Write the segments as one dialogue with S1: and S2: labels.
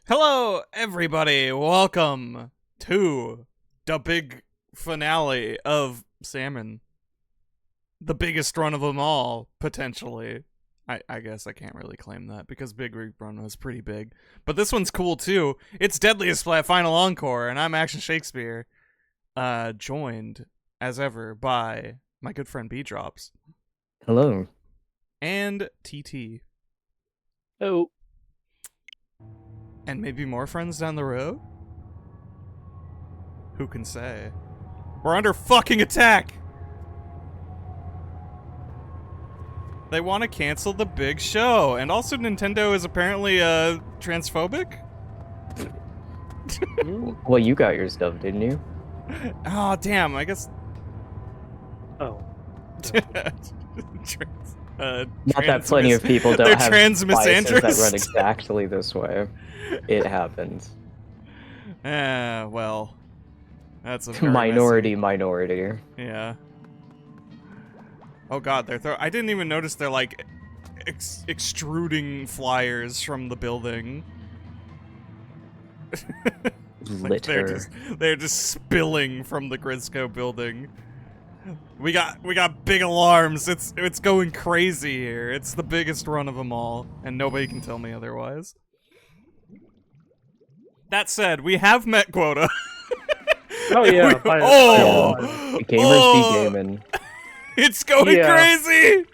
S1: Hello, everybody. Welcome to the big finale of Salmon. The biggest run of them all, potentially. I guess I can't really claim that because Big Rig Run was pretty big. But this one's cool too. It's Deadliest Splat Final Encore, and I'm Action Shakespeare. Joined, as ever, by my good friend B-Drops.
S2: Hello.
S1: And TT.
S3: Oh.
S1: And maybe more friends down the road? Who can say? We're under fucking attack! They want to cancel the big show, and also Nintendo is apparently, transphobic?
S2: Well, you got your stuff, didn't you?
S1: Oh, damn, I guess...
S3: Oh.
S2: Not that plenty of people don't have biases
S1: misandrist.
S2: that run exactly this way. It happens.
S1: Well... That's a very
S2: minority.
S1: Yeah. Oh god, I didn't even notice they're like extruding flyers from the building. Like they're just spilling from the Grizzco building. We got big alarms. It's going crazy here. It's the biggest run of them all, and nobody can tell me otherwise. That said, we have met quota.
S3: Oh yeah.
S2: The gamers be gaming.
S1: It's going crazy!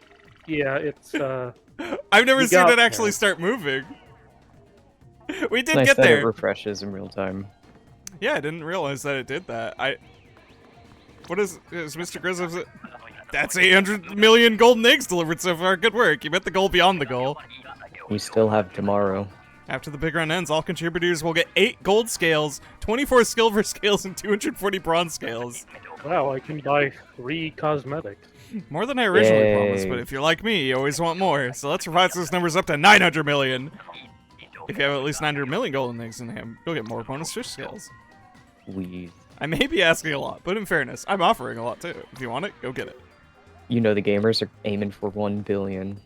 S3: Yeah, it's
S1: I've never seen it actually start moving. We did
S2: Nice
S1: get
S2: that
S1: there.
S2: It refreshes in real time.
S1: Yeah, I didn't realize that it did that. What is Mr. Grizz? That's 800 million golden eggs delivered so far. Good work. You met the goal beyond the goal.
S2: We still have tomorrow.
S1: After the big run ends, all contributors will get 8 gold scales, 24 silver scales, and 240 bronze scales.
S3: wow, I can buy 3 cosmetics.
S1: More than I originally
S2: Yay.
S1: promised, but if you're like me, you always want more. So let's revise those numbers up to 900 million. If you have at least 900 million golden eggs in hand, you'll get more bonus fish scales. I may be asking a lot, but in fairness, I'm offering a lot too. If you want it, go get it.
S2: You know the gamers are aiming for 1 billion.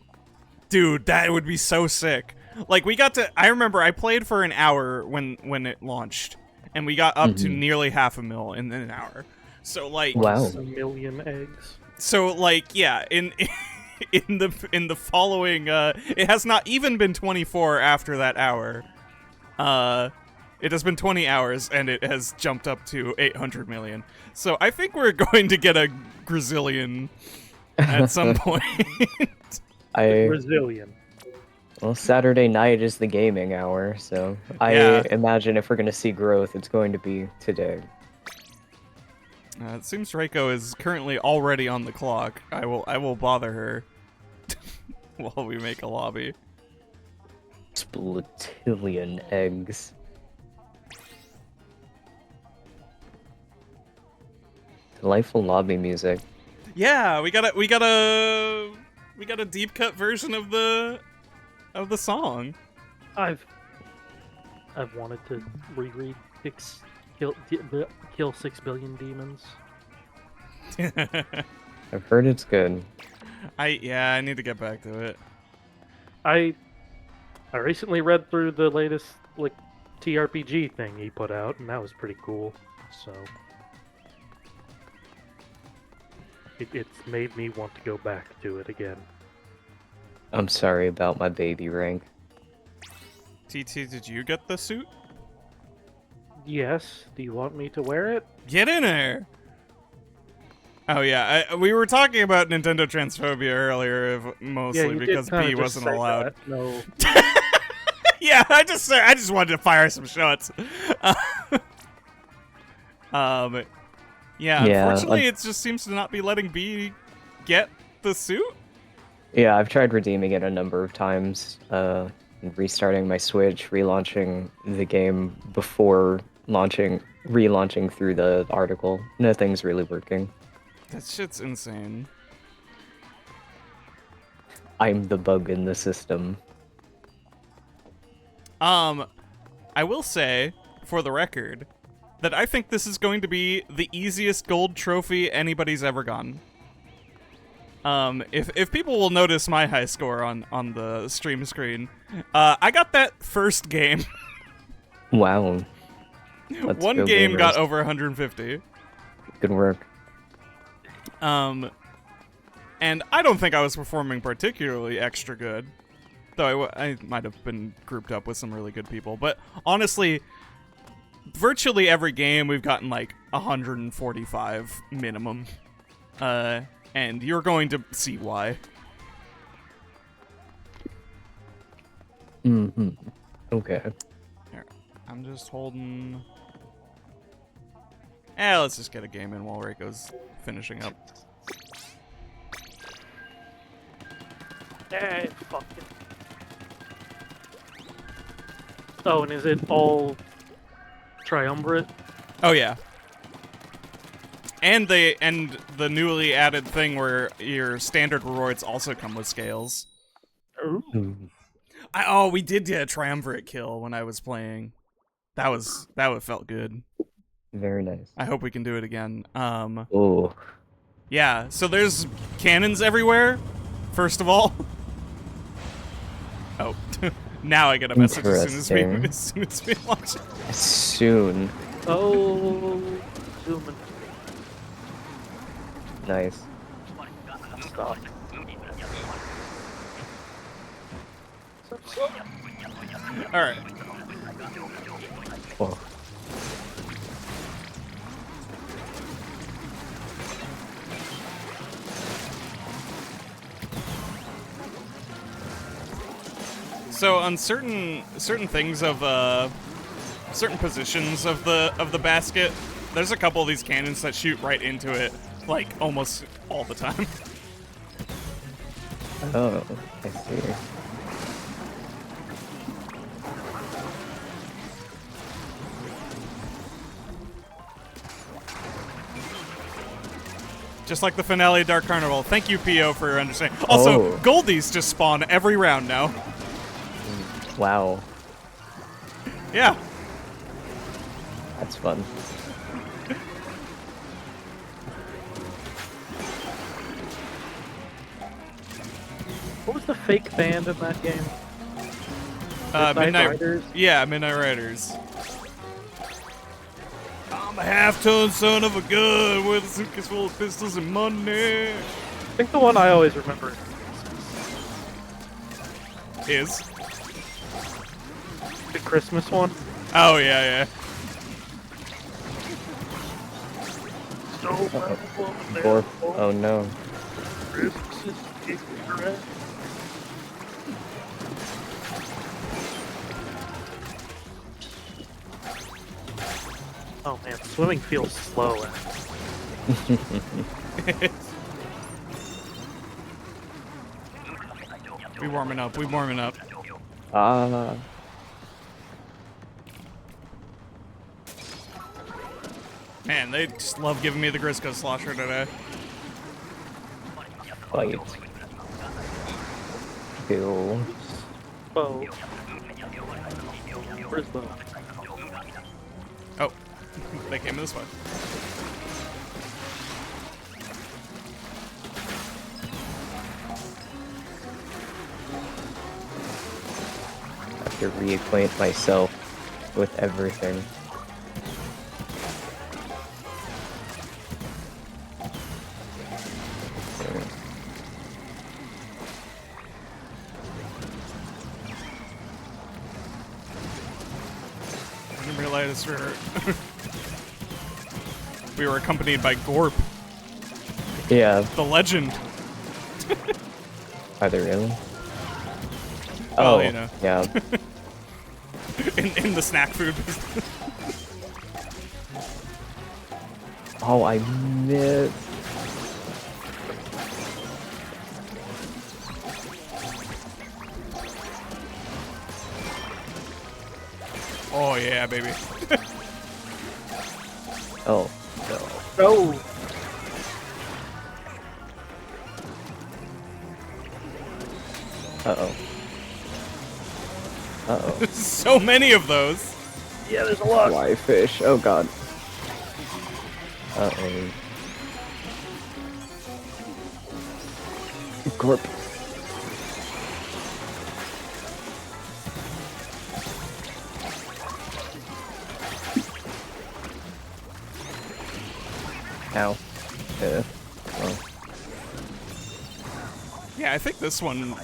S1: Dude, that would be so sick. Like, I remember I played for an hour when it launched, and we got up to nearly 500,000 in an hour. So, like...
S2: Wow.
S3: 1 million eggs.
S1: So, like, yeah, in the following, it has not even been 24 after that hour. It has been 20 hours, and it has jumped up to 800 million. So I think we're going to get a GRIZZILLION at some point.
S3: Brazilian.
S2: Well, Saturday night is the gaming hour, so
S1: Yeah.
S2: I imagine if we're going to see growth, it's going to be today.
S1: It seems Reiko is currently already on the clock. I will bother her while we make a lobby.
S2: Splatillion eggs. Delightful lobby music.
S1: Yeah, we got a deep cut version of the song.
S3: I've wanted to reread kill 6 billion demons.
S2: I've heard it's good.
S1: I need to get back to it.
S3: I recently read through the latest like TRPG thing he put out, and that was pretty cool. So it's made me want to go back to it again.
S2: I'm sorry about my baby rank.
S1: TT, did you get the suit?
S3: Yes. Do you want me to wear it?
S1: Get in there! Oh yeah, we were talking about Nintendo transphobia earlier, mostly because B wasn't allowed.
S3: That. No.
S1: Yeah, I just wanted to fire some shots. Yeah, unfortunately, it just seems to not be letting B get the suit.
S2: Yeah, I've tried redeeming it a number of times, restarting my Switch, relaunching the game before relaunching through the article. Nothing's really working.
S1: That shit's insane.
S2: I'm the bug in the system.
S1: I will say, for the record, that I think this is going to be the easiest gold trophy anybody's ever gotten. If people will notice my high score on the stream screen, I got that first game.
S2: Wow. Let's
S1: One
S2: go
S1: game got
S2: gamers.
S1: over 150.
S2: Good work.
S1: And I don't think I was performing particularly extra good, though I might have been grouped up with some really good people. But honestly, virtually every game we've gotten like 145 minimum, and you're going to see why.
S2: Mm-hmm. Okay.
S1: Here, I'm just holding. Let's just get a game in while Reiko's finishing up.
S3: Hey, fuck it. Oh, and is it all triumvirate?
S1: Oh yeah. And the newly added thing where your standard rewards also come with scales.
S3: Ooh.
S2: Ooh.
S1: We did get a triumvirate kill when I was playing. That felt good.
S2: Very nice.
S1: I hope we can do it again.
S2: Oh.
S1: Yeah. So there's cannons everywhere. First of all. Oh, now I get a message as soon as we launch it.
S2: Soon.
S3: Oh, zooming.
S2: Nice.
S3: Stop.
S1: All right.
S2: Oh.
S1: So on certain things of certain positions of the basket, there's a couple of these cannons that shoot right into it, like almost all the time.
S2: Oh, I see.
S1: Just like the finale of Dark Carnival. Thank you, PO, for your understanding. Also, Goldies just spawn every round now.
S2: Wow.
S1: Yeah.
S2: That's fun.
S3: What was the fake band in that game?
S1: Midnight
S3: Riders?
S1: Yeah, Midnight Riders. I'm a half-ton son of a gun with a suitcase full of pistols and money.
S3: I think the one I always remember
S1: Is?
S3: the Christmas one.
S1: Oh, yeah.
S2: Or, oh no.
S3: Christmas is ignorant. Oh man, swimming feels slow.
S1: We warming up. Man, they just love giving me the Grisco Slosher today.
S2: Fight. Kill.
S3: Bo. Where's Bo?
S1: Oh, they came this way.
S2: I have to reacquaint myself with everything.
S1: I didn't realize we were accompanied by Gorp,
S2: Yeah,
S1: the legend.
S2: are they really?
S1: Well,
S2: Oh,
S1: you know.
S2: yeah.
S1: in the snack food business.
S2: Oh, I missed.
S1: Oh yeah, baby.
S2: Oh, no.
S3: No.
S2: Uh-oh. Uh-oh.
S1: So many of those.
S3: Yeah, there's a lot.
S2: Fly fish. Oh, God. Uh-oh. Gorp. Ow. Well,
S1: Yeah, I think this one,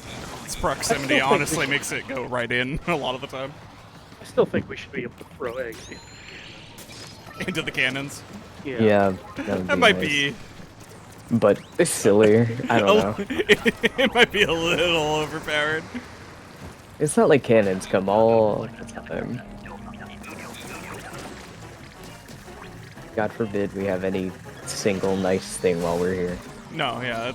S1: its proximity honestly makes it go right in a lot of the time.
S3: I still think we should be able to throw eggs in.
S1: Into the cannons.
S2: yeah,
S1: That might be...
S2: But it's silly. I don't know.
S1: It might be a little overpowered.
S2: It's not like cannons come all the time. God forbid we have any single nice thing while we're here.
S1: No, yeah,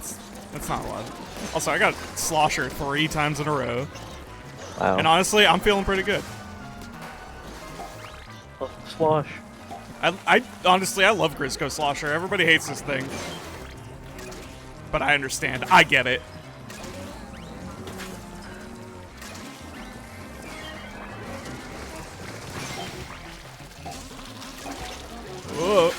S1: that's not a lot. Also, I got Slosher 3 times in a row.
S2: Wow.
S1: And honestly, I'm feeling pretty good.
S3: Slosh.
S1: I honestly, I love Grizzco Slosher. Everybody hates this thing. But I understand. I get it. Whoa.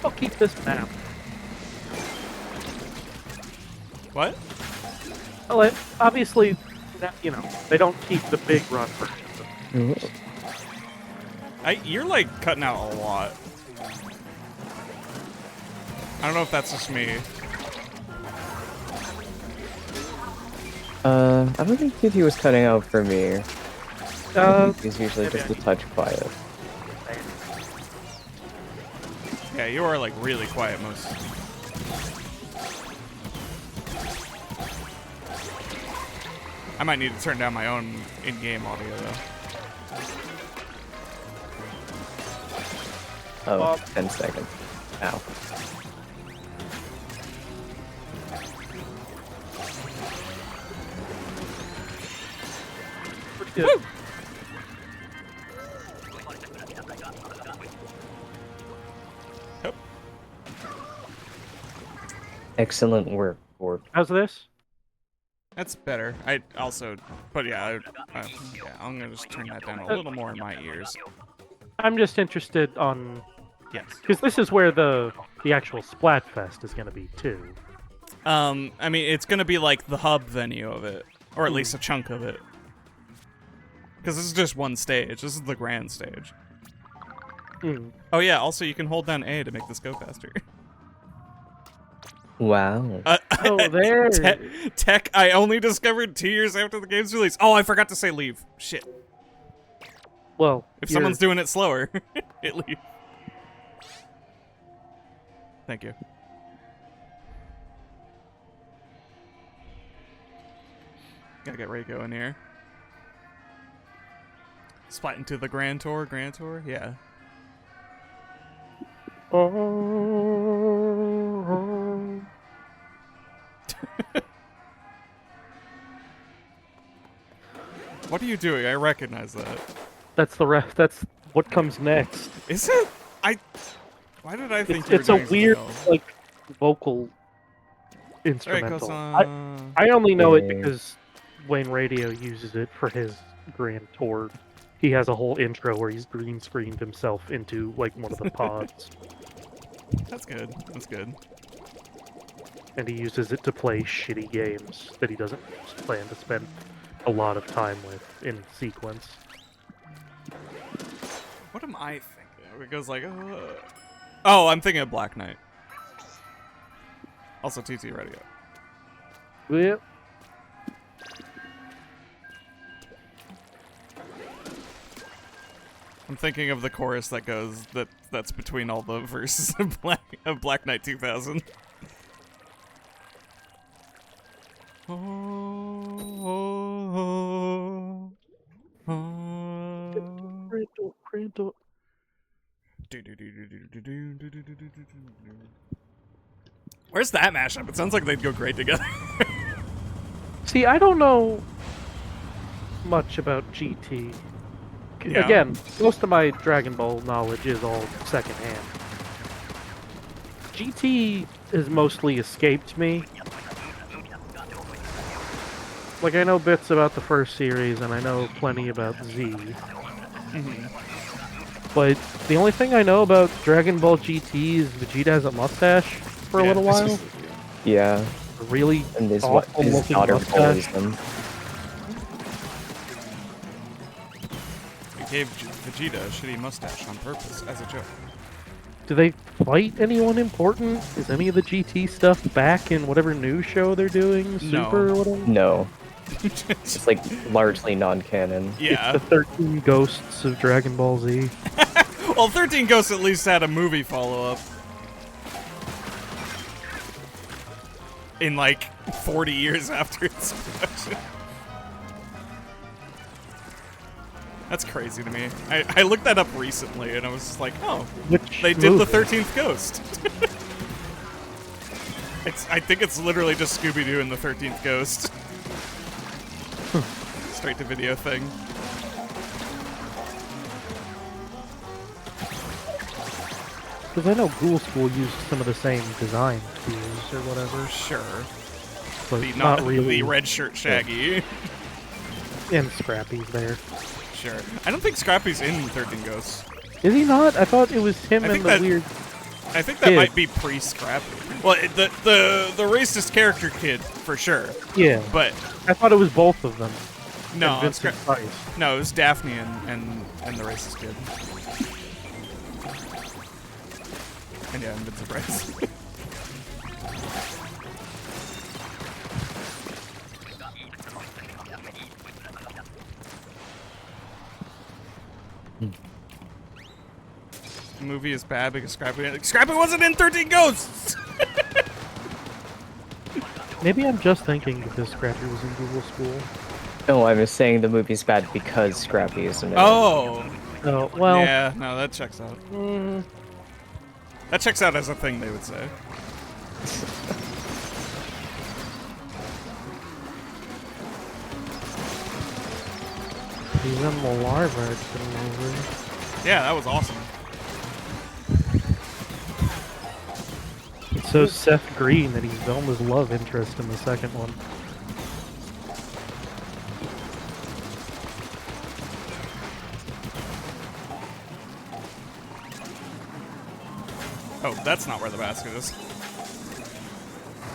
S3: I'll keep this map.
S1: What?
S3: Well, obviously, you know, they don't keep the big run versions.
S1: You're like cutting out a lot. I don't know if that's just me.
S2: I don't think TT was cutting out for me. He's usually just a touch quiet.
S1: Yeah, you are like really quiet most. I might need to turn down my own in-game audio though.
S2: Oh, 10 seconds. Ow.
S3: Pretty good. Woo!
S1: Yep.
S2: Excellent work, Gorb.
S3: How's this?
S1: That's better. I also, but yeah, yeah, I'm gonna just turn that down a little more in my ears.
S3: I'm just interested on,
S1: Yes.
S3: because this is where the actual Splatfest is going to be too.
S1: I mean, it's gonna be like the hub venue of it, or at least a chunk of it. Because this is just one stage. This is the grand stage. Oh yeah, also you can hold down A to make this go faster.
S2: Wow.
S3: Oh, there.
S1: Tech I only discovered 2 years after the game's release. Oh, I forgot to say leave. Shit.
S3: Well,
S1: If someone's doing it slower, it leave. Thank you. Gotta get Reiko in here. Splat into the Grand Tour, yeah. What are you doing? I recognize that.
S3: That's that's what comes next.
S1: Is it? Why did I think
S3: It's
S1: you
S3: a
S1: were doing
S3: weird,
S1: something else?
S3: like, vocal
S1: Alright,
S3: instrumental.
S1: Kosan.
S3: I only know it
S2: Yeah.
S3: because Wayne Radio uses it for his Grand Tour. He has a whole intro where he's green screened himself into like one of the pods,
S1: That's good. That's good.
S3: and he uses it to play shitty games that he doesn't plan to spend a lot of time with in sequence.
S1: What am I thinking? It goes like, oh, I'm thinking of Black Knight. Also, TT Radio.
S3: Yep.
S1: I'm thinking of the chorus that goes that's between all the verses of Black Knight 2000. Where's that mashup? It sounds like they'd go great together.
S3: See, I don't know much about GT.
S1: Yeah.
S3: Again, most of my Dragon Ball knowledge is all secondhand. GT has mostly escaped me. Like, I know bits about the first series, and I know plenty about Z. But the only thing I know about Dragon Ball GT is Vegeta has a mustache for a little while.
S2: Yeah.
S3: A really
S2: And his
S3: awful
S2: his
S3: looking
S2: daughter
S3: mustache.
S2: bullies him.
S1: It gave Vegeta a shitty mustache on purpose as a joke.
S3: Do they fight anyone important? Is any of the GT stuff back in whatever new show they're doing? Super or whatever?
S2: No, it's like largely non-canon.
S1: Yeah.
S3: It's the 13 Ghosts of Dragon Ball Z.
S1: Well, 13 Ghosts at least had a movie follow-up. In like 40 years after its production. That's crazy to me. I looked that up recently and I was just like, oh,
S3: Which
S1: they did
S3: movie?
S1: the 13th Ghost. I think it's literally just Scooby-Doo and the 13th Ghost. Straight to video thing.
S3: Because I know Ghoul School used some of the same design tools or whatever,
S1: Sure.
S3: but
S1: The,
S3: not really.
S1: the red shirt Shaggy.
S3: And Scrappy's there.
S1: Sure. I don't think Scrappy's in 13 Ghosts.
S3: Is he not? I thought it was him
S1: I
S3: and
S1: think
S3: the
S1: that-
S3: weird.
S1: I think that
S3: Kid.
S1: might be pre-Scrappy. Well, the racist character kid, for sure.
S3: Yeah,
S1: But
S3: I thought it was both of them.
S1: no,
S3: And Vincent Price.
S1: no, it was Daphne and the racist kid. And yeah, and Vincent Price. The movie is bad because Scrappy wasn't in 13 Ghosts!
S3: Maybe I'm just thinking because Scrappy was in Google School.
S2: No, I was saying the movie's bad because Scrappy is in it.
S1: Oh!
S3: Oh, well.
S1: Yeah, no, that checks out.
S3: mm,
S1: That checks out as a thing they would say.
S3: he's in the live action movie.
S1: Yeah, that was awesome.
S3: It's so Seth Green that he's Velma's love interest in the second one.
S1: Oh, that's not where the basket is.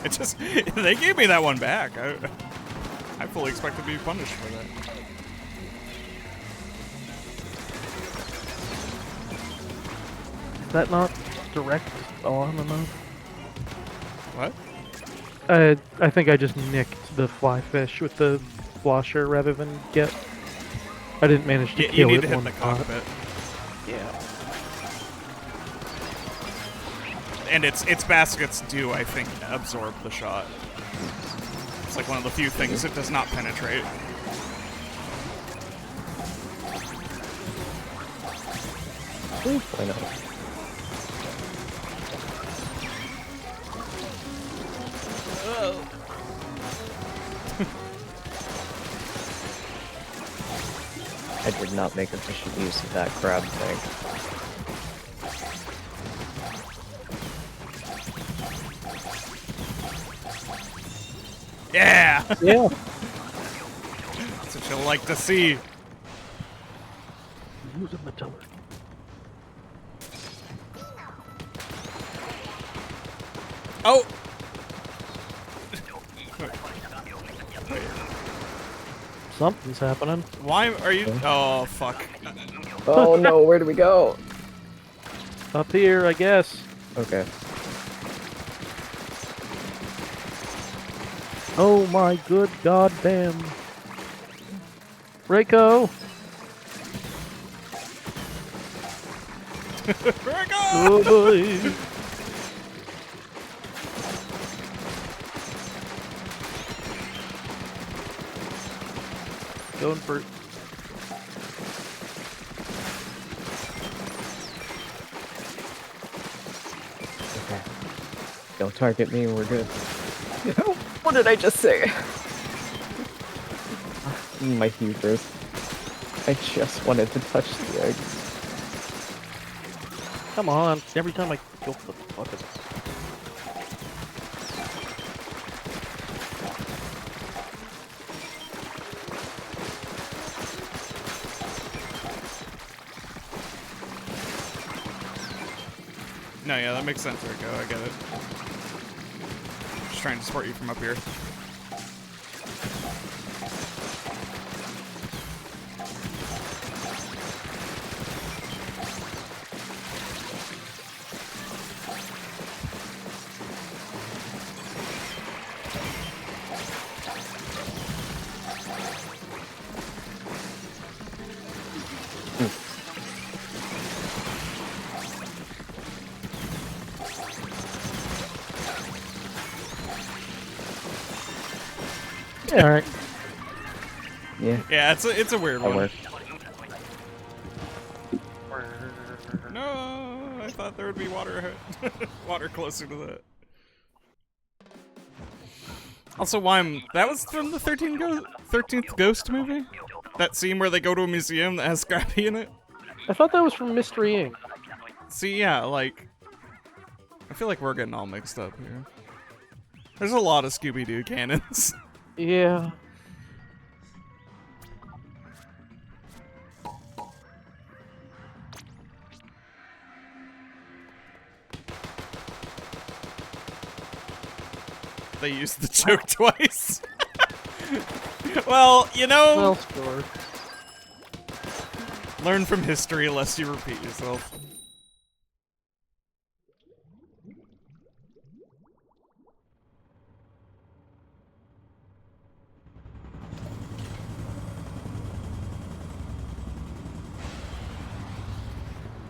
S1: It just... They gave me that one back. I fully expect to be punished for that.
S3: Is that not direct on enough?
S1: What?
S3: I think I just nicked the fly fish with the flosher rather than get. I didn't manage to
S1: You
S3: kill
S1: need
S3: it
S1: to hit
S3: one
S1: the
S3: shot.
S1: cockpit.
S3: Yeah.
S1: And its baskets do, I think, absorb the shot. It's like one of the few things it does not penetrate.
S2: Why not? I did not make efficient use of that crab thing.
S1: Yeah!
S3: Yeah.
S1: That's what you'll like to see.
S3: Using the tiller.
S1: Oh!
S3: Something's happening.
S1: Why are you... Oh, fuck.
S2: Oh no, where do we go?
S3: Up here, I guess.
S2: Okay.
S3: Oh my good goddamn. Reiko!
S1: There
S3: Oh boy! Going for it.
S2: Okay. Don't target me, we're good. What did I just say? My hubris. I just wanted to touch the eggs.
S3: Come on, every time I kill the fuckers.
S1: No, yeah, that makes sense, Rico. I get it. Just trying to support you from up here.
S3: Alright.
S2: Yeah,
S1: Yeah, it's a weird
S2: that
S1: one.
S2: worked.
S1: No, I thought there would be water water closer to that. Also, that was from the 13th Ghost movie? That scene where they go to a museum that has Scrappy in it?
S3: I thought that was from Mystery Inc.
S1: See, yeah, like... I feel like we're getting all mixed up here. There's a lot of Scooby-Doo canons.
S3: Yeah.
S1: They used the joke twice. Well, you know...
S3: Well scored.
S1: Learn from history lest you repeat yourself.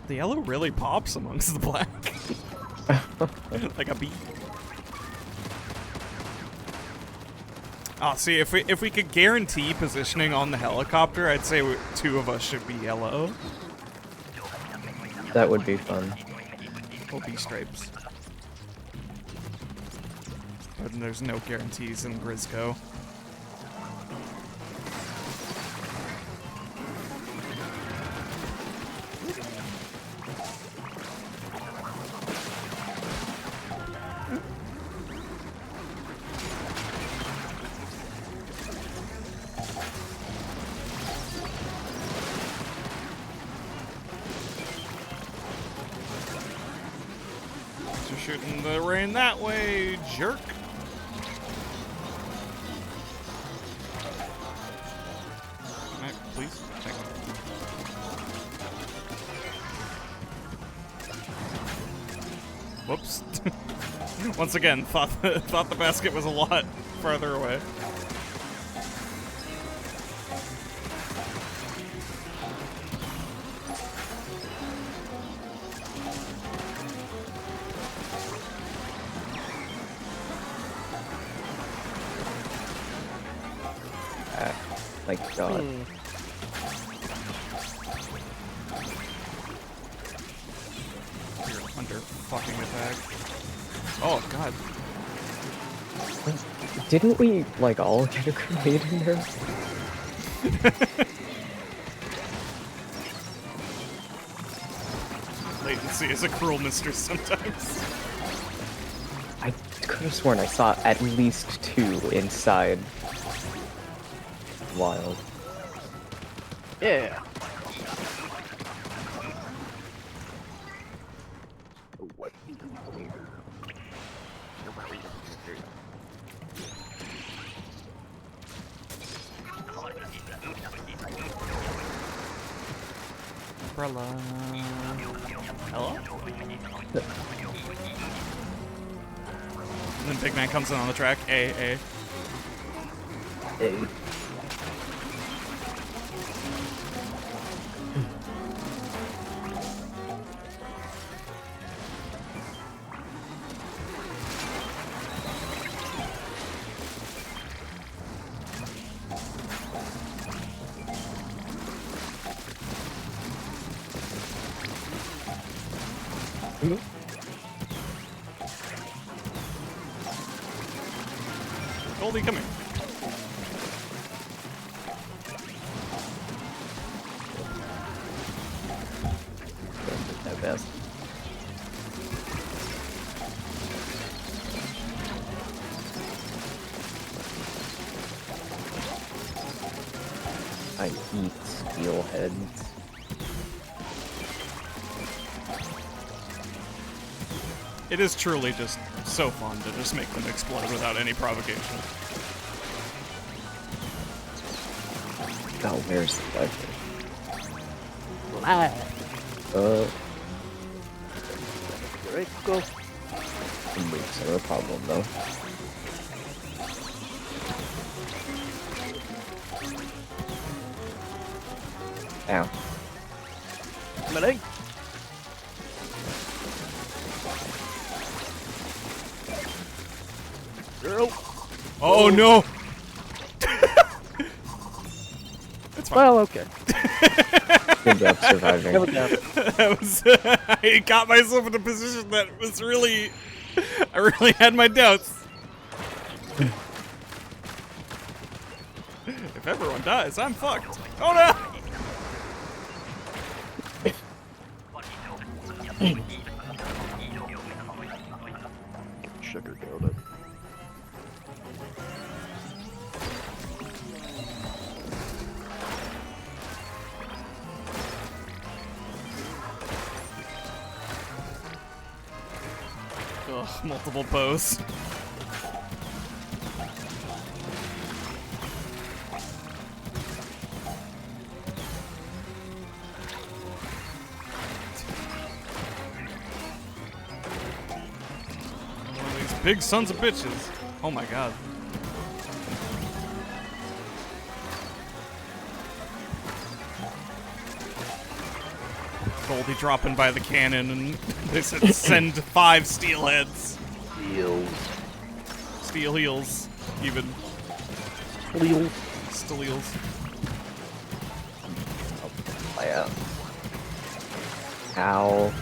S1: The yellow really pops amongst the black. Like a bee. Oh, see, if we could guarantee positioning on the helicopter, I'd say two of us should be yellow.
S2: That would be fun.
S1: Or bee stripes. But there's no guarantees in GRIZZCO. You're shooting the rain that way, jerk. Can I please? Thank you. Whoops. Once again, thought the basket was a lot farther away.
S2: My God.
S1: You're under fucking attack. Oh god.
S2: Didn't we, like, all get a grenade in there?
S1: Latency is a cruel mistress sometimes.
S2: I could have sworn I saw at least two inside. Wild.
S3: Yeah.
S1: Umbrella. Hello? And then Big Man comes in on the track. A.
S2: Hey.
S1: Goldie, come here.
S2: At best. I eat steelheads.
S1: It is truly just so fun to just make them explode without any provocation.
S2: Oh, where's the diver?
S3: Right, go.
S2: Moves are a problem, though. Ow.
S3: Melee. Girl.
S1: Oh no! It's fine.
S3: Well, okay.
S2: Good job surviving.
S3: Never down.
S1: That was, I got myself in a position that was really, I really had my doubts. If everyone dies, I'm fucked. Oh no!
S3: Sugar donut.
S1: Ugh, multiple bows. One of these big sons of bitches. Oh my god. Goldie dropping by the cannon, and they said send 5 steelheads.
S3: Heels.
S1: Steel heels, even.
S3: Heels.
S1: Steel heels.
S2: Oh, yeah. Ow.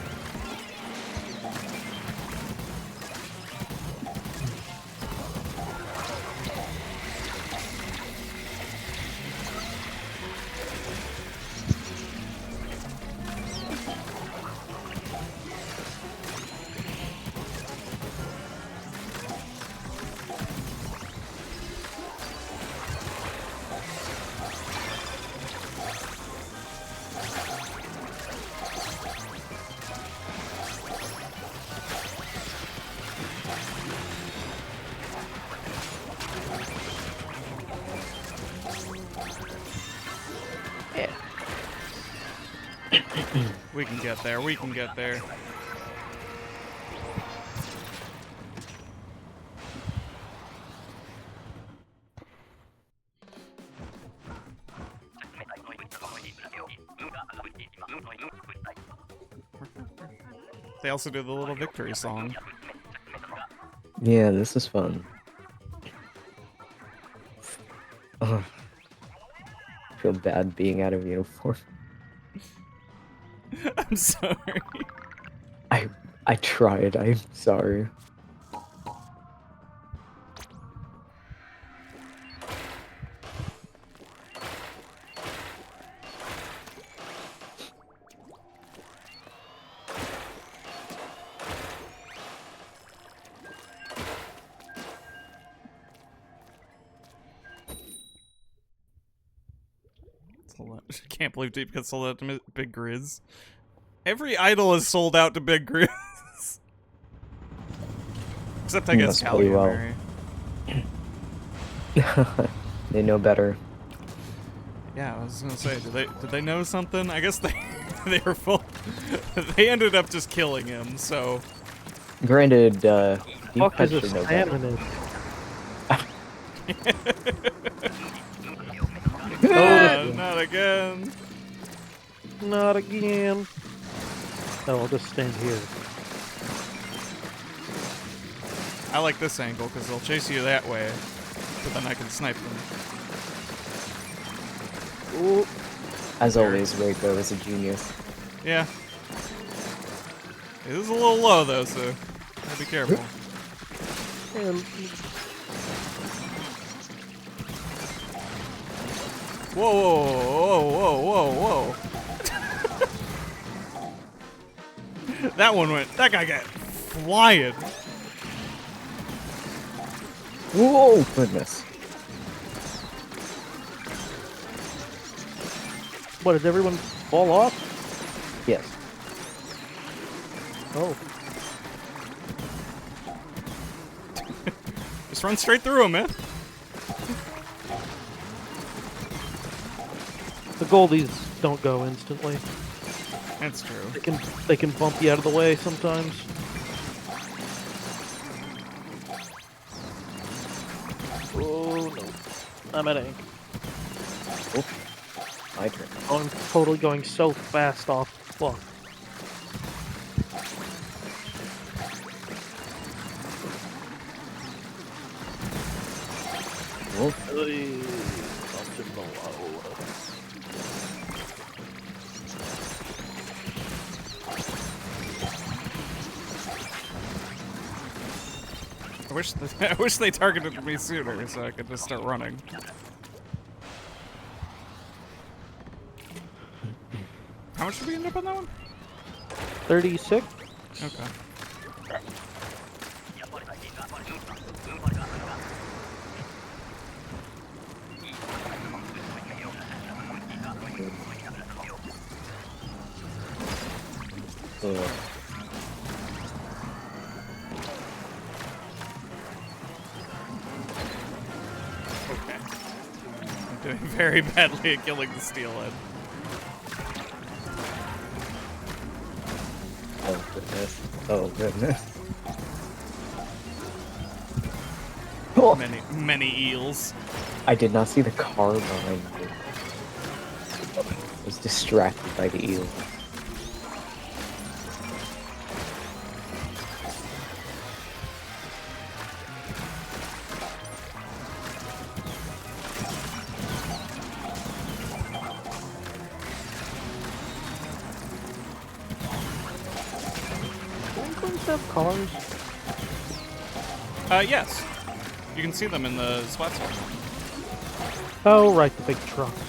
S1: We can get there, we can get there. They also do the little victory song.
S2: Yeah, this is fun. Ugh. I feel bad being out of uniform.
S1: I'm sorry.
S2: I tried, I'm sorry.
S1: I can't believe Deep gets sold out to Big Grizz. Every idol is sold out to Big Grizz. Except I guess
S2: Must play well.
S1: Callionaire.
S2: They know better.
S1: Yeah, I was gonna say, did they know something? I guess they were full. They ended up just killing him, so.
S2: Granted, you
S3: Fuck is
S2: should
S3: a
S2: know better.
S3: salmon?
S1: Not again.
S3: Not again. Oh, I'll just stand here.
S1: I like this angle because they'll chase you that way, but then I can snipe them.
S3: Ooh.
S2: As always, Reiko is a genius.
S1: Yeah. It is a little low though, so gotta be careful.
S3: And
S1: Whoa, whoa, whoa, whoa, whoa. That guy got flying.
S2: Whoa, goodness.
S3: what, did everyone fall off?
S2: Yes.
S3: Oh.
S1: run straight through him, man.
S3: The goldies don't go instantly.
S1: That's true.
S3: They can bump you out of the way sometimes. Oh no. I'm at ink.
S2: Oh, my turn.
S3: Oh, I'm totally going so fast off. Fuck.
S2: Oh,
S3: Something below.
S1: I wish they targeted me sooner so I could just start running. How much did we end up on that one?
S3: 36?
S1: Okay. Okay. I'm doing very badly at killing the steelhead.
S2: oh goodness. Oh goodness. Oh,
S1: Many eels.
S2: I did not see the car behind me. I was distracted by the eel.
S3: Penguins have cars?
S1: Yes. You can see them in the Splat store.
S3: Oh, right, the big trucks.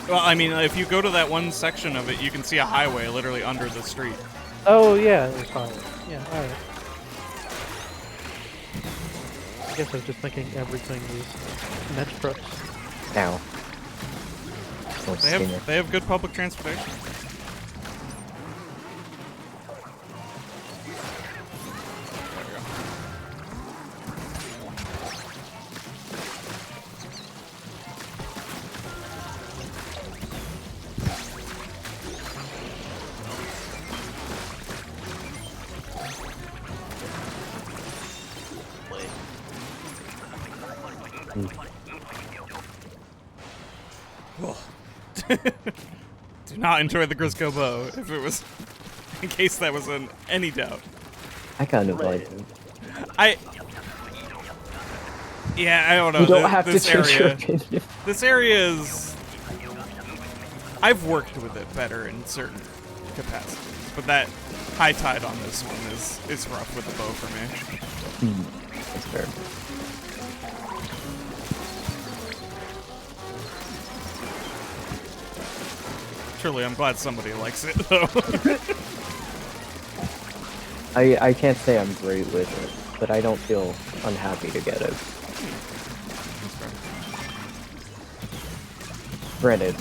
S1: Well, I mean, if you go to that one section of it, you can see a highway literally under the street.
S3: Oh, yeah, there's cars. Yeah, alright. I guess I was just thinking everything was metro trucks.
S2: Now. Oh, stinger.
S1: They have good public transportation. Do not enjoy the Grisco bow, if it was, in case that was in any doubt.
S2: I kind of like it.
S1: Yeah, I don't know.
S2: You don't have to
S1: this
S2: change your
S1: area,
S2: opinion.
S1: this area is. I've worked with it better in certain capacities, but that high tide on this one is rough with the bow for me.
S2: That's fair.
S1: Truly, I'm glad somebody likes it though.
S2: I can't say I'm great with it, but I don't feel unhappy to get it. Granted,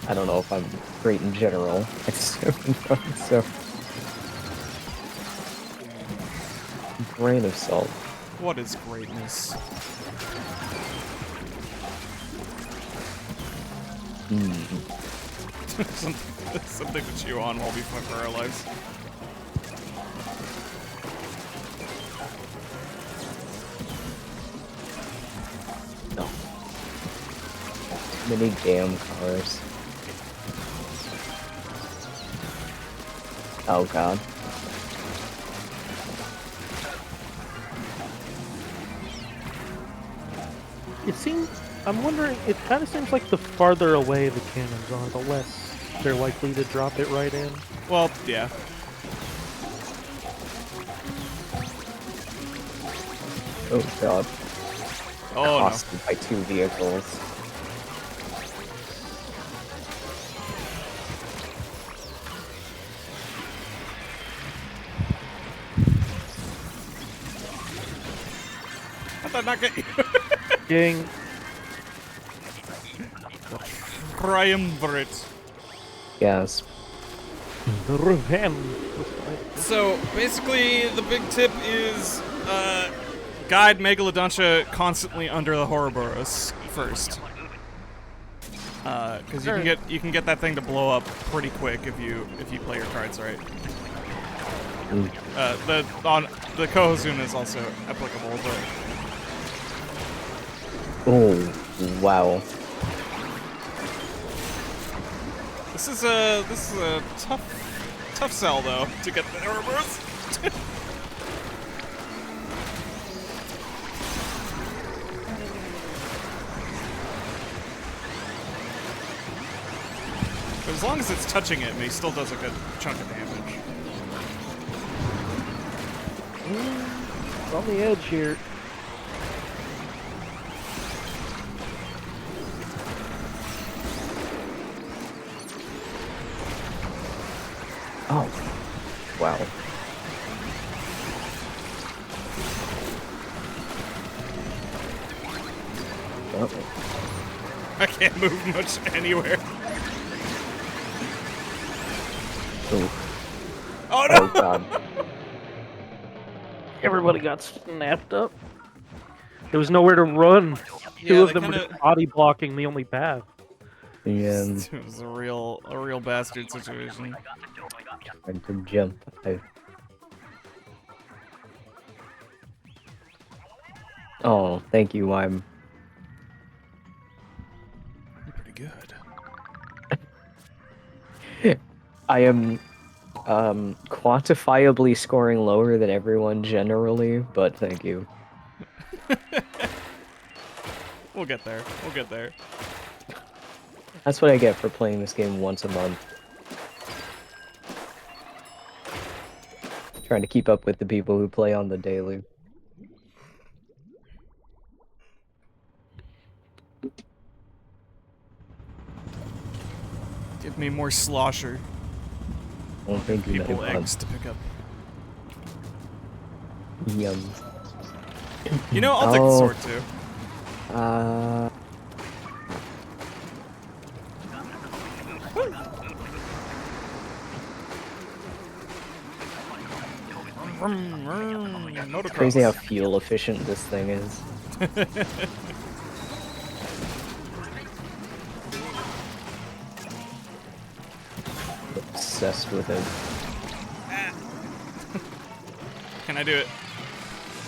S2: I don't know if I'm great in general. So grain of salt.
S1: What is greatness? Something to chew on while we fight for our lives.
S2: No. Too many damn cars. Oh god.
S3: It seems. I'm wondering. It kind of seems like the farther away the cannons are, the less they're likely to drop it right in.
S1: Well, yeah.
S2: Oh god.
S1: Oh no.
S2: Accosted by 2 vehicles.
S1: How'd that not get you?
S3: Ding.
S1: Triumvirate.
S2: Yes.
S3: The revenge.
S1: So basically, the big tip is Guide Megalodontia constantly under the Ouroboros first. Because you can get that thing to blow up pretty quick if you play your cards right. The Kohozuna is also applicable, but
S2: Oh, wow.
S1: this is a tough sell though to get the Ouroboros. But as long as it's touching it, he still does a good chunk of damage.
S3: It's on the edge here.
S2: Oh, wow. Uh-oh.
S1: I can't move much anywhere.
S2: Oh,
S1: Oh no!
S2: oh god.
S3: Everybody got snapped up. There was nowhere to run. Two of them were just body blocking the only path.
S2: Yeah,
S1: It was a real bastard situation.
S2: trying to jump. Oh, thank you, I'm...
S1: You're pretty good.
S2: I am, quantifiably scoring lower than everyone generally, but thank you.
S1: We'll get there. We'll get there.
S2: That's what I get for playing this game once a month. Trying to keep up with the people who play on the daily.
S1: Give me more slosher.
S2: Well, thank you,
S1: People
S2: Nightbot.
S1: eggs to pick up.
S2: Yum.
S1: You know, I'll take the
S2: Oh.
S1: sword too.
S2: It's crazy how fuel efficient this thing is. Obsessed with it.
S1: Can I do it?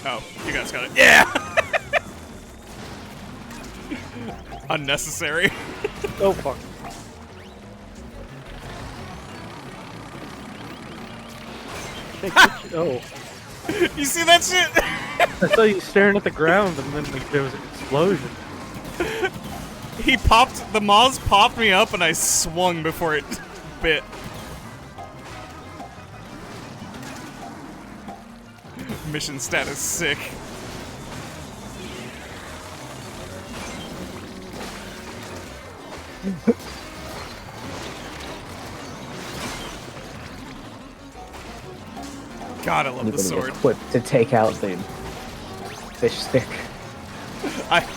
S1: Oh, you guys got it. Yeah! Unnecessary.
S3: Oh fuck. Oh.
S1: You see that shit?
S3: I saw you staring at the ground and then like, there was an explosion.
S1: He popped, the Moz popped me up and I swung before it bit. Mission status sick. God, I love the
S2: Anybody
S1: sword.
S2: equipped to take out the fish stick.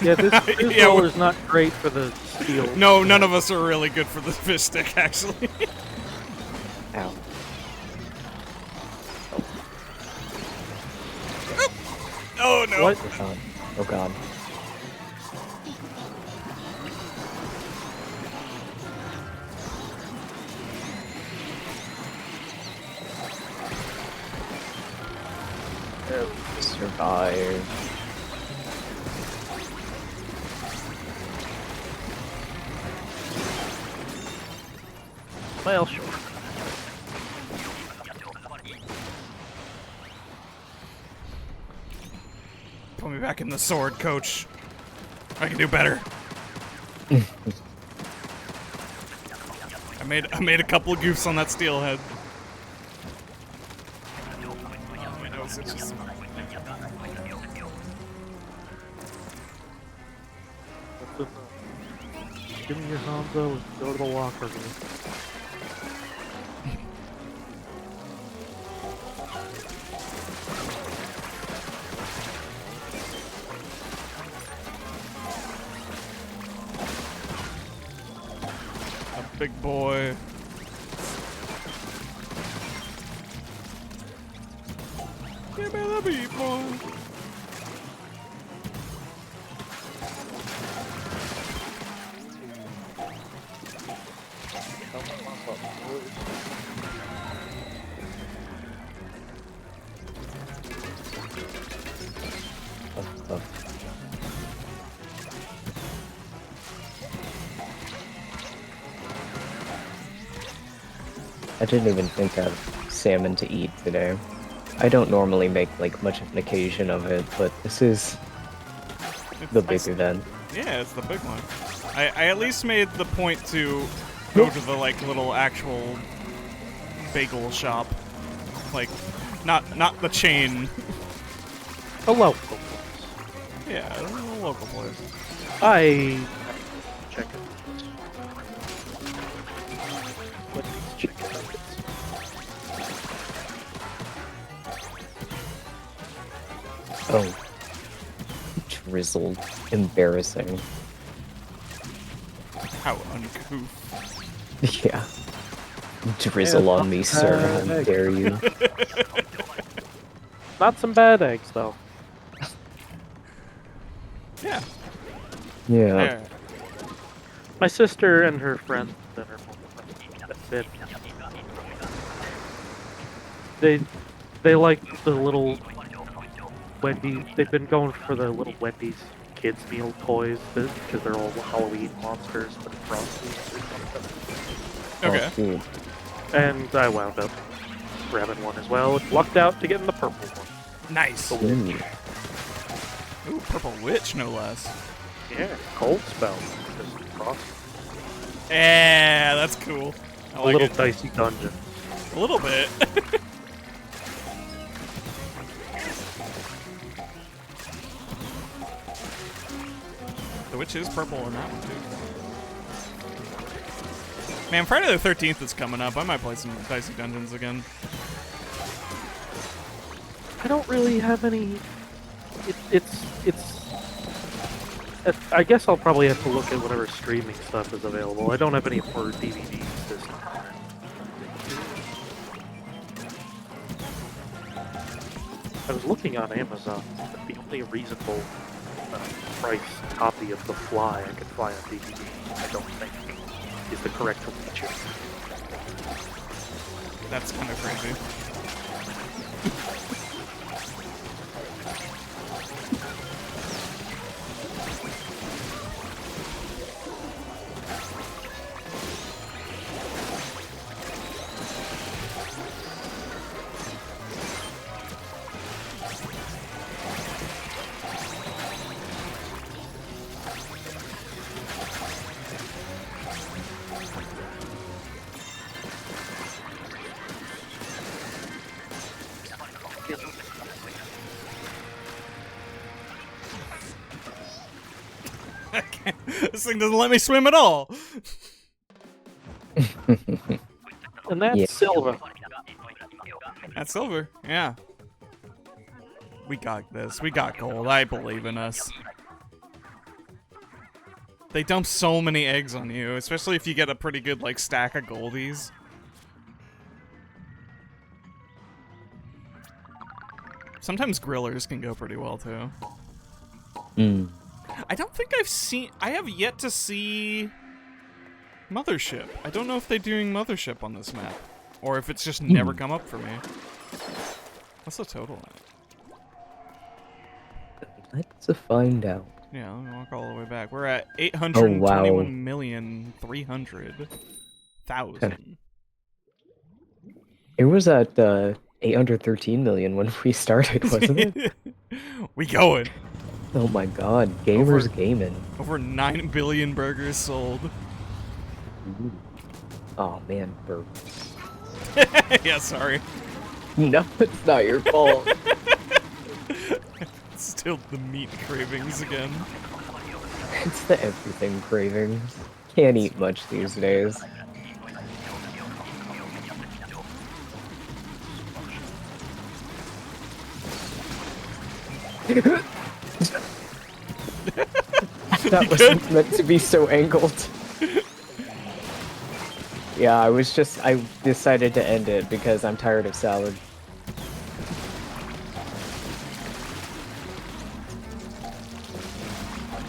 S3: Yeah, this
S1: yeah,
S3: roller is not great for the steel.
S1: no, none of us are really good for the fish stick, actually.
S2: Ow.
S1: Oh no.
S3: What?
S2: Oh god. Oh god. Survive.
S3: Well, sure.
S1: Put me back in the sword, coach. I can do better. I made a couple of goofs on that steelhead. My nose itches.
S3: Give me your Hanzo and go to the locker room.
S1: A big boy. Give me the beat, boy.
S2: Oh. I didn't even think of salmon to eat today. I don't normally make like much of an occasion of it, but this is the big event.
S1: Yeah, it's the big one. I at least made the point to go to the like little actual bagel shop, like not the chain.
S3: A local place.
S1: Yeah, a local place.
S3: I check it. Wendy's chicken nuggets.
S2: Oh. Drizzled. Embarrassing.
S1: How uncouth.
S2: Yeah. Drizzle on me, sir. How dare you?
S3: Not some bad eggs, though.
S1: Yeah.
S2: Yeah.
S1: There.
S3: My sister and her friend that are they like the little Wendy's. They've been going for the little Wendy's kids meal toys because they're all Halloween monsters with frosties or something.
S1: Okay.
S2: Oh, dude.
S3: And I wound up grabbing one as well. Lucked out to get in the purple one.
S1: Nice.
S2: Ooh.
S1: Ooh, purple witch, no less.
S3: Yeah, cold spell. Just frost.
S1: Yeah, that's cool. I
S3: A
S1: like
S3: little
S1: it.
S3: dicey dungeon.
S1: A little bit. The witch is purple in that one too. Man, Friday the 13th is coming up. I might play some Dicey Dungeons again.
S3: I don't really have any. It's. I guess I'll probably have to look at whatever streaming stuff is available. I don't have any for DVDs this time. I was looking on Amazon, but the only reasonable price copy of The Fly I could find on DVD, I don't think, is the correct feature.
S1: That's kind of crazy. This thing doesn't let me swim at all.
S3: And that's
S2: Yeah.
S3: Silva.
S1: That's silver. Yeah. We got this. We got gold. I believe in us. They dump so many eggs on you, especially if you get a pretty good like stack of goldies. Sometimes grillers can go pretty well too.
S2: Mm.
S1: I don't think I have yet to see Mothership. I don't know if they're doing Mothership on this map. Or if it's just never come up for me. What's the total at?
S2: Let's find out.
S1: Yeah, let me walk all the way back. We're at
S2: wow.
S1: 821,300,000.
S2: It was at 813 million when we started, wasn't it?
S1: We going.
S2: Oh my god, gamers gaming.
S1: Over 9 billion burgers sold.
S2: Ooh. Oh man, burp.
S1: Yeah, sorry.
S2: No, it's not your fault.
S1: Still the meat cravings again.
S2: It's the everything cravings. Can't eat much these days. That wasn't meant to be so angled. Yeah, I decided to end it because I'm tired of salad.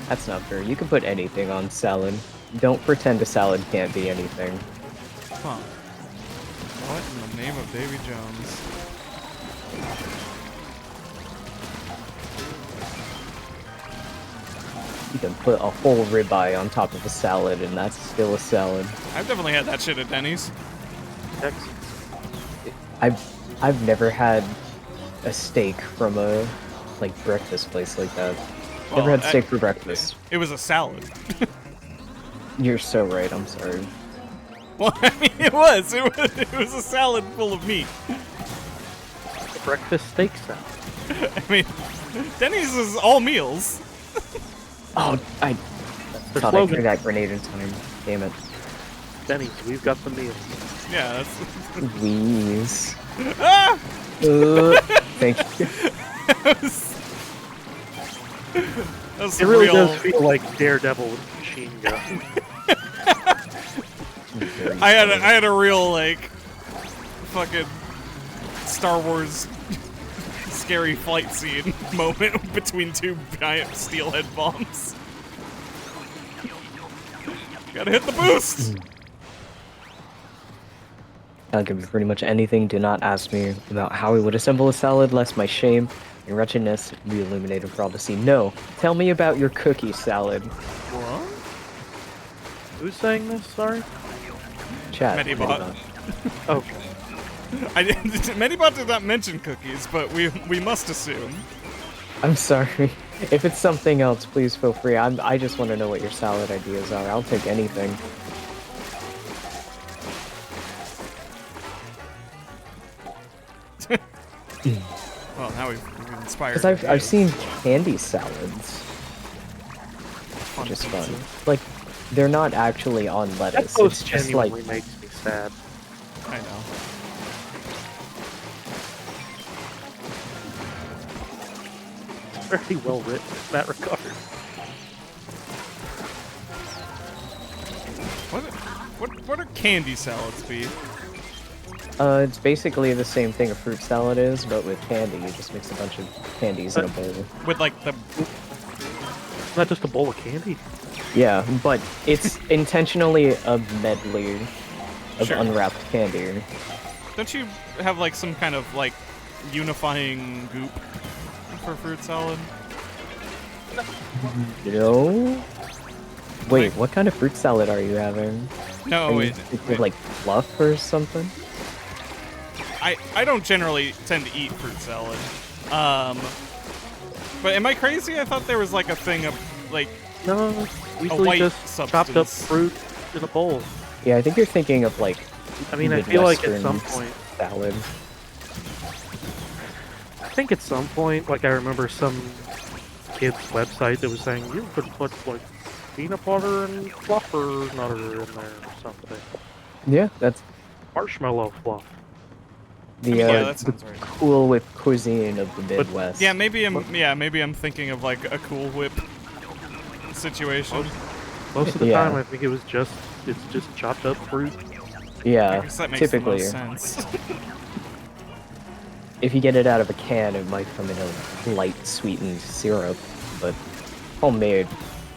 S2: That's not fair. You can put anything on salad. Don't pretend a salad can't be anything.
S1: Huh. What in the name of Davy Jones?
S2: You can put a whole ribeye on top of a salad, and that's still a salad.
S1: I've definitely had that shit at Denny's.
S3: Texas.
S2: I've never had a steak from a breakfast place like that.
S1: Well,
S2: Never had steak for breakfast.
S1: It was a salad.
S2: You're so right. I'm sorry.
S1: Well, I mean, it was a salad full of meat.
S3: A breakfast steak salad.
S1: I mean, Denny's is all meals.
S2: Oh, I
S3: Their
S2: thought I
S3: slogan.
S2: threw that grenade in time. Damn it.
S3: Denny's, we've got the meals.
S1: Yeah, that's.
S2: Wheeze.
S1: Ah!
S2: Thank you.
S1: That was
S3: It really
S1: real.
S3: does feel like Daredevil with a machine gun.
S1: I had a real like fucking Star Wars scary flight scene moment between two giant steelhead bombs. Gotta hit the boost.
S2: I'll give you pretty much anything. Do not ask me about how we would assemble a salad, lest my shame and wretchedness be illuminated for all to see. No, tell me about your cookie salad.
S1: What?
S3: Who's saying this? Sorry.
S2: Chat.
S1: Medibot.
S3: Oh,
S1: Medibot did not mention cookies, but we must assume.
S2: I'm sorry. If it's something else, please feel free. I just want to know what your salad ideas are. I'll take anything.
S1: Well, now we've inspired.
S2: Because I've seen candy salads.
S1: Fun
S2: Just
S1: pizza.
S2: fun. Like, they're not actually on
S3: that
S2: lettuce.
S3: post
S2: It's just like,
S3: genuinely makes me sad.
S1: I know.
S3: It's very well written in that regard.
S1: What are candy salads be?
S2: it's basically the same thing a fruit salad is, but with candy. You just mix a bunch of candies in a bowl.
S1: With like the
S3: It's not just a bowl of candy.
S2: Yeah, but it's intentionally a medley of
S1: Sure.
S2: unwrapped candy.
S1: don't you have like some kind of like unifying goop for fruit salad?
S2: No? Wait, what kind of fruit salad are you having?
S1: No,
S2: Are you
S1: wait.
S2: with, like fluff or something?
S1: I don't generally tend to eat fruit salad. But am I crazy? I thought there was like a thing of like
S3: No, usually
S1: white
S3: just chopped up
S1: substance.
S3: fruit in a bowl.
S2: Yeah, I think you're thinking of like
S3: I mean, I feel like at some
S2: Midwestern
S3: point,
S2: salad.
S3: I think at some point, like I remember some kid's website that was saying you could put like peanut butter and fluffer nutter in there or something.
S2: Yeah, that's
S3: Marshmallow fluff.
S2: the,
S1: yeah, that
S2: the
S1: sounds right.
S2: Cool Whip cuisine of the Midwest.
S1: Yeah, maybe I'm thinking of like a Cool Whip situation.
S3: Most of the
S2: Yeah.
S3: time, I think it's just chopped up fruit.
S1: I
S2: Yeah,
S1: guess that makes
S2: typically.
S1: the most sense.
S2: If you get it out of a can, it might come in a light sweetened syrup, but homemade,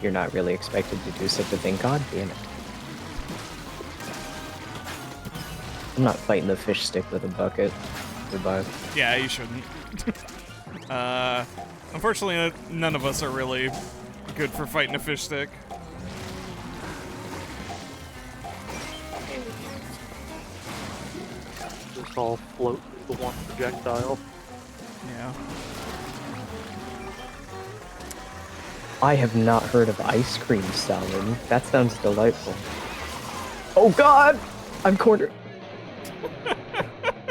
S2: you're not really expected to do such a thing. God damn it. I'm not fighting the fish stick with a bucket. Goodbye.
S1: Yeah, you shouldn't. Unfortunately, none of us are really good for fighting a fish stick.
S3: Just all float the one projectile.
S1: Yeah.
S2: I have not heard of ice cream salad. That sounds delightful. Oh god! I'm cornered.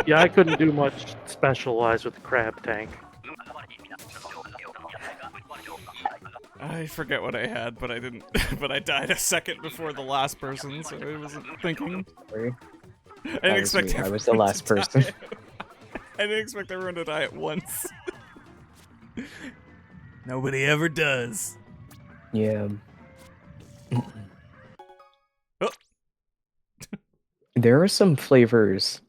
S3: Yeah, I couldn't do much specialized with the crab tank.
S1: I forget what I had, but I didn't. But I died a second before the last person, so I wasn't thinking.
S2: Sorry.
S1: I didn't
S2: That was
S1: expect
S2: me. I
S1: everyone
S2: was the last
S1: to die.
S2: person.
S1: I didn't expect everyone to die at once. Nobody ever does.
S2: Yeah.
S1: Oh.
S2: There are some flavors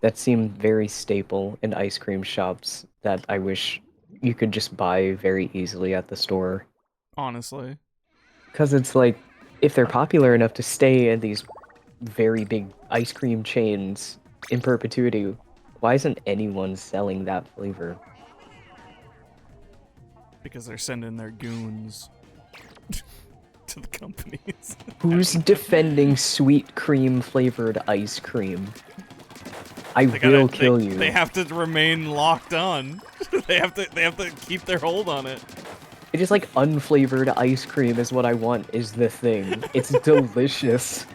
S2: that seem very staple in ice cream shops that I wish you could just buy very easily at the store.
S1: Honestly.
S2: Because it's like, if they're popular enough to stay in these very big ice cream chains, in perpetuity. Why isn't anyone selling that flavor?
S1: Because they're sending their goons to the companies.
S2: Who's defending sweet cream flavored ice cream? I
S1: They
S2: will kill you.
S1: They have to remain locked on. they have to keep their hold on it.
S2: It is like unflavored ice cream is what I want, is the thing. It's delicious.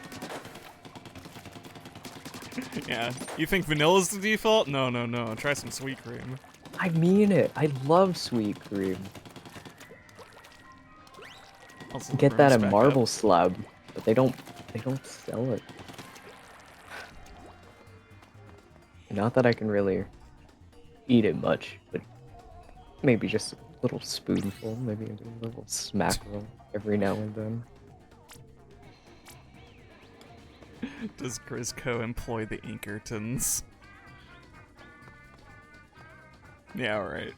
S1: Yeah. You think vanilla's the default? No, no, no. Try some sweet cream.
S2: I mean it. I love sweet cream.
S1: Also,
S2: Get that
S1: burns
S2: at
S1: back
S2: Marble
S1: up.
S2: Slab, but they don't sell it. Not that I can really eat it much, but maybe just a little spoonful, maybe a little smackle every now and then.
S1: Does Grizzco employ the Inkertons? Yeah, alright.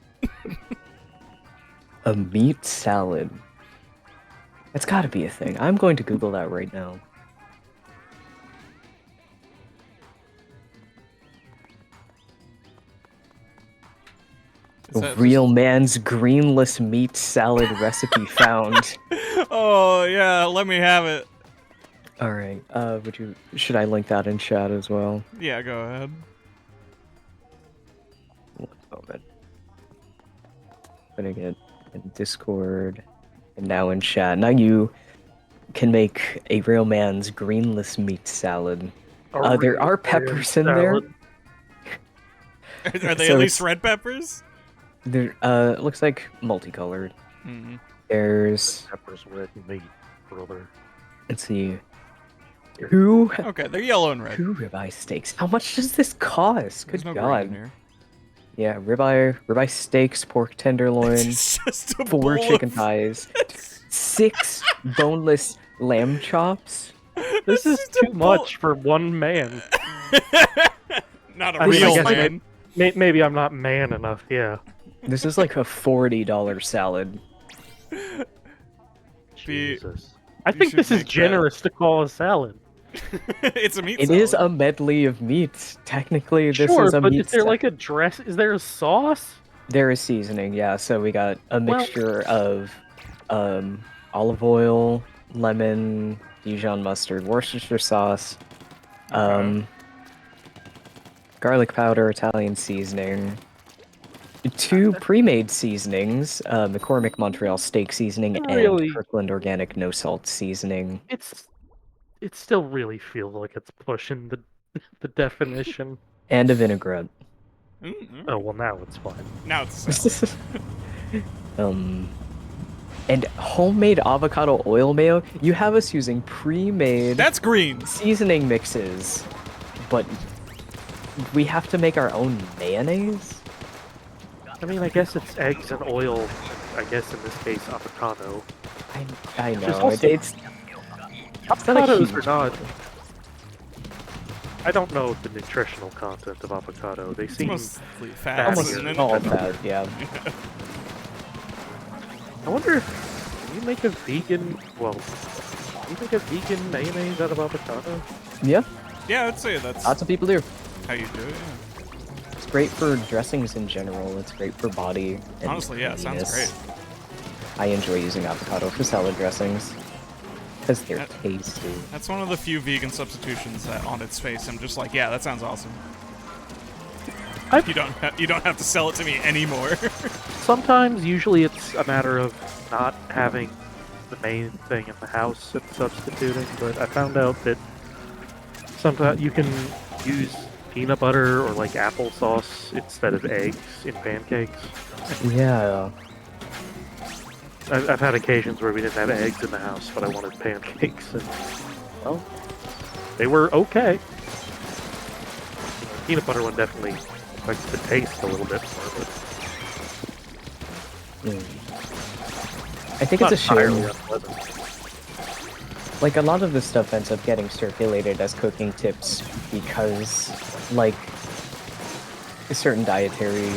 S2: A meat salad. It's gotta be a thing. I'm going to Google that right now.
S1: Is
S2: A
S1: that
S2: real man's greenless meat salad recipe found.
S1: Oh, yeah, let me have it.
S2: Alright, should I link that in chat as well?
S1: Yeah, go ahead.
S2: One moment. Putting it in Discord and now in chat. Now you can make a real man's greenless meat salad. There are peppers in there.
S1: Are they
S2: So
S1: at least
S2: it's-
S1: red peppers?
S2: There, it looks like multicolored.
S1: Mm-hmm.
S2: There's,
S3: Peppers with meat, brother.
S2: let's see, two
S1: Okay, they're yellow and red.
S2: ribeye steaks. How much does this cost?
S1: There's
S2: Good
S1: no green in
S2: God.
S1: here.
S2: Yeah, ribeye steaks, pork tenderloin,
S1: It's just a
S2: 4
S1: bowl
S2: chicken
S1: of-
S2: thighs, 6 boneless lamb chops.
S3: This is
S1: just a
S3: too
S1: bowl-
S3: much for one man.
S1: Not a
S3: I mean, I
S1: real
S3: guess
S1: man.
S3: Maybe I'm not man enough, yeah.
S2: This is like a $40 salad.
S3: Jesus. I
S1: you
S3: think
S1: should
S3: this is
S1: make that.
S3: generous to call a salad.
S1: It's a meat
S2: It
S1: salad.
S2: is a medley of meats. Technically, this
S3: Sure,
S2: is a
S3: but
S2: meat
S3: is there
S2: sa-
S3: like a dress? Is there a sauce?
S2: There is seasoning, yeah. So we got a
S3: Well-
S2: mixture of olive oil, lemon, Dijon mustard, Worcestershire sauce, garlic powder, Italian seasoning, 2 pre-made seasonings, McCormick Montreal steak seasoning,
S3: Really?
S2: and Kirkland Organic no salt seasoning.
S3: It still really feels like it's pushing the definition.
S2: And a vinaigrette.
S1: Mm-hmm.
S3: Oh well, now it's fine.
S1: Now it's a salad.
S2: And homemade avocado oil mayo. You have us using pre-made
S1: That's green.
S2: seasoning mixes, but we have to make our own mayonnaise?
S3: I mean, I guess it's eggs and oil. I guess in this case, avocado.
S2: I
S3: Which is
S2: know.
S3: also-
S2: It's not a
S3: Avocados
S2: huge
S3: are not. I don't know the nutritional content of avocado. They
S1: It's
S3: seem.
S1: mostly fat,
S3: Almost
S1: isn't it?
S2: all fat, yeah.
S3: I wonder if can you make a vegan. Well, can you make a vegan mayonnaise out of avocado?
S2: Yeah,
S1: Yeah, I'd say that's
S2: lots of people do.
S1: how you do it. Yeah.
S2: It's great for dressings in general. It's great for body. And
S1: Honestly, yeah, it sounds
S2: cleanliness.
S1: great.
S2: I enjoy using avocado for salad dressings because they're
S1: That-
S2: tasty.
S1: That's one of the few vegan substitutions that, on its face, I'm just like, yeah, that sounds awesome.
S3: I've-
S1: You don't have to sell it to me anymore.
S3: Sometimes, usually, it's a matter of not having the main thing in the house and substituting. But I found out that sometimes you can use peanut butter or like applesauce instead of eggs in pancakes.
S2: Yeah.
S3: I've had occasions where we didn't have eggs in the house, but I wanted pancakes, and well, they were okay. Peanut butter one definitely affects the taste a little bit more, but
S2: I think
S3: not
S2: it's a
S3: entirely
S2: shame.
S3: unpleasant.
S2: Like, a lot of this stuff ends up getting circulated as cooking tips because, like, certain dietary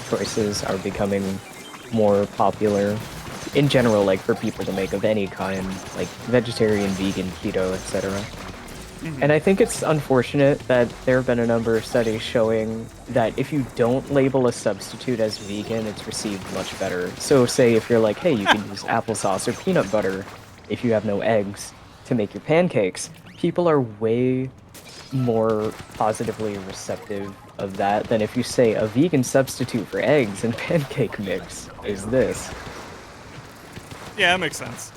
S2: choices are becoming more popular. In general, like, for people to make of any kind, like vegetarian, vegan, keto, etc. And I think it's unfortunate that there have been a number of studies showing that if you don't label a substitute as vegan, it's received much better. So say if you're like, hey, you can use applesauce or peanut butter if you have no eggs to make your pancakes, people are way more positively receptive of that than if you say a vegan substitute for eggs and pancake mix is this.
S1: Yeah, that makes sense.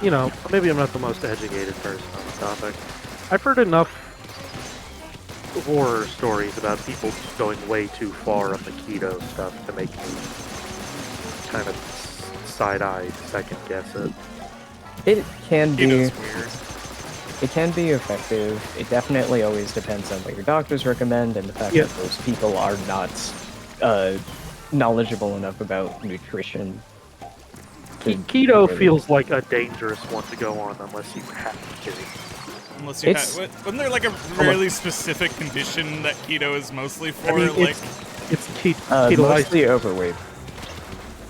S3: You know, maybe I'm not the most educated person on the topic. I've heard enough horror stories about people going way too far on the keto stuff to make me kind of side-eye second guess it.
S2: It can be.
S1: Keto's weird.
S2: It can be effective. It definitely always depends on what your doctors recommend and the fact that those people are not knowledgeable enough about nutrition.
S3: Keto feels like a dangerous one to go on unless you have to.
S1: Unless you wasn't there like a really specific condition that keto is mostly for?
S3: I mean,
S1: like,
S3: it's keto.
S2: Mostly overweight.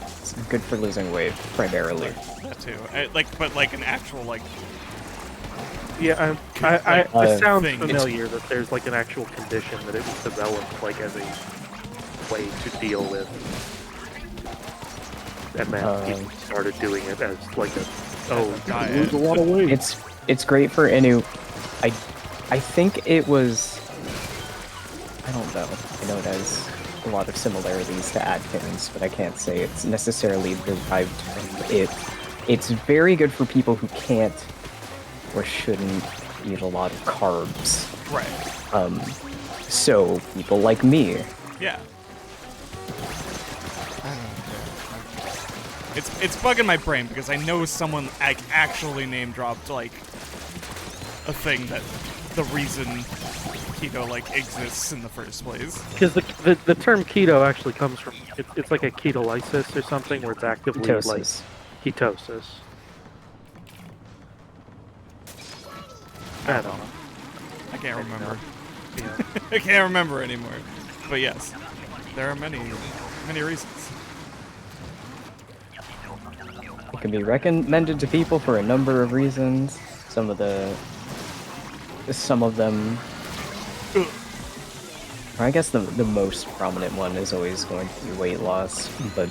S2: It's good for losing weight, primarily.
S1: that too. But like an actual like.
S3: Yeah, it sounds
S1: thing.
S3: familiar that there's like an actual condition that it was developed like as a way to deal with. And then people started doing it as like you lose a lot of weight.
S2: It's great for any. I think it was. I don't know. I know it has a lot of similarities to Atkins, but I can't say it's necessarily derived from it. It's very good for people who can't or shouldn't eat a lot of carbs.
S1: Right.
S2: So people like me.
S1: Yeah. It's bugging my brain because I know someone actually name dropped like a thing that the reason keto like exists in the first place.
S3: Because the term keto actually comes from it's like a ketolysis or something where it's actively like ketosis. I don't know.
S1: I can't remember.
S3: Yeah.
S1: I can't remember anymore. But yes, there are many reasons.
S2: It can be recommended to people for a number of reasons. Some of them, or I guess the most prominent one is always going to be weight loss, but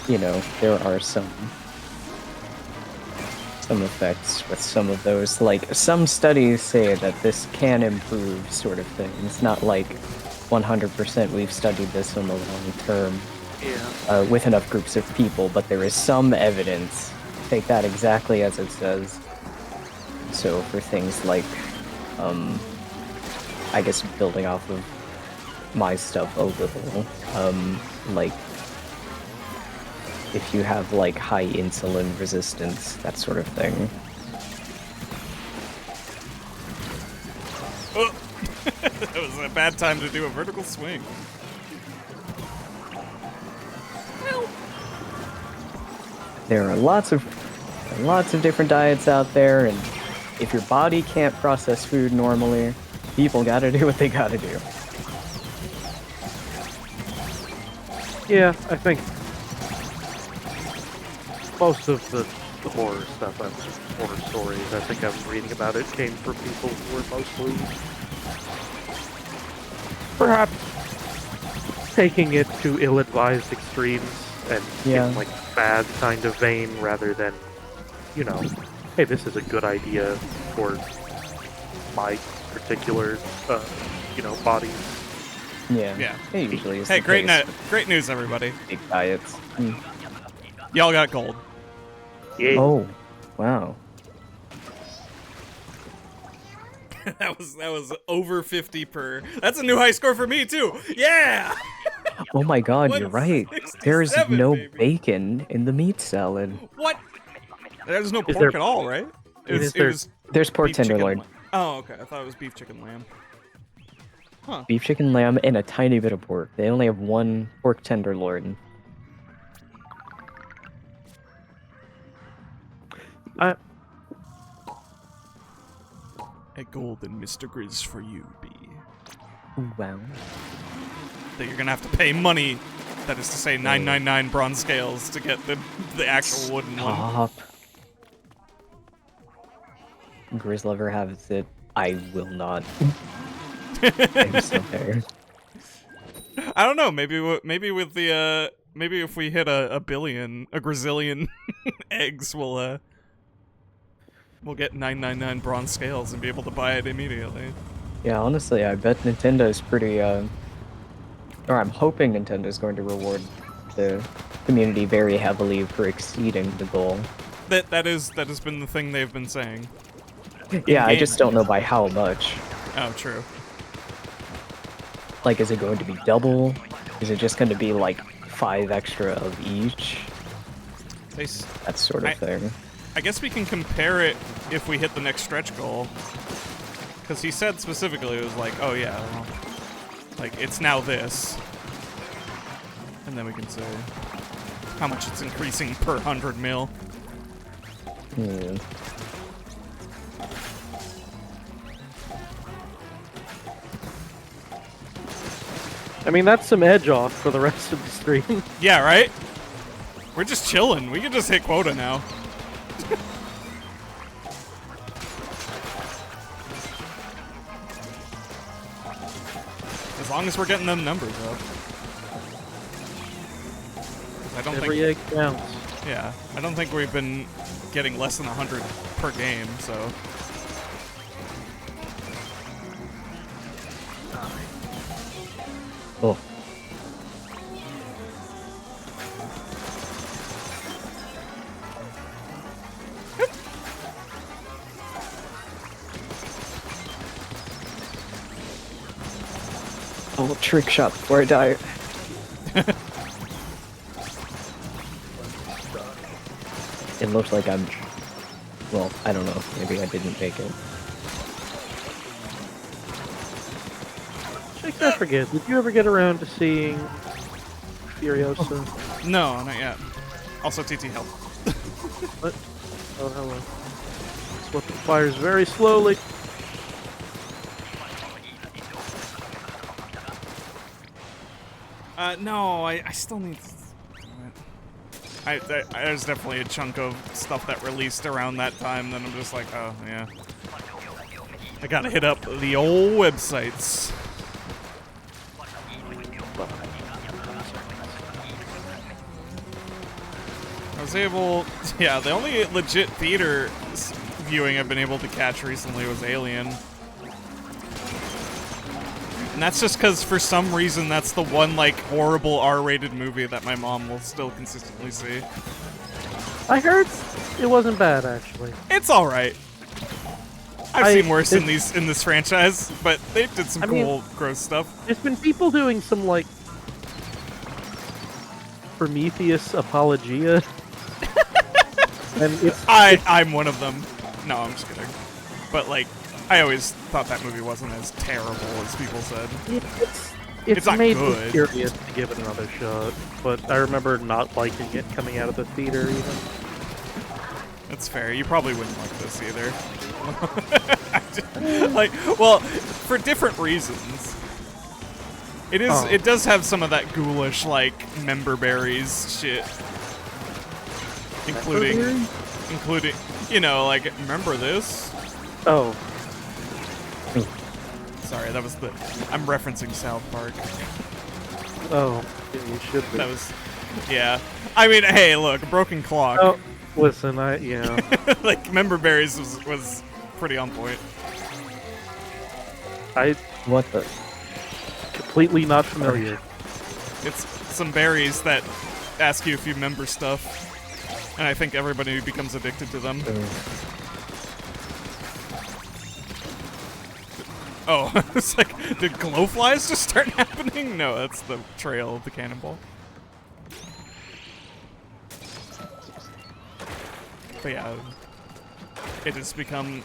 S2: you know, there are some effects with some of those. Like, some studies say that this can improve sort of thing. It's not like 100% we've studied this in the long term.
S3: Yeah.
S2: With enough groups of people, but there is some evidence. Take that exactly as it says. So for things like, I guess building off of my stuff a little, like if you have like high insulin resistance, that sort of thing.
S1: Oh. That was a bad time to do a vertical swing.
S2: There are lots of different diets out there, and if your body can't process food normally, people gotta do what they gotta do.
S3: Yeah, I think most of the horror stuff, horror stories, I think I was reading about it, came from people who were mostly perhaps taking it to ill-advised extremes and in like bad kind of vein rather than, you know, hey, this is a good idea for my particular, body.
S2: Yeah. It usually is.
S1: Hey,
S2: the
S1: great
S2: case.
S1: great news, everybody.
S2: Big diets.
S1: Y'all got gold.
S3: Yeah.
S2: Oh, wow.
S1: that was over 50 per. That's a new high score for me too. Yeah.
S2: Oh my God, you're right. There's
S1: 167,
S2: no
S1: baby.
S2: bacon in the meat salad.
S1: What? There's no
S3: Is
S1: pork
S3: there-
S1: at all, right? It
S3: is
S1: was
S2: There's pork
S1: beef chicken
S2: tenderloin,
S1: lamb. Oh, okay. I thought it was beef chicken lamb. Huh.
S2: beef chicken lamb, and a tiny bit of pork. They only have one pork tenderloin.
S1: A golden Mr. Grizz for you, B.
S2: Wow.
S1: That you're gonna have to pay money. That is to say, 999 bronze scales to get the actual wooden one.
S2: Stop. Grizzlover has it. I will not. I'm so fair.
S1: I don't know. Maybe with the maybe if we hit a GRIZZILLION eggs, we'll get 999 bronze scales and be able to buy it immediately.
S2: Yeah, honestly, I bet Nintendo's pretty, or I'm hoping Nintendo's going to reward the community very heavily for exceeding the goal.
S1: That has been the thing they've been saying.
S2: Yeah, I just don't know by how much.
S1: Oh, true.
S2: Like, is it going to be double? Is it just going to be, like, 5 extra of each? That sort of thing.
S1: I guess we can compare it if we hit the next stretch goal. Because he said specifically, it was like, oh yeah, well, like, it's now this. And then we can say how much it's increasing per 100 mil.
S2: Hmm.
S3: I mean, that's some edge off for the rest of the stream.
S1: Yeah, right? We're just chilling. We can just hit quota now. As long as we're getting them numbers up. I don't
S3: Every
S1: think,
S3: egg counts.
S1: yeah, I don't think we've been getting less than 100 per game, so.
S2: Oh. Oh, trick shot before I die. It looks like I'm... Well, I don't know. Maybe I didn't make it.
S3: I forget, did you ever get around to seeing Furiosa?
S1: No, not yet. Also, TT help.
S3: What? Oh, hello. This weapon fires very slowly.
S1: No, I still need... There's definitely a chunk of stuff that released around that time that I'm just like, oh, yeah. I gotta hit up the old websites. I was able... Yeah, the only legit theater viewing I've been able to catch recently was Alien. And that's just because, for some reason, that's the one, like, horrible R-rated movie that my mom will still consistently see.
S3: I heard it wasn't bad, actually.
S1: It's alright. I've seen worse in this franchise, but they did some cool, gross stuff.
S3: There's been people doing some, like, Prometheus apologia. And
S1: I'm one of them. No, I'm just kidding. But, like, I always thought that movie wasn't as terrible as people said.
S3: It's
S1: not
S3: made
S1: good.
S3: me curious to give it another shot, but I remember not liking it coming out of the theater even.
S1: That's fair. You probably wouldn't like this either. Like, well, for different reasons. It is.
S3: Oh.
S1: It does have some of that ghoulish, like, member berries shit. Including, you know, like, remember this?
S3: Oh.
S1: Sorry, that was I'm referencing South Park.
S3: Oh, yeah, you should be.
S1: That was, yeah. I mean, hey, look, a broken clock.
S3: Oh, listen, yeah.
S1: Like, member berries was pretty on point.
S2: What the?
S3: Completely not familiar.
S1: It's some berries that ask you if you remember stuff. And I think everybody becomes addicted to them. Oh, it's like, did glowflies just start happening? No, that's the trail of the cannonball. But yeah, it has become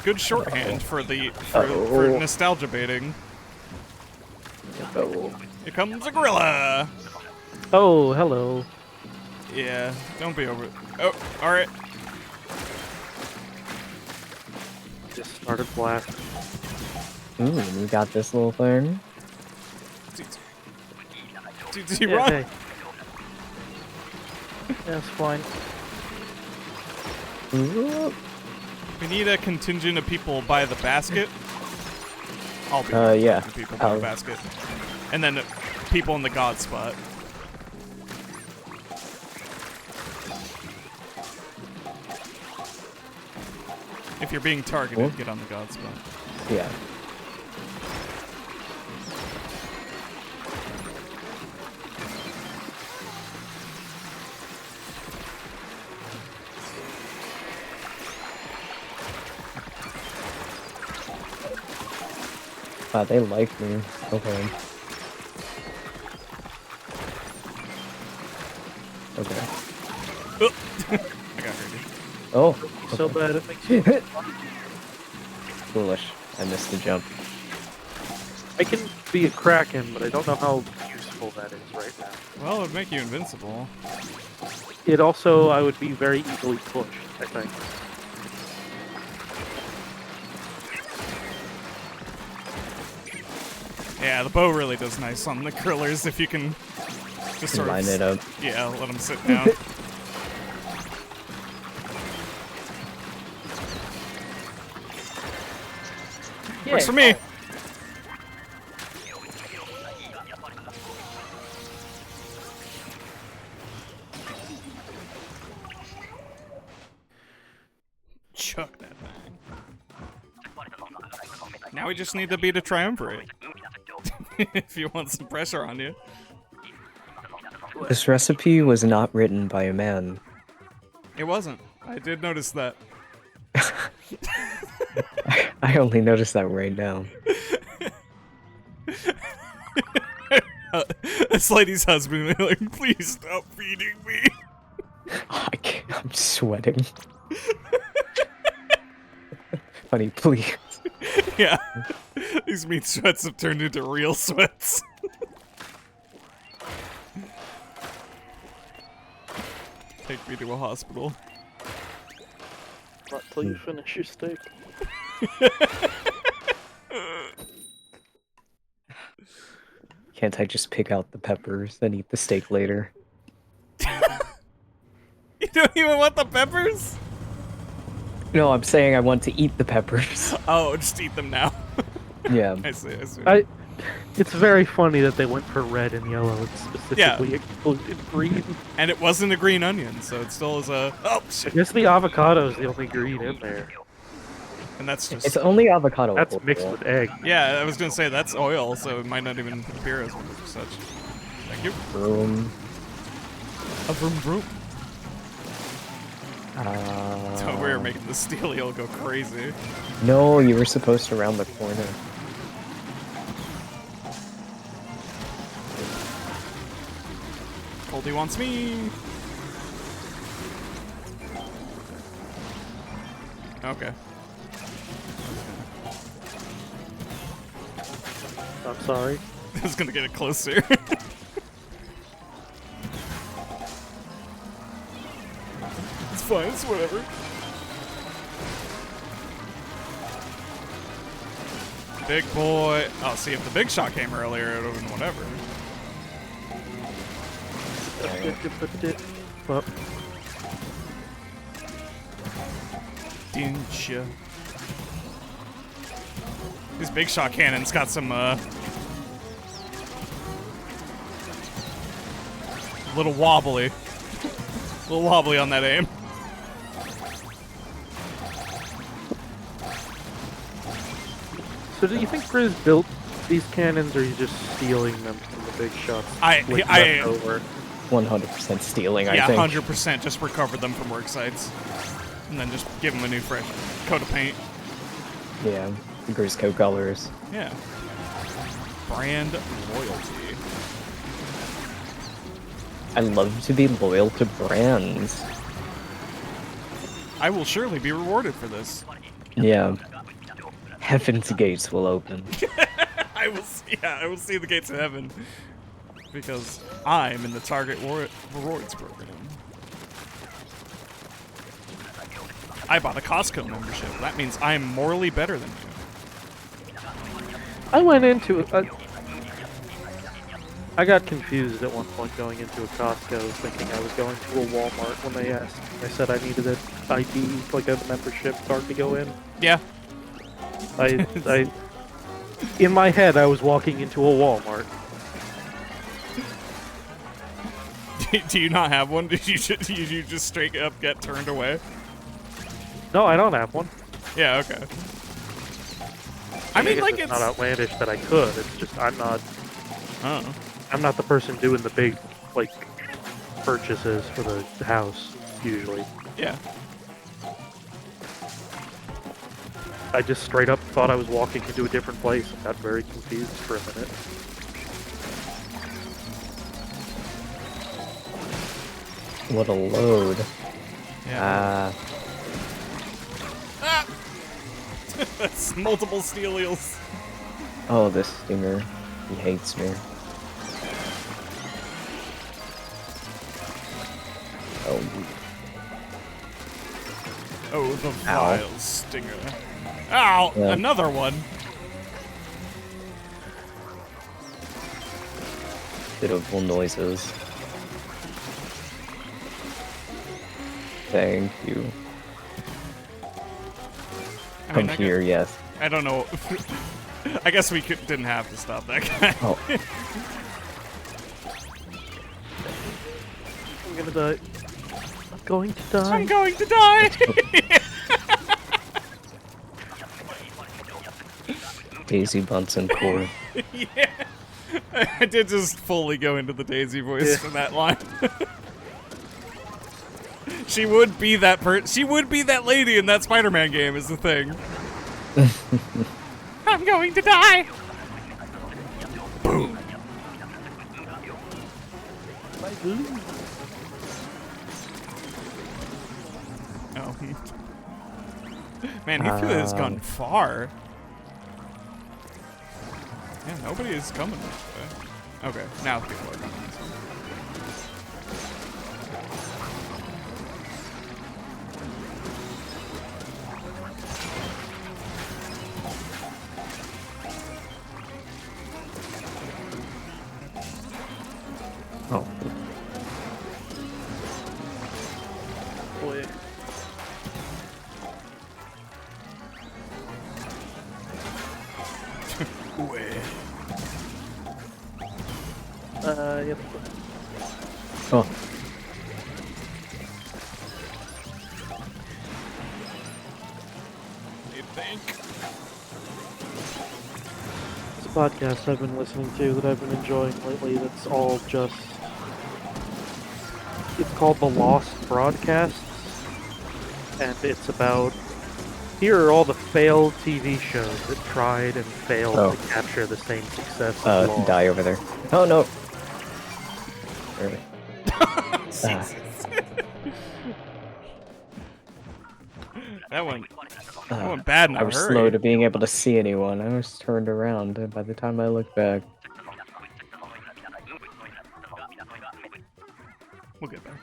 S1: good shorthand for for nostalgia baiting. Here comes a gorilla.
S3: Oh, hello.
S1: Yeah, don't be over it. Oh, alright.
S3: Just started black.
S2: Ooh, we got this little thing.
S1: Did he run?
S3: Hey. Yeah, it's fine.
S2: Ooh.
S1: We need a contingent of people by the basket. I'll be
S2: yeah.
S1: the people by the basket. And then people in the god spot. If you're being targeted, get on the god spot.
S2: Yeah. Wow, they like me. Okay. Okay.
S1: I got hurt.
S2: Oh.
S3: So
S2: okay.
S3: bad it makes you.
S2: Foolish. I missed the jump.
S3: I can be a Kraken, but I don't know how useful that is right now.
S1: Well, it would make you invincible.
S3: It also, I would be very easily pushed, I think.
S1: Yeah, the bow really does nice on the krillers if you can just sort
S2: Line
S1: of...
S2: it up.
S1: Yeah, let them sit down. Works for me! Chuck that thing. Now we just need to beat a triumvirate. If you want some pressure on you.
S2: This recipe was not written by a man.
S1: It wasn't. I did notice that.
S2: I only noticed that right now.
S1: This lady's husband, like, please stop feeding me.
S2: I'm sweating. Honey, please.
S1: Yeah. These meat sweats have turned into real sweats. Take me to a hospital.
S3: Not till you finish your steak.
S2: Can't I just pick out the peppers and eat the steak later?
S1: You don't even want the peppers?
S2: No, I'm saying I want to eat the peppers.
S1: Oh, just eat them now.
S2: Yeah.
S1: I see, I see.
S3: It's very funny that they went for red and yellow and specifically excluded green.
S1: And it wasn't a green onion, so it still is a... Oh,
S3: I
S1: shit.
S3: guess the avocado is the only green in there.
S1: And that's just...
S2: It's only avocado.
S3: That's
S2: oil.
S3: mixed with egg.
S1: Yeah, I was gonna say, that's oil, so it might not even appear as such. Thank you.
S2: Vroom.
S1: A vroom vroom.
S2: Uh,
S1: So we were making the steel eel go crazy.
S2: No, you were supposed to round the corner.
S1: Goldie wants me. Okay.
S3: I'm sorry.
S1: I was gonna get it closer. It's fine, it's whatever. Big boy. Oh, see, if the big shot came earlier, it would have been whatever.
S3: Well,
S1: Didn't ya? This big shot cannon's got some, little wobbly. A little wobbly on that aim.
S3: so do you think Grizz built these cannons, or are you just stealing them from the big shots?
S1: I
S3: over?
S2: 100% stealing,
S1: yeah,
S2: I think.
S1: 100% just recover them from work sites. And then just give them a new fresh coat of paint.
S2: Yeah, the Grizz colors.
S1: Yeah. Brand loyalty.
S2: I love to be loyal to brands.
S1: I will surely be rewarded for this.
S2: Yeah. Heaven's gates will open.
S1: I will see the gates of heaven. Because I'm in the Target Rewards program. I bought a Costco membership. That means I'm morally better than you.
S3: I went into it. I got confused at one point going into a Costco thinking I was going to a Walmart when they asked. I said I needed an ID, like a membership card to go in.
S1: Yeah.
S3: In my head, I was walking into a Walmart.
S1: Do you not have one? Did you just straight up get turned away?
S3: No, I don't have one.
S1: Yeah, okay. I mean,
S3: guess
S1: like,
S3: it's not outlandish that I could. It's just I'm not the person doing the big, like, purchases for the house, usually.
S1: Yeah.
S3: I just straight up thought I was walking into a different place and got very confused for a minute.
S2: What a load.
S1: Yeah. Ah! That's multiple steel eels.
S2: Oh, this stinger. He hates me. Oh.
S1: Oh, the
S2: Ow.
S1: vile stinger. Ow!
S2: Yeah.
S1: Another one.
S2: Pitiful noises. Thank you.
S1: I
S2: Come
S1: mean,
S2: here, yes.
S1: I don't know. I guess we didn't have to stop that guy.
S2: Oh.
S3: I'm gonna die. I'm going to die.
S1: I'm going to die!
S2: Daisy Bunsen core.
S1: Yeah. I did just fully go into the Daisy voice for that line. She would be that she would be that lady in that Spider-Man game is the thing. I'm going to die! Boom! Oh. Man, you feel has gone far. Yeah, nobody is coming this way. Okay, now people are coming this way.
S2: Oh.
S3: Boy. Yep.
S2: Oh.
S1: You think?
S3: It's a podcast I've been listening to that I've been enjoying lately that's all just... It's called The Lost Broadcasts, and it's about... Here are all the failed TV shows that tried and failed to capture the same success as Lost.
S2: Die over there. Oh, no. There.
S1: That went bad in a
S2: I was
S1: hurry.
S2: slow to being able to see anyone. I was turned around, and by the time I looked back...
S1: We'll get there.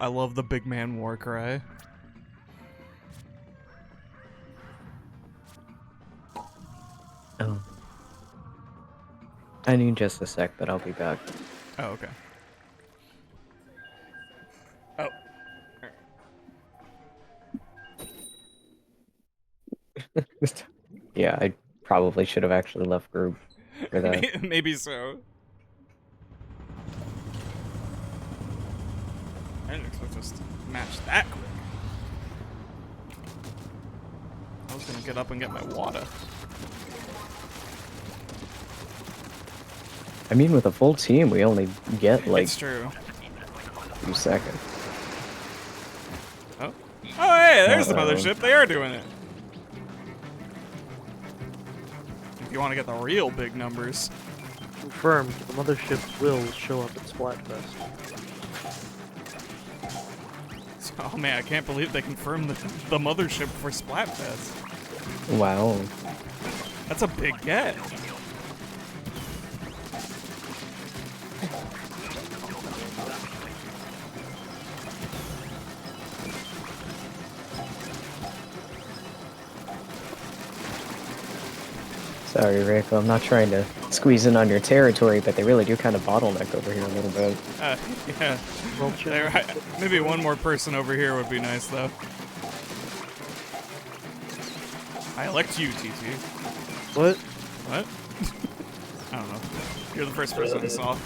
S1: I love the big man war cry.
S2: Oh. I need just a sec, but I'll be back.
S1: Oh, okay. Oh.
S2: Yeah, I probably should have actually left group for that.
S1: Maybe so. I didn't expect us to match that quick. I was gonna get up and get my water.
S2: I mean, with a full team, we only get, like,
S1: It's true.
S2: 2 seconds.
S1: Oh. Oh, hey, there's the
S2: Uh-oh.
S1: mothership. They are doing it. If you want to get the real big numbers.
S3: Confirmed, the mothership will show up at Splatfest.
S1: Oh man, I can't believe they confirmed the mothership for Splatfest.
S2: Wow.
S1: That's a big get.
S2: Sorry, Rick. I'm not trying to squeeze in on your territory, but they really do kind of bottleneck over here a little bit.
S1: Yeah.
S3: Well,
S1: Maybe one more person over here would be nice, though. I elect you, TT.
S3: what?
S1: What? I don't know. You're the first person I saw.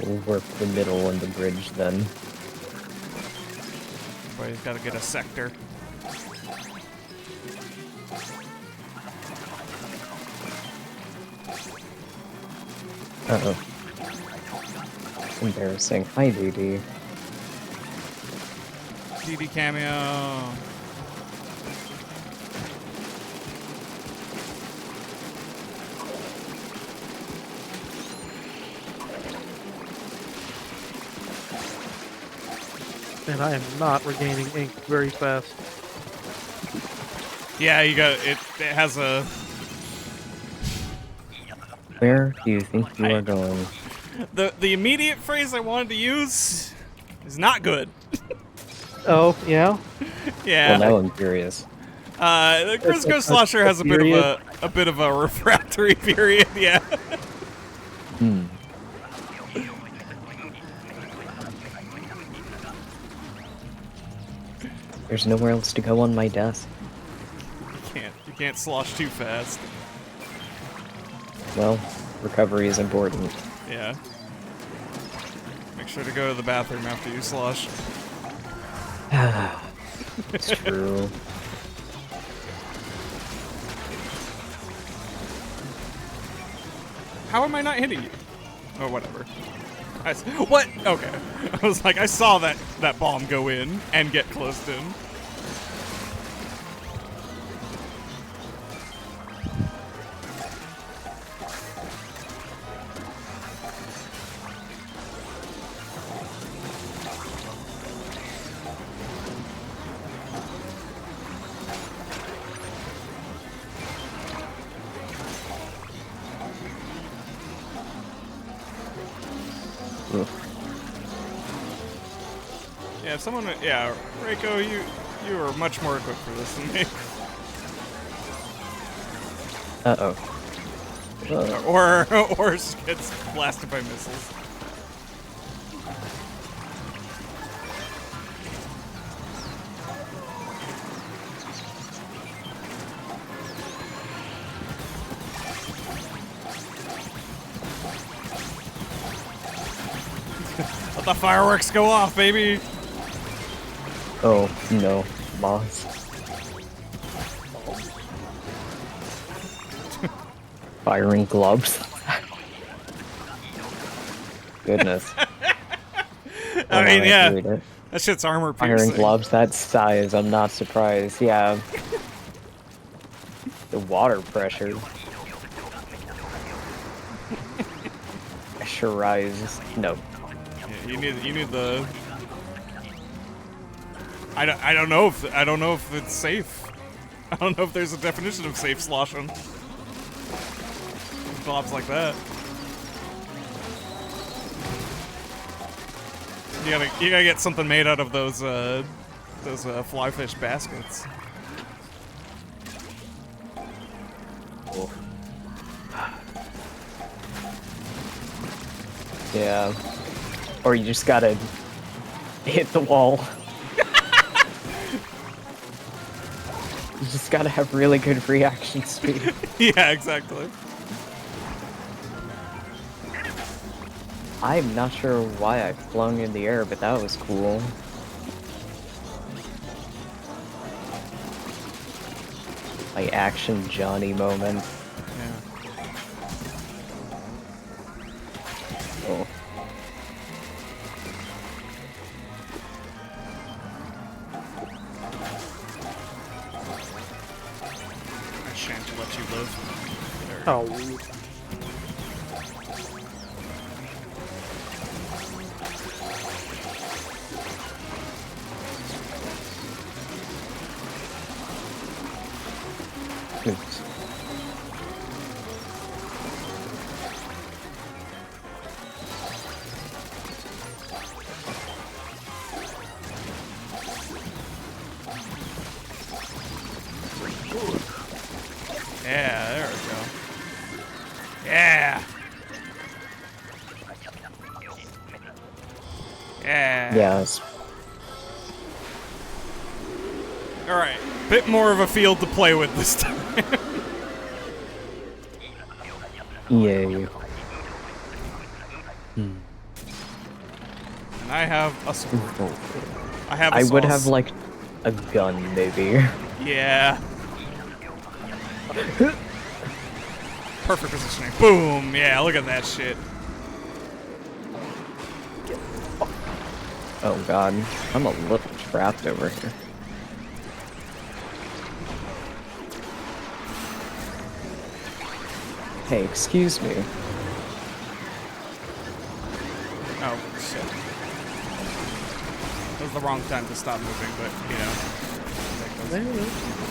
S2: We'll work the middle and the bridge then.
S1: Everybody's got to get a sector.
S2: Uh-oh. Embarrassing. Hi, DD.
S1: DD cameo.
S3: And I am not regaining ink very fast.
S1: Yeah, you got it. It has a.
S2: Where do you think you are going?
S1: The immediate phrase I wanted to use is not good.
S3: Oh, yeah?
S1: Yeah.
S2: Well, now I'm curious.
S1: The Grizz Slosher has a bit of a refractory period. Yeah.
S2: Hmm. There's nowhere else to go on my desk.
S1: You can't slosh too fast.
S2: Well, recovery is important.
S1: Yeah. Make sure to go to the bathroom after you slosh.
S2: It's true.
S1: How am I not hitting you? Or whatever. What? Okay. I was like, I saw that bomb go in and get closed in. Yeah, if someone, yeah, Reiko, you are much more equipped for this than me.
S2: Uh-oh.
S1: Or gets blasted by missiles. Let the fireworks go off, baby!
S2: Oh, no. Moss. Firing gloves. Goodness.
S1: I mean,
S2: I
S1: yeah,
S2: read it.
S1: that shit's armor piercing.
S2: Firing gloves that size, I'm not surprised. Yeah. The water pressure. Pressurized. No.
S1: Yeah, you need the. I don't know if it's safe. I don't know if there's a definition of safe sloshing. Globs like that. You gotta get something made out of those fly fish baskets.
S2: Cool. Yeah. Or you just gotta hit the wall. You just gotta have really good reaction speed.
S1: Yeah, exactly.
S2: I'm not sure why I flung in the air, but that was cool. My action Johnny moment.
S1: Yeah.
S2: Oh.
S1: I shan't let you live. There.
S3: Oh.
S2: Oops.
S1: Yeah. Yeah.
S2: Yes.
S1: Alright. Bit more of a field to play with this time.
S2: Yay.
S1: And I have a sword. I have a
S2: I would
S1: sauce.
S2: have, like, a gun, maybe.
S1: Yeah. Perfect positioning. Boom. Yeah, look at that shit.
S2: Oh god. I'm a little trapped over here. Hey, excuse me.
S1: Oh, shit. That was the wrong time to stop moving, but, you know. Take those.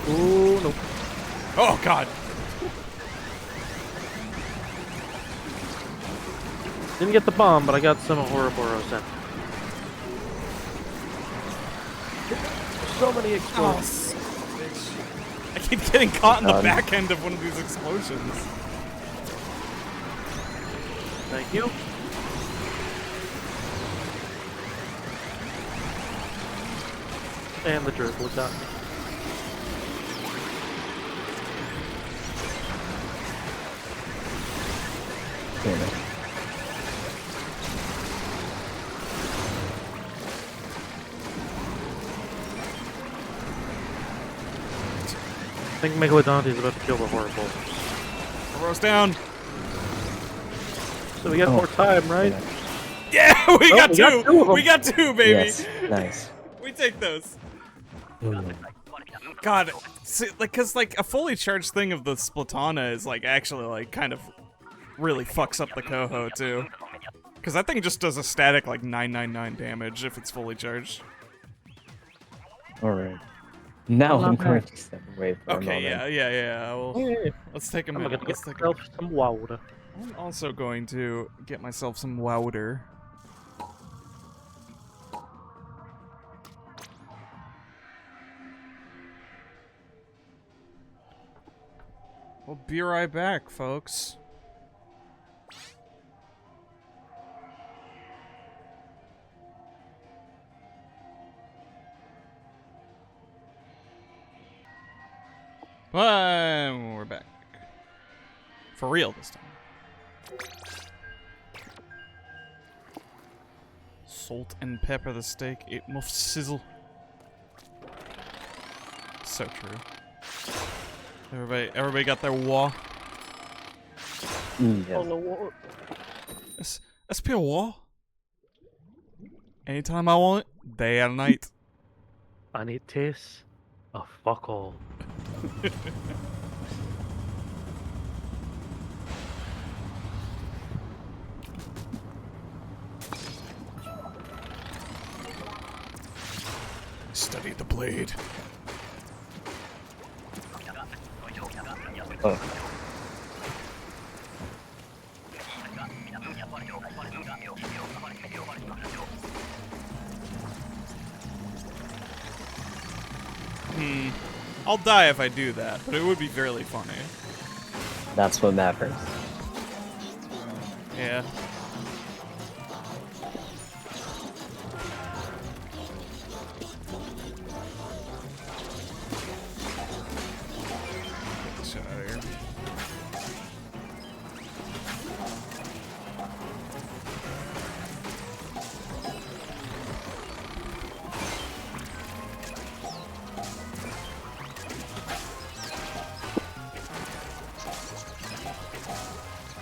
S3: Ooh, no.
S1: Oh, God.
S3: Didn't get the bomb, but I got some Ouroboros in. So many
S1: Oh,
S3: explosions.
S1: bitch. I keep getting caught in the
S2: God.
S1: back end of one of these explosions.
S3: Thank you. And the gerbil got me.
S2: Damn it.
S3: I think Megalodon is about to kill the horrible.
S1: Rose down.
S3: So we got
S2: Oh.
S3: more time, right?
S1: Yeah, we got
S3: we
S1: two.
S3: got two of 'em.
S1: We got two, baby.
S2: Yes, nice.
S1: We take those.
S2: Mm.
S1: God, see, like, cause like a fully charged thing of the Splatana is like actually like kind of really fucks up the Coho too. Cause that thing just does a static like 999 damage if it's fully charged.
S2: Alright. Now
S3: Not
S2: I'm
S3: bad.
S2: going to step away for a
S1: Okay,
S2: moment.
S1: yeah. Well,
S3: Yeah.
S1: let's take a
S3: I'm
S1: minute.
S3: gonna get
S1: Let's take.
S3: myself some water.
S1: I'm also going to get myself some wowder. We'll be right back, folks. And we're back. For real this time. Salt and pepper the steak, it must sizzle. So true. Everybody got their wah.
S2: Yes.
S3: Oh no, what?
S1: That's pure wah. Anytime I want it, day and night.
S3: And it tastes of fuck all.
S1: Study the blade.
S2: Oh.
S1: I'll die if I do that, but it would be really funny.
S2: That's what matters.
S1: Yeah. Get this shit out of here.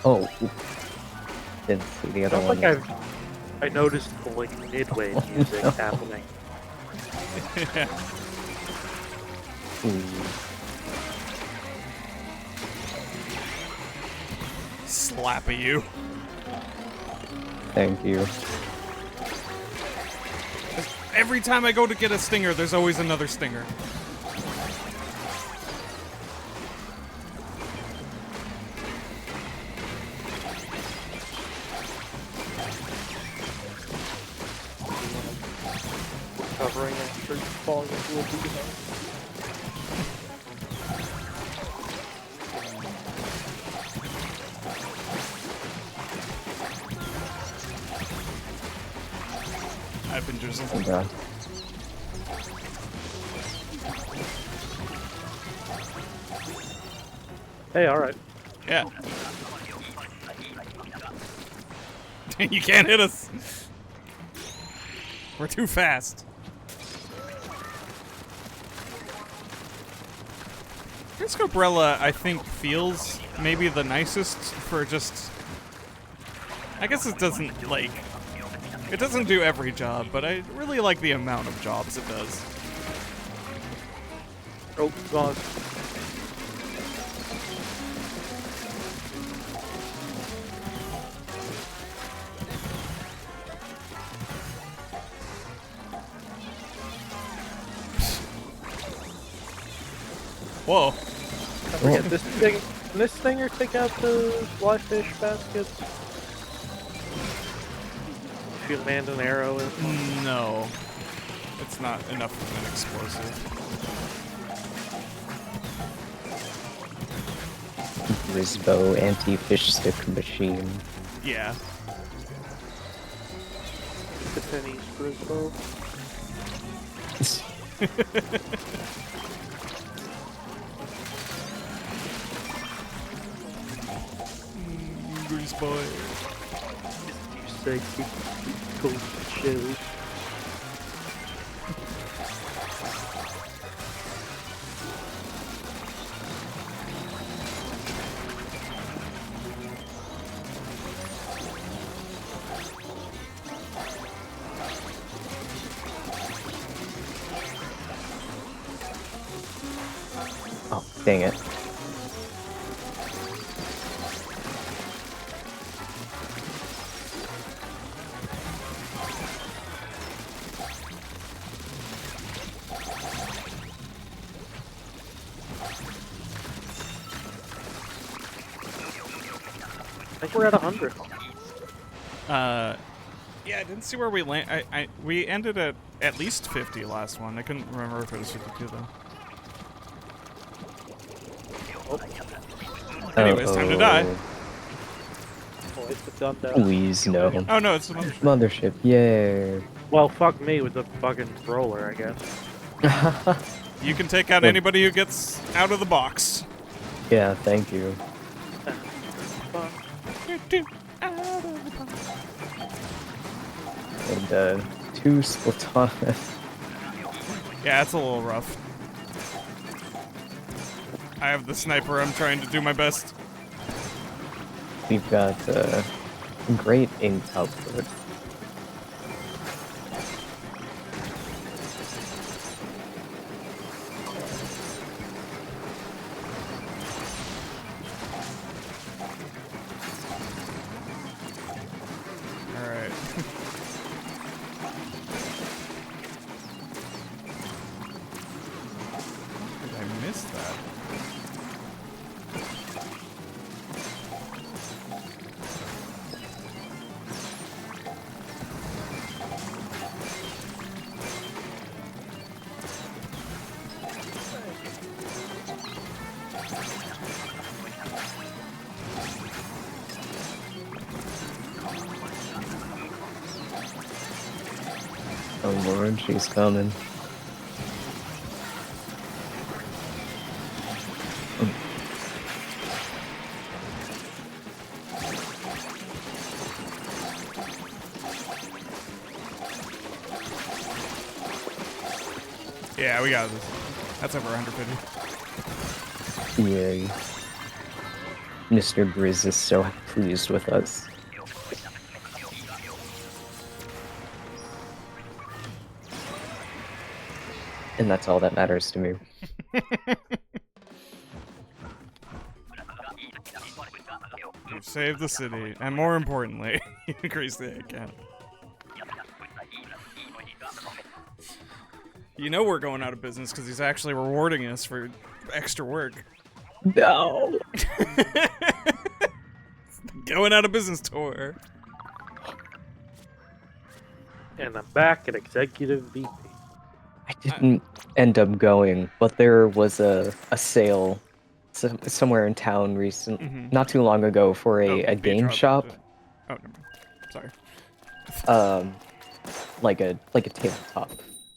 S2: Oh. Ooh. Didn't see the other
S3: Sounds
S2: one.
S3: like I noticed the like midway music
S2: no.
S3: happening.
S2: Ooh.
S1: Slap at you.
S2: Thank you.
S1: Every time I go to get a stinger, there's always another stinger.
S3: recovering after falling into a beehive.
S1: I've been drizzled.
S2: Oh god.
S3: Hey, alright.
S1: Yeah. You can't hit us. We're too fast. Grizz-Umbrella, I think, feels maybe the nicest for just... I guess it doesn't, like... It doesn't do every job, but I really like the amount of jobs it does.
S3: Oh, gone.
S1: Whoa.
S3: I forget this thing. Can this thinger take out the fly fish basket? If you land an arrow in it.
S1: No. It's not enough of an explosive.
S2: Grisbo anti-fish stick machine.
S1: Yeah.
S3: The pennies Grisbo.
S1: Grease boy.
S3: You say keep cool chili.
S2: Oh, dang it.
S3: I think we're at 100.
S1: Yeah, I didn't see where we land. We ended at least 50 last one. I couldn't remember if it was 52 though. Anyways, time to die.
S3: Oh, it's the gun down.
S2: Please, no.
S1: Oh no, it's the mothership.
S2: Mothership, yay.
S3: Well, fuck me with the fucking roller, I guess.
S1: You can take out anybody who gets out of the box.
S2: Yeah, thank you.
S3: Fuck.
S2: And, 2 Splatonas.
S1: Yeah, it's a little rough. I have the sniper. I'm trying to do my best.
S2: We've got, great ink output.
S1: Alright. Did I miss that?
S2: Oh lord, she's coming.
S1: Yeah, we got this. That's over 150.
S2: Yay. Mr. Grizz is so pleased with us. And that's all that matters to me.
S1: You've saved the city, and more importantly, you increased the egg count. You know we're going out of business because he's actually rewarding us for extra work.
S2: No!
S1: Going out of business tour.
S3: And I'm back at Executive VP.
S2: I didn't end up going, but there was a sale somewhere in town
S1: Mhm.
S2: not too long ago for a
S1: be
S2: game
S1: drop.
S2: shop,
S1: Oh, never mind. Sorry.
S2: um, like a tabletop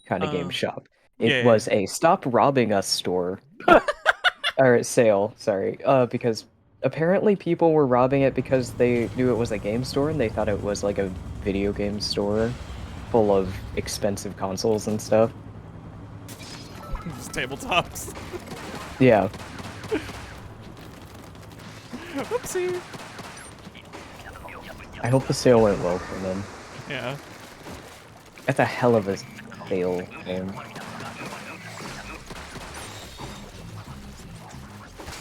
S2: kind of game shop. It
S1: Yeah.
S2: was a stop robbing us store or sale, sorry, because apparently people were robbing it because they knew it was a game store and they thought it was like a video game store full of expensive consoles and stuff.
S1: Just tabletops.
S2: Yeah.
S1: Oopsie.
S2: I hope the sale went well for them.
S1: Yeah.
S2: That's a hell of a sale, man.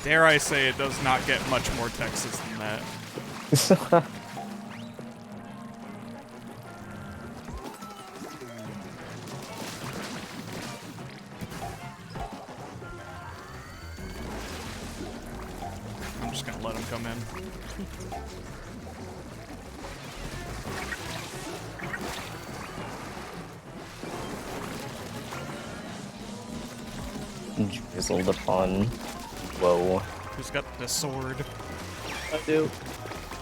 S1: Dare I say it does not get much more Texas than that. I'm just gonna let him come in.
S2: Drizzled upon. Whoa.
S1: Who's got the sword?
S3: I do.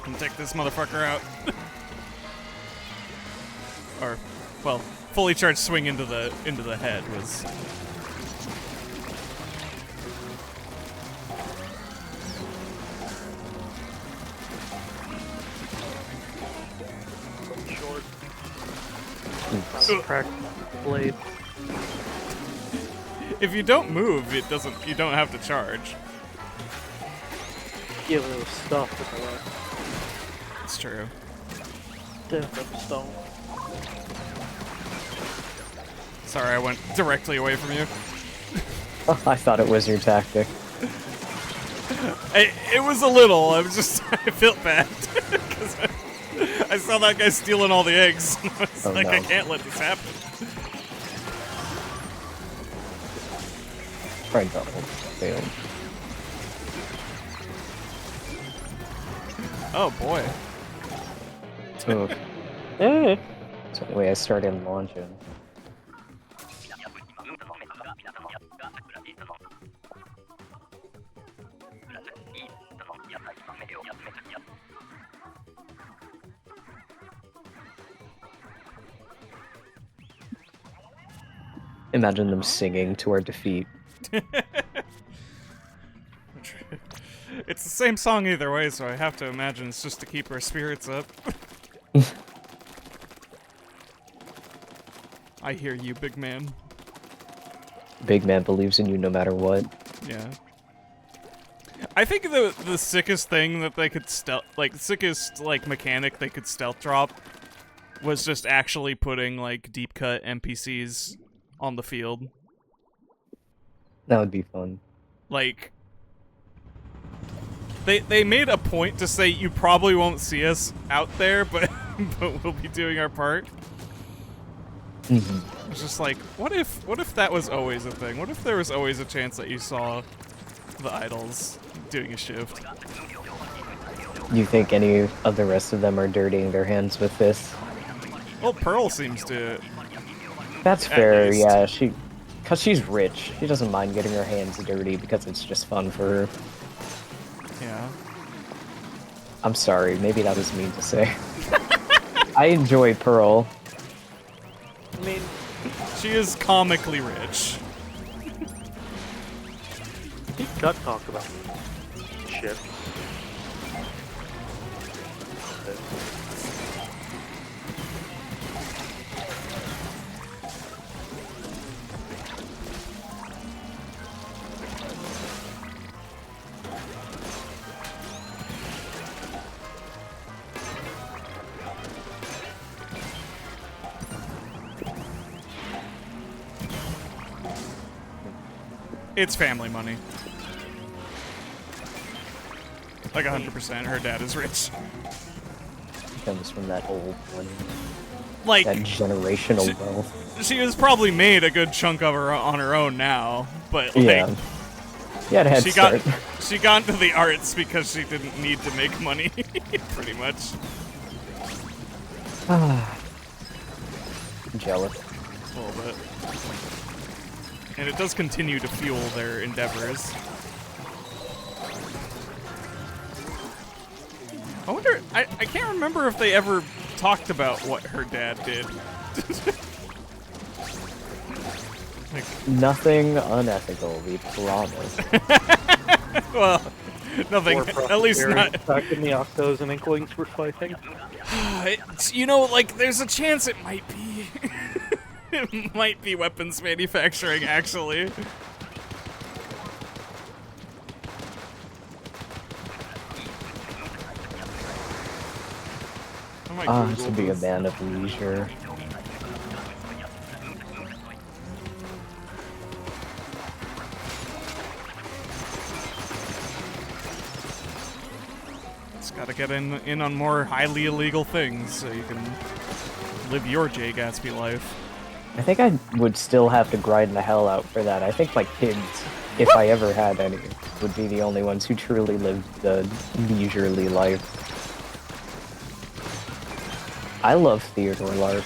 S1: Can take this motherfucker out. Or, well, fully charged swing into the head was.
S3: Short.
S2: Oops.
S3: Crack blade.
S1: If you don't move, it doesn't. You don't have to charge.
S3: Yeah, but it was stuff in the way.
S1: It's true.
S3: Damn stone.
S1: Sorry, I went directly away from you.
S2: I thought it was your tactic.
S1: It was a little. I was just. I felt bad because I saw that guy stealing all the eggs. And I was
S2: Oh,
S1: like,
S2: no.
S1: I can't let this happen.
S2: Tried double. Failed.
S1: Oh boy.
S2: Oof. So anyway, I started launching. Imagine them singing to our defeat.
S1: It's the same song either way, so I have to imagine it's just to keep our spirits up. I hear you, big man.
S2: Big man believes in you no matter what.
S1: Yeah. I think the sickest thing that they could sickest mechanic they could stealth drop was just actually putting like deep cut NPCs on the field.
S2: That would be fun.
S1: Like they made a point to say you probably won't see us out there, but but we'll be doing our part.
S2: Mm-hmm.
S1: It's just like, what if that was always a thing? What if there was always a chance that you saw the idols doing a shift?
S2: You think any of the rest of them are dirtying their hands with this?
S1: Well, Pearl seems to.
S2: That's
S1: At
S2: fair,
S1: least.
S2: yeah. Cause she's rich. She doesn't mind getting her hands dirty because it's just fun for her.
S1: Yeah.
S2: I'm sorry, maybe that was mean to say. I enjoy Pearl.
S3: I mean,
S1: She is comically rich.
S3: he cut talk about shit.
S1: It's family money. Like 100%. Her dad is rich.
S2: Comes from that old one.
S1: Like
S2: That generational wealth.
S1: she has probably made a good chunk of her on her own now, but like
S2: Yeah. Yeah, it had
S1: she
S2: start.
S1: she got into the arts because she didn't need to make money, pretty much.
S2: Jealous.
S1: A little bit. And it does continue to fuel their endeavors. I wonder, I can't remember if they ever talked about what her dad did. Like,
S2: Nothing unethical, we promise.
S1: well, nothing, at least not.
S3: Back in the Octos and Inklings were fighting.
S1: You know, like, there's a chance it might be. It might be weapons manufacturing, actually.
S2: To be a man of leisure.
S1: Just gotta get in on more highly illegal things so you can live your Jay Gatsby life.
S2: I think I would still have to grind the hell out for that. I think my kids, if I ever had any, would be the only ones who truly lived the leisurely life. I love Theodore Lark.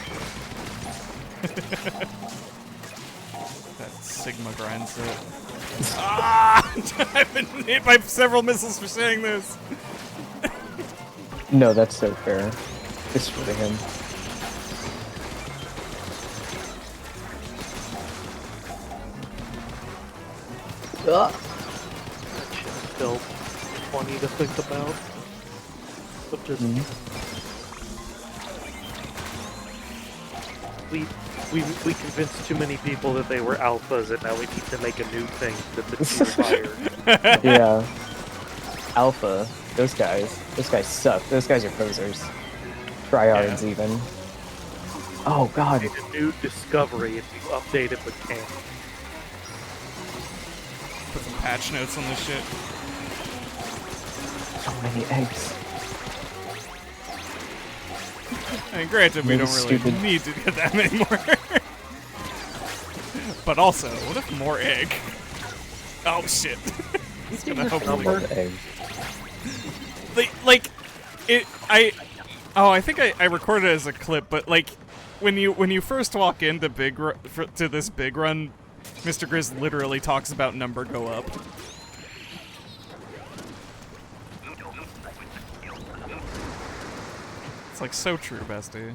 S1: That Sigma grinds it. Ah! I've been hit by several missiles for saying this.
S2: No, that's so fair. Destroy him.
S3: That shit's still funny to think about. But just we convinced too many people that they were alphas, and now we need to make a new thing that's a tier higher.
S2: Yeah. Alpha. Those guys suck. Those guys are posers. Tryhards, even. Oh god.
S3: It's a new discovery if you update it with camp.
S1: Put some patch notes on this shit.
S2: So many eggs.
S1: And granted, we don't really need to get that many more. But also, what if more egg? Oh shit. It's gonna hopefully...
S2: Egg.
S1: Like, I think I recorded it as a clip, but like, when you first walk into this big run, Mr. Grizz literally talks about number go up. It's like so true, bestie.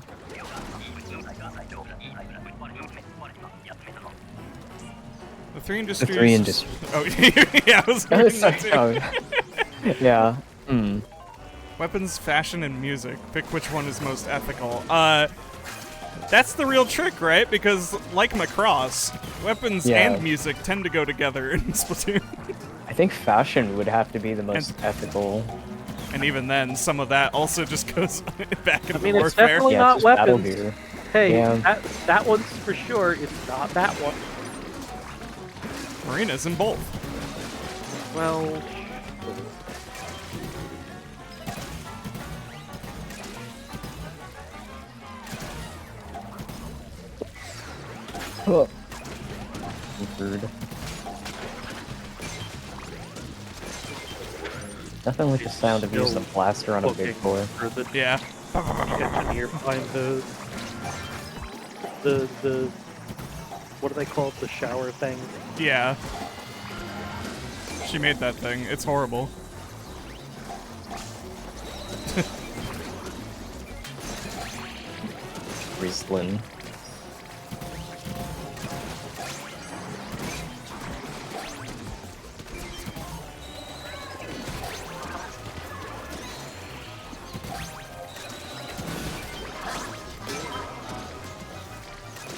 S1: The three industries.
S2: The three industries.
S1: Oh, yeah, I was reading that too.
S2: Yeah.
S1: Weapons, fashion, and music. Pick which one is most ethical. That's the real trick, right? Because, like Macross, weapons and music tend to go together in Splatoon.
S2: I think fashion would have to be the most ethical.
S1: And even then, some of that also just goes back into warfare.
S3: It's definitely not
S2: just
S3: weapons.
S2: battle gear.
S3: Hey, that one's for sure. It's not that one.
S1: Marina's in both.
S3: Well...
S2: Oh. Rude. Nothing like the sound of using a blaster on a big boy.
S1: Yeah.
S3: Engineer behind the what do they call it? The shower thing?
S1: Yeah. She made that thing. It's horrible.
S2: Riesling.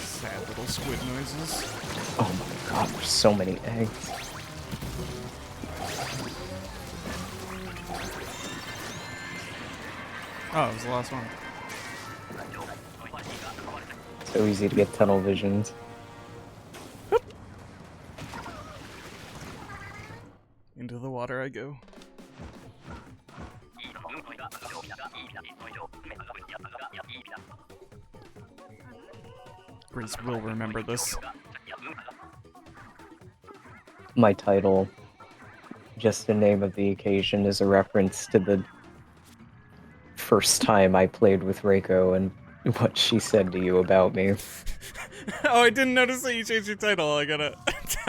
S1: Sad little squid noises.
S2: Oh my god, there's so many eggs.
S1: Oh, it was the last one.
S2: So easy to get tunnel visions.
S1: Into the water I go. Grizz will remember this.
S2: My title, just the name of the occasion, is a reference to the first time I played with Reiko and what she said to you about me.
S1: Oh, I didn't notice that you changed your title. I gotta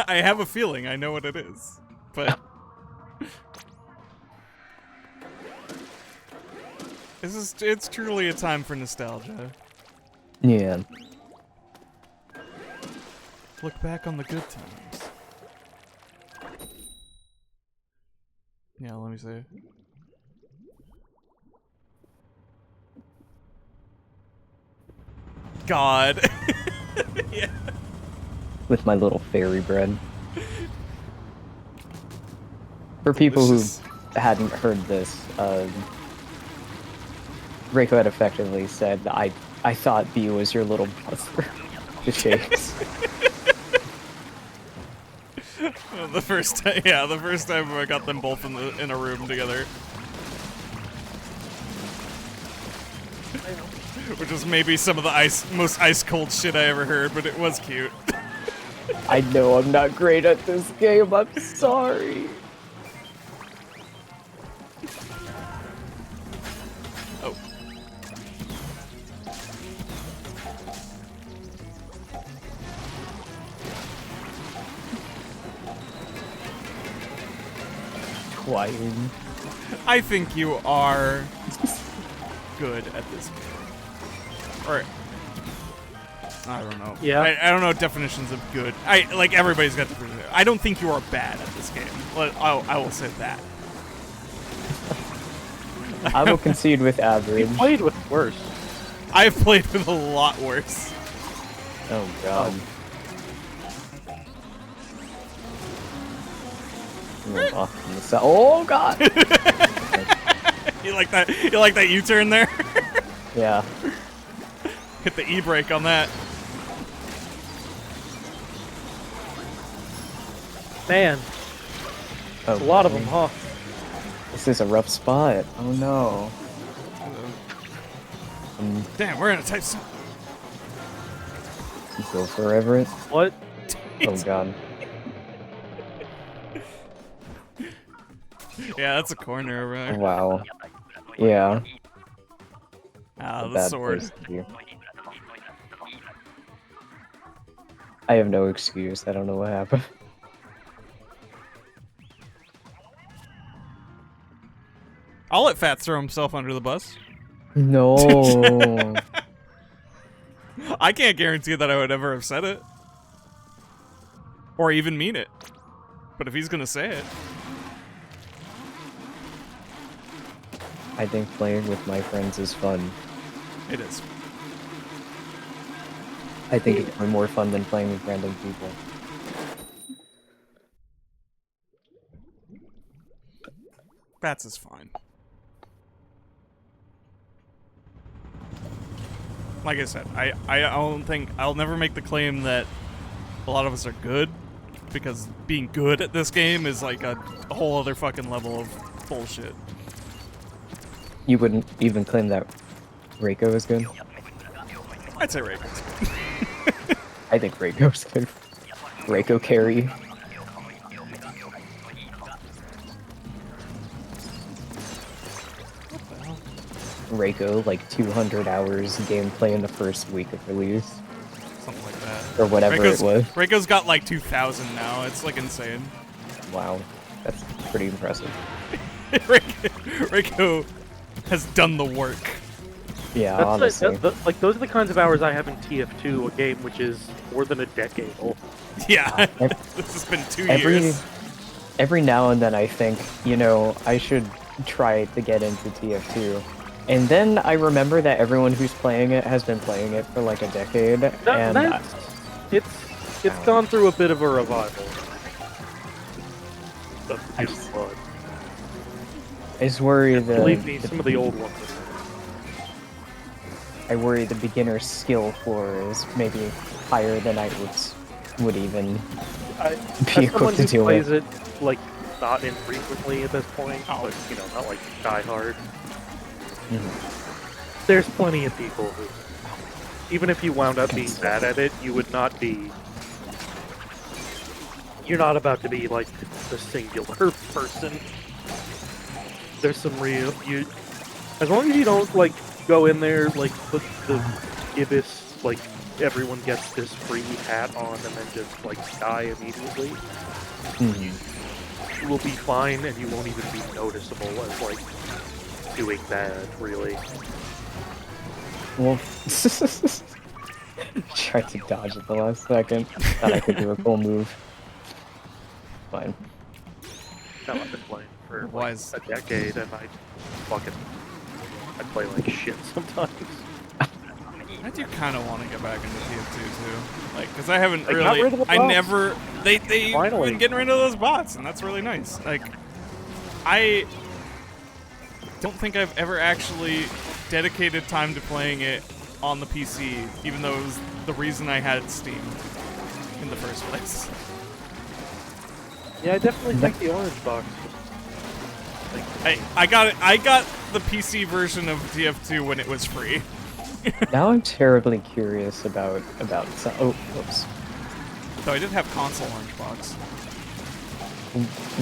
S1: I have a feeling I know what it is, but it's truly a time for nostalgia.
S2: Yeah.
S1: Look back on the good times. Yeah, let me see. God. Yeah.
S2: With my little fairy bread. For people who
S1: Delicious.
S2: hadn't heard this, Reiko had effectively said, I thought B was your little brother. Just shakes.
S1: The first time, yeah, the first time I got them both in a room together. Which was maybe some of the most ice cold shit I ever heard, but it was cute.
S2: I know I'm not great at this game, I'm sorry.
S1: Oh.
S2: Twine.
S1: I think you are good at this game. Or I don't know.
S3: Yeah.
S1: I don't know definitions of good. Like everybody's got definitions. I don't think you are bad at this game. I will say that.
S2: I will concede with
S3: You
S2: average.
S3: played with worse.
S1: I've played with a lot worse.
S2: Oh god. Oh god!
S1: You like that? You like that U-turn there?
S2: Yeah.
S1: Hit the E-brake on that.
S3: Man,
S2: Oh,
S3: a lot of them, huh?
S2: This is a rough spot. Oh no.
S1: Damn, we're in a tight spot.
S2: Go for Everett.
S3: What?
S2: Oh god.
S1: Yeah, that's a corner over there.
S2: Wow. Yeah.
S1: Ah,
S2: A
S1: the
S2: bad
S1: sword.
S2: place to be. I have no excuse. I don't know what happened.
S1: I'll let Fats throw himself under the bus.
S2: No.
S1: I can't guarantee that I would ever have said it. Or even mean it. But if he's gonna say it.
S2: I think playing with my friends is fun.
S1: It is.
S2: I think it's way more fun than playing with random people.
S1: Fats is fine. Like I said, I don't think I'll never make the claim that a lot of us are good, because being good at this game is like a whole other fucking level of bullshit.
S2: You wouldn't even claim that Reiko is good?
S1: I'd say Reiko's good.
S2: I think Reiko's good. Reiko carry. Reiko, like 200 hours gameplay in the first week of release.
S1: Something like that.
S2: Or whatever it was.
S1: Reiko's got like 2,000 now. It's like insane.
S2: Wow. That's pretty impressive.
S1: Reiko has done the work.
S2: Yeah,
S3: That's
S2: honestly.
S3: like those are the kinds of hours I have in TF2, a game which is more than a decade old.
S1: Yeah. This has been 2
S2: Every
S1: years.
S2: every now and then I think, you know, I should try to get into TF2. And then I remember that everyone who's playing it has been playing it for like a decade. And
S3: It's gone through a bit of a revival.
S2: I
S3: Of
S2: just-
S3: blood.
S2: I just worry
S3: Believe me, some of the old ones.
S2: I worry the beginner skill floor is maybe higher than I would even
S3: As
S2: be
S3: someone
S2: equipped to
S3: who
S2: deal
S3: plays
S2: with.
S3: it like not infrequently at this point, but you know, not like die hard. There's plenty of people who, even if you wound up being bad at it, you would not be. You're not about to be like the singular person. There's some real as long as you don't like go in there like put the gibbous like everyone gets this free hat on and then just like die immediately, you will be fine and you won't even be noticeable as like doing bad, really.
S2: Well, tried to dodge at the last second. Thought I could do a cool move. Fine.
S3: Now I've been playing for like
S1: Wise.
S3: a decade and I play like shit sometimes.
S1: I do kind of want to get back into TF2 too, like, because I haven't
S3: They got
S1: really.
S3: rid of the
S1: I
S3: bots.
S1: never. They've
S3: Finally.
S1: been getting rid of those bots, and that's really nice. Like, I don't think I've ever actually dedicated time to playing it on the PC, even though it was the reason I had Steam in the first place.
S3: Yeah, I definitely think the orange box.
S1: I got it. I got the PC version of TF2 when it was free.
S2: Now I'm terribly curious about some. Oh, whoops.
S1: So I did have console orange box.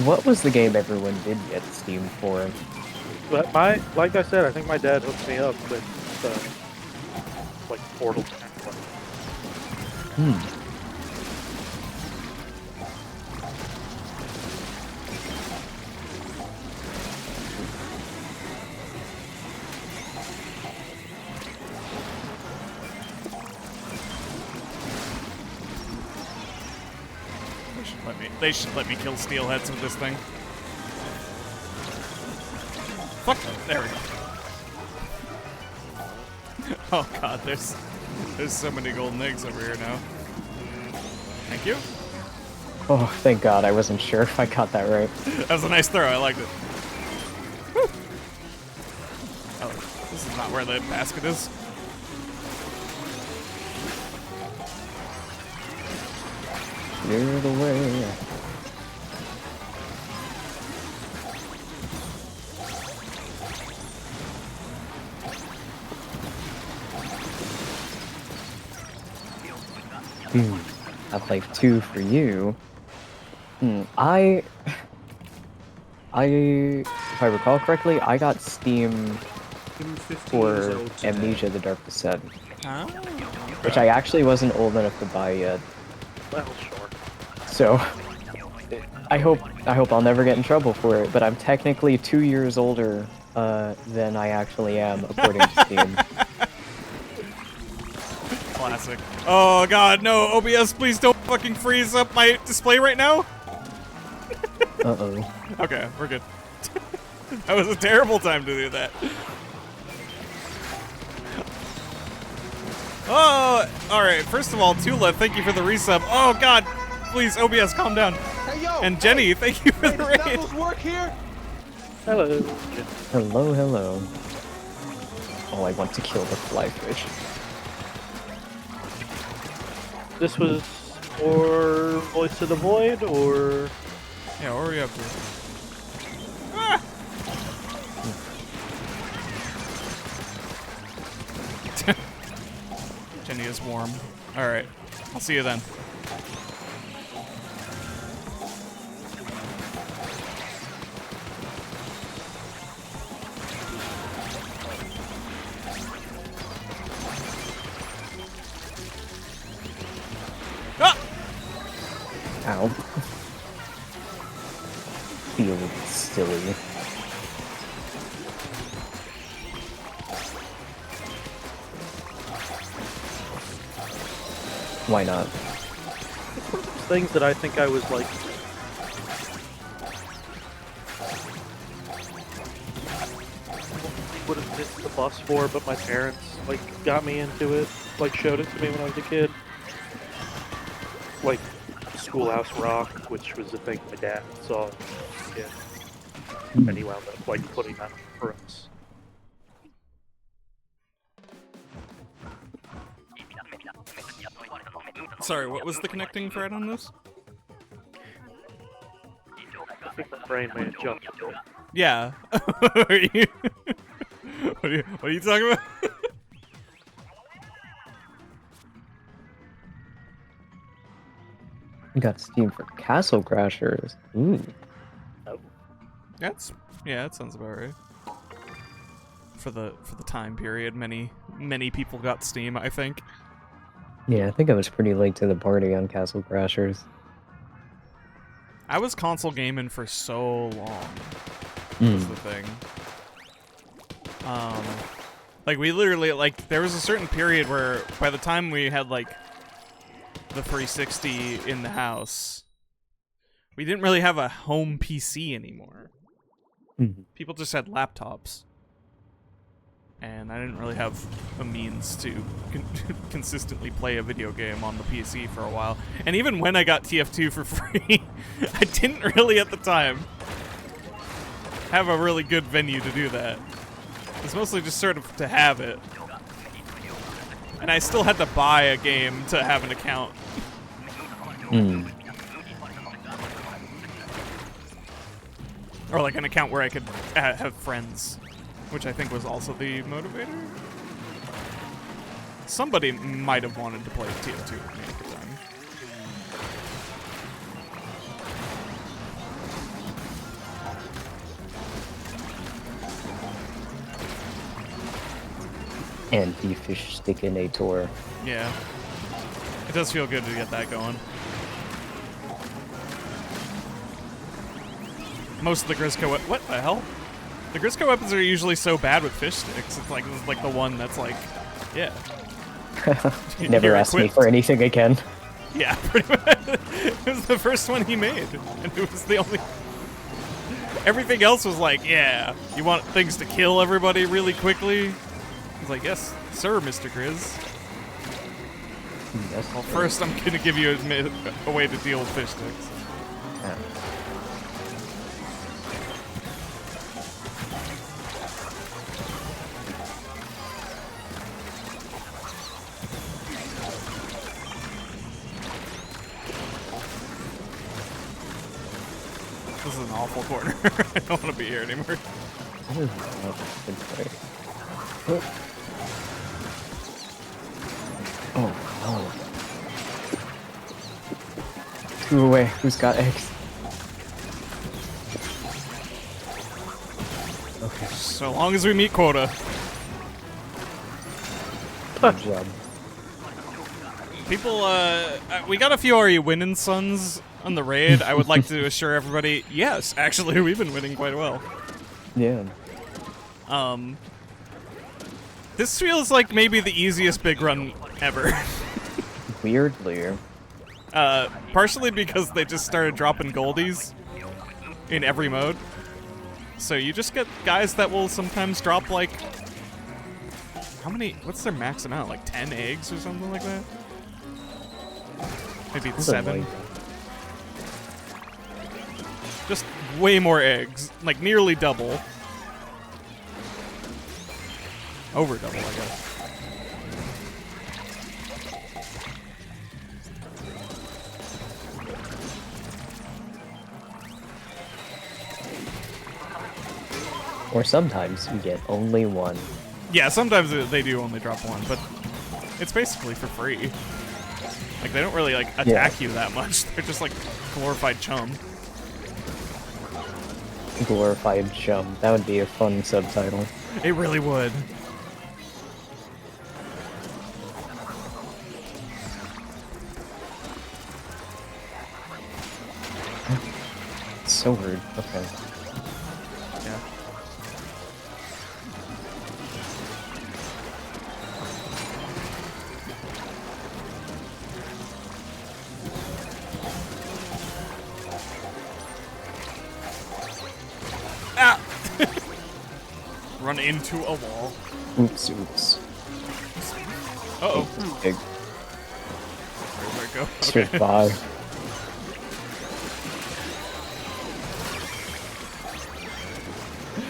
S2: What was the game everyone did get Steam for?
S3: But like I said, I think my dad hooked me up with like Portal.
S1: They should let me kill steelheads with this thing. Fuck! There we go. Oh god, there's so many golden eggs over here now. Thank you.
S2: Oh, thank God, I wasn't sure if I got that right.
S1: That was a nice throw. I liked it. Whew. Oh, this is not where the basket is.
S2: Clear the way. Half-Life 2 for you. If I recall correctly, I got Steam for Amnesia: The Dark Descent,
S1: Huh?
S2: which I actually wasn't old enough to buy yet.
S3: Well, sure.
S2: So I hope I'll never get in trouble for it. But I'm technically 2 years older than I actually am, according to Steam.
S1: Classic. Oh god, no, OBS, please don't fucking freeze up my display right now.
S2: Uh-oh.
S1: Okay, we're good. That was a terrible time to do that. Oh, alright, first of all, Tula, thank you for the resub. Oh god, please, OBS, calm down.
S4: Hey, yo!
S1: And Jenny, thank you for
S4: Hey,
S1: the
S4: does
S1: raid.
S4: Knuckles work here?
S3: Hello.
S2: Hello, hello. Oh, I want to kill the flyfish.
S3: This was for Voice of the Void, or
S1: Yeah, what are we up to? Ah! Jenny is warm. Alright, I'll see you then. Ah!
S2: Ow. Feel silly. Why not?
S3: things that I think I was like would have missed the bus for, but my parents like got me into it, like showed it to me when I was a kid. Like Schoolhouse Rock, which was a thing my dad saw. Yeah. And he wound up like putting that for us.
S1: Sorry, what was the connecting thread on this?
S3: I think my brain may have jumped into it.
S1: Yeah. What are you talking about?
S2: You got Steam for Castle Crashers. Ooh.
S1: Yeah, that sounds about right. For the time period, many people got Steam, I think.
S2: Yeah, I think I was pretty late to the party on Castle Crashers.
S1: I was console gaming for so long. Was
S2: Mm.
S1: the thing. Like we literally like there was a certain period where by the time we had like the 360 in the house, we didn't really have a home PC anymore.
S2: Mm.
S1: People just had laptops. And I didn't really have a means to consistently play a video game on the PC for a while. And even when I got TF2 for free, I didn't really at the time have a really good venue to do that. It's mostly just sort of to have it. And I still had to buy a game to have an account.
S2: Mm.
S1: Or like an account where I could have friends. Which I think was also the motivator. Somebody might have wanted to play TF2 with me at the time.
S2: And the fish stickinator.
S1: Yeah. It does feel good to get that going. Most of the Grizzco... What the hell? The Grizzco weapons are usually so bad with fish sticks. It's like this is like the one that's like, yeah.
S2: Never
S1: You're
S2: asked me
S1: equipped.
S2: for anything again.
S1: Yeah, pretty much. It was the first one he made, and it was the only. Everything else was like, yeah, you want things to kill everybody really quickly. He's like, yes, sir, Mr. Grizz.
S2: Yes,
S1: Well, first I'm gonna give you a way to deal with fish sticks.
S2: yeah.
S1: This is an awful corner. I don't want to be here anymore.
S2: That is not a good play. Oh no. 2 away. Who's got eggs? Okay.
S1: So long as we meet quota.
S2: Good job.
S1: People, we got a few Are You Winning Sons on the raid. I would like to assure everybody, yes, actually, we've been winning quite well.
S2: Yeah.
S1: This feels like maybe the easiest big run ever.
S2: Weirdly.
S1: Partially because they just started dropping goldies in every mode. So you just get guys that will sometimes drop like... How many... What's their max amount? Like 10 eggs or something like that? Maybe it's 7.
S2: Like,
S1: Just way more eggs. Like nearly double. Over double, I guess.
S2: or sometimes you get only one.
S1: Yeah, sometimes they do only drop one, but it's basically for free. Like, they don't really, like, attack you that much. They're just, like, glorified chum.
S2: Glorified chum. That would be a fun subtitle.
S1: It really would.
S2: It's so rude. Okay.
S1: Yeah. Ah! Run into a wall.
S2: Oops, oops.
S1: Uh-oh.
S2: Big
S1: Where'd it go?
S2: straight by.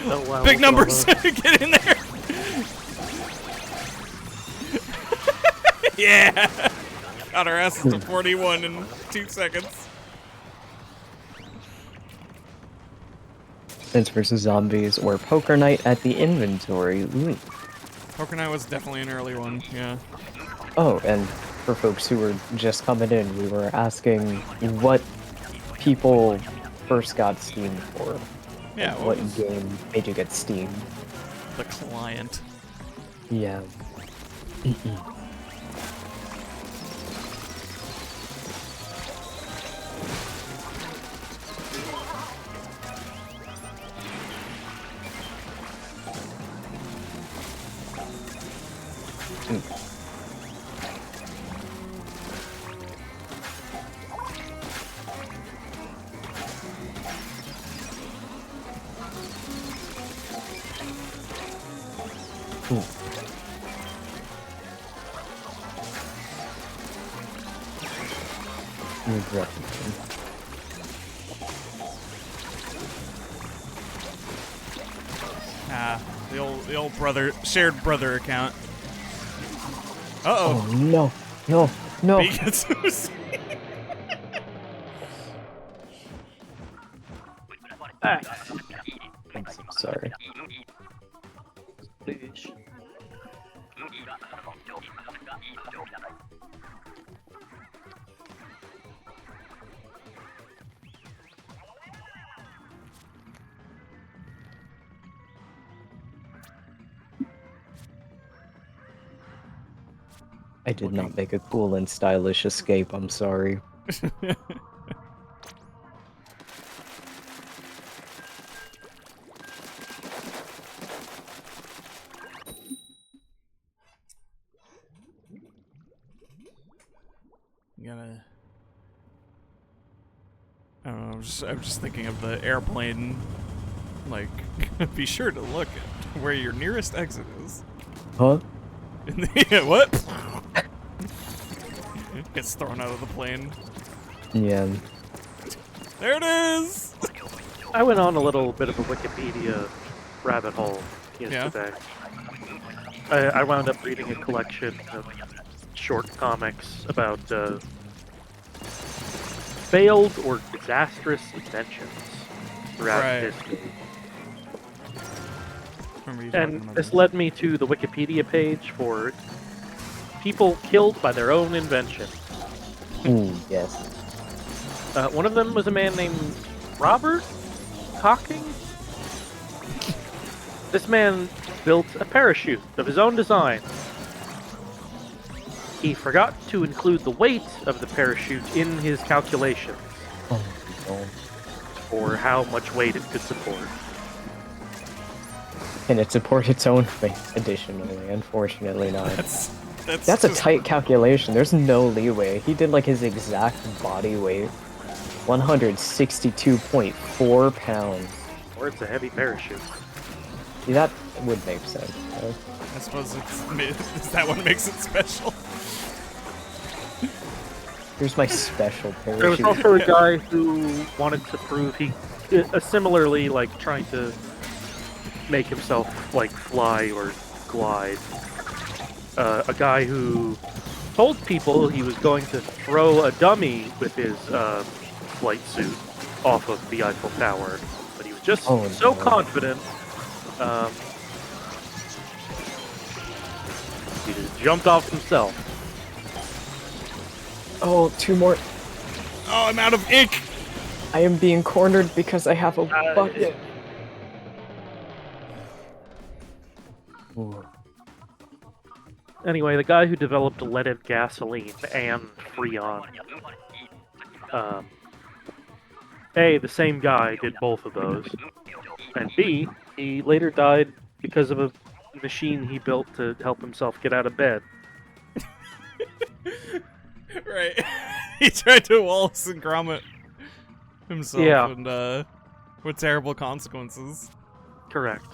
S3: Oh, wow,
S1: Big
S3: look at all
S1: numbers!
S3: those.
S1: Get in there! Yeah! Got our asses to 41 in 2 seconds.
S2: Plants vs. Zombies or Poker Night at the Inventory. Ooh.
S1: Poker Night was definitely an early one, yeah.
S2: Oh, and for folks who were just coming in, we were asking what people first got Steam for.
S1: Yeah,
S2: Like,
S1: what
S2: what
S1: was
S2: game made you get Steam?
S1: the client?
S2: Yeah. Ooh. Regret.
S1: Ah, the old brother, shared brother account. Uh-oh.
S2: Oh no, no, no.
S1: Pikachu's.
S3: Ah,
S2: I'm so sorry.
S3: please.
S2: I did not make a cool and stylish escape, I'm sorry.
S1: You gotta. I don't know. I'm just thinking of the airplane. Like, be sure to look at where your nearest exit is.
S2: Huh?
S1: Yeah, what? Gets thrown out of the plane.
S2: Yeah.
S1: There it is.
S3: I went on a little bit of a Wikipedia rabbit hole yesterday. I wound up reading a collection of short comics about failed or disastrous inventions throughout
S1: Right.
S3: history.
S1: Remember you talking
S3: And
S1: about
S3: this led me to the Wikipedia page for people killed by their own invention.
S2: Ooh, yes.
S3: One of them was a man named Robert Hocking. This man built a parachute of his own design. He forgot to include the weight of the parachute in his calculations
S2: Oh no.
S3: for how much weight it could support.
S2: Can it support its own weight? Additionally, unfortunately not.
S1: That's
S2: a
S1: just-
S2: tight calculation. There's no leeway. He did like his exact body weight. 162.4 pounds.
S3: Or it's a heavy parachute.
S2: See, that would make sense.
S1: I suppose is that what makes it special?
S2: Here's my special parachute.
S3: There was also a guy who wanted to prove he, similarly, like trying to make himself like fly or glide. A guy who told people he was going to throw a dummy with his flight suit off of the Eiffel Tower, but he was just
S2: Oh,
S3: so
S2: no.
S3: confident. He just jumped off himself.
S2: Oh, two more.
S1: Oh, I'm out of ink.
S2: I am being cornered because I have a bucket. Ooh.
S3: Anyway, the guy who developed leaded gasoline and Freon. A, the same guy did both of those. And B, he later died because of a machine he built to help himself get out of bed.
S1: Right. He tried to Wallace and Gromit himself,
S3: Yeah.
S1: and with terrible consequences.
S3: Correct.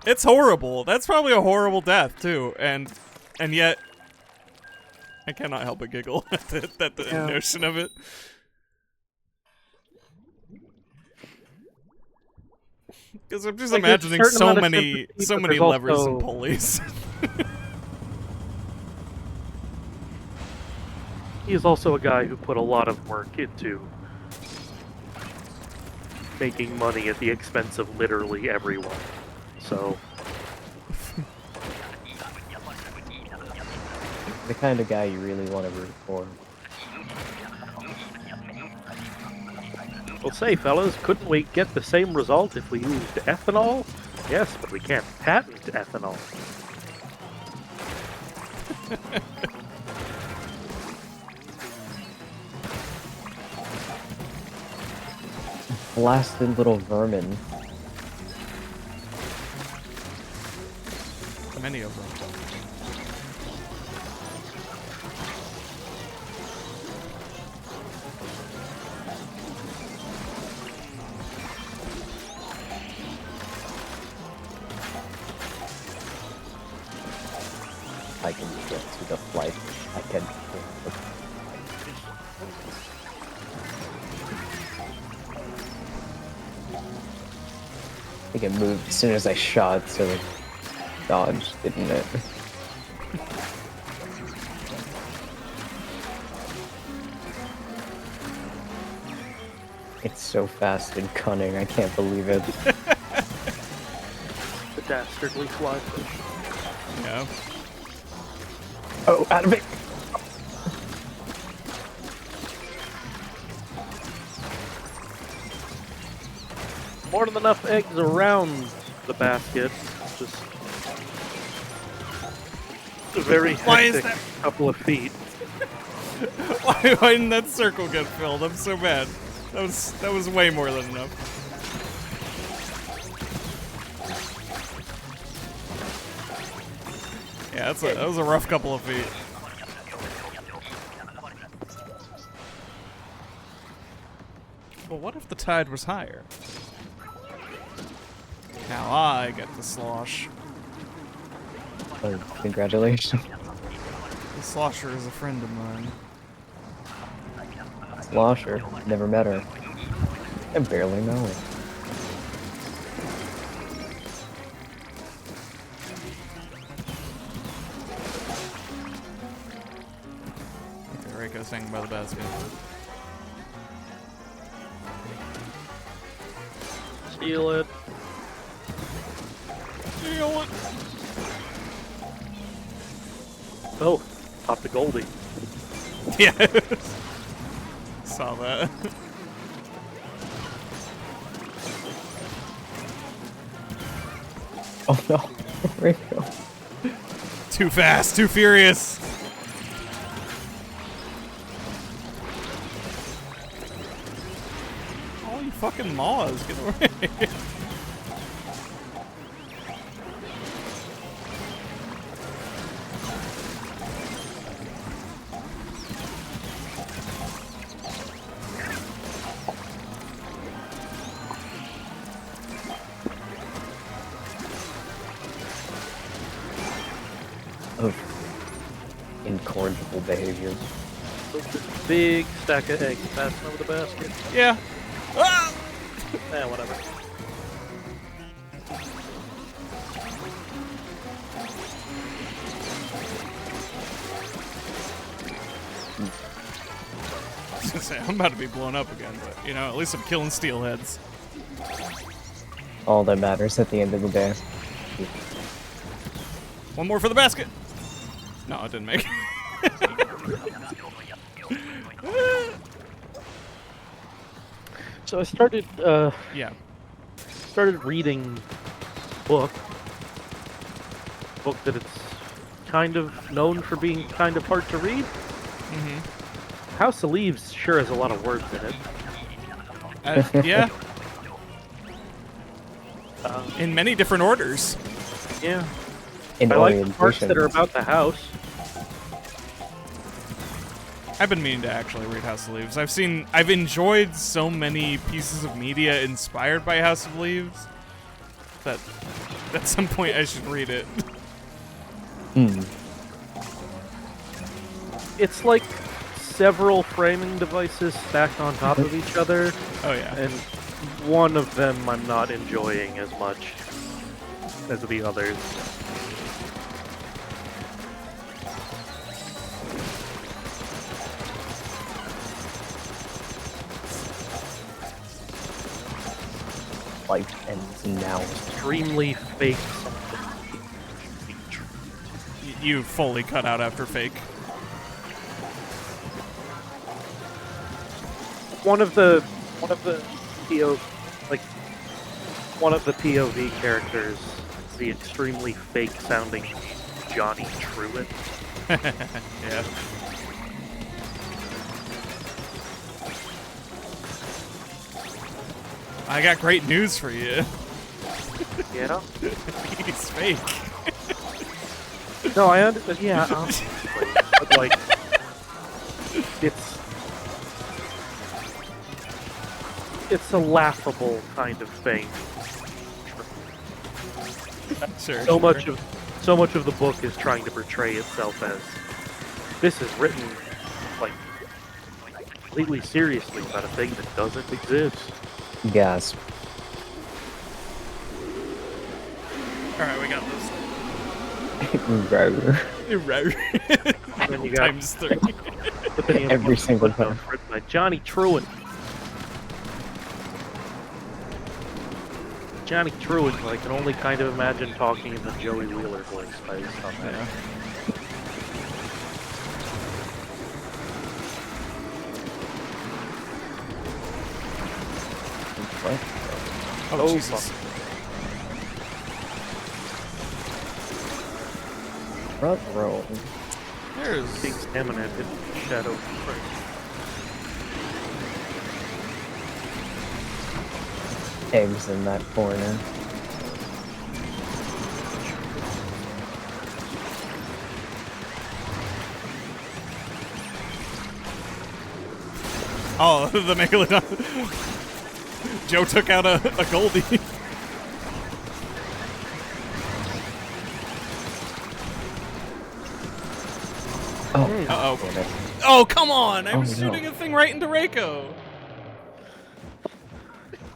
S1: It's horrible. That's probably a horrible death too, and yet I cannot help but giggle at the
S3: Yeah.
S1: notion of it. Because I'm just
S3: Like, there's a
S1: imagining
S3: certain
S1: so
S3: amount of
S1: many
S3: sympathy,
S1: so
S3: but
S1: many
S3: there's
S1: levers and
S3: also-
S1: pulleys.
S3: He is also a guy who put a lot of work into making money at the expense of literally everyone. So,
S2: The kind of guy you really want to root for.
S3: we'll say, fellas, couldn't we get the same result if we used ethanol? Yes, but we can't patent ethanol.
S2: Blasted little vermin.
S1: Many of them.
S2: Just like I can. I think it moved as soon as I shot, so it dodged, didn't it? It's so fast and cunning, I can't believe it.
S3: The dastardly fly fish.
S1: Yeah.
S2: Oh, out of it!
S3: More than enough eggs around the basket. Just a very
S1: Why is
S3: hectic couple of feet.
S1: Why didn't that circle get filled? I'm so mad. That was way more than enough. Yeah, that was a rough couple of feet. Well, what if the tide was higher? Now I get to slosh.
S2: Oh, congratulations.
S1: The slosher is a friend of mine.
S2: Slosher, never met her. I barely know her.
S1: Okay, Reiko's hanging by the basket.
S3: Steal it.
S1: Steal it!
S3: Oh, popped a Goldie.
S1: Yeah. Saw that.
S2: Oh no, Rico.
S1: Too fast, too furious. Oh, you fucking maws, get away.
S2: Of incorrigible behavior.
S3: Big stack of eggs passing over the basket.
S1: Yeah. Ah!
S3: Eh, whatever.
S1: I was gonna say, I'm about to be blown up again, but, you know, at least I'm killing steelheads.
S2: All that matters at the end of the day.
S1: One more for the basket. No, it didn't make it.
S3: So I started,
S1: Yeah.
S3: started reading a book that it's kind of known for being kind of hard to read.
S1: Mm-hmm.
S3: House of Leaves sure has a lot of words in it.
S1: Yeah.
S3: Um,
S1: In many different orders.
S3: yeah.
S2: In
S3: I like the parts
S2: orientation.
S3: that are about the house.
S1: I've been meaning to actually read House of Leaves. I've enjoyed so many pieces of media inspired by House of Leaves that at some point I should read it.
S2: Hmm.
S3: It's like several framing devices stacked on top of each other,
S1: Oh yeah.
S3: and one of them I'm not enjoying as much as the others.
S2: Life ends now.
S3: Extremely fake something.
S1: You fully cut out after fake.
S3: One of the POV characters, the extremely fake sounding Johnny Truitt.
S1: Yeah. I got great news for you.
S3: Yeah.
S1: He's fake.
S3: No, I understand. Yeah, but like, it's a laughable kind of thing.
S1: Sure.
S3: So much of the book is trying to portray itself as This is written, like, completely seriously about a thing that doesn't exist.
S2: Gasp.
S1: Alright, we got
S2: Row.
S1: this.
S3: And then you got
S1: Times 3.
S3: but then you have
S2: Every
S3: one
S2: single
S3: footnote
S2: time.
S3: written by Johnny Truant. Johnny Truant, I can only kind of imagine talking in the Joey Wheeler voice based on that.
S1: Yeah.
S2: What?
S1: Oh, Jesus.
S2: Front row.
S1: There's...
S3: Big stamina in the shadow.
S2: Eggs in that corner.
S1: Oh, the Megalodon. Joe took out a Goldie.
S2: Oh,
S1: Uh-oh.
S2: damn it.
S1: Oh, come on! I
S2: Oh,
S1: was
S2: no.
S1: shooting a thing right into Reiko.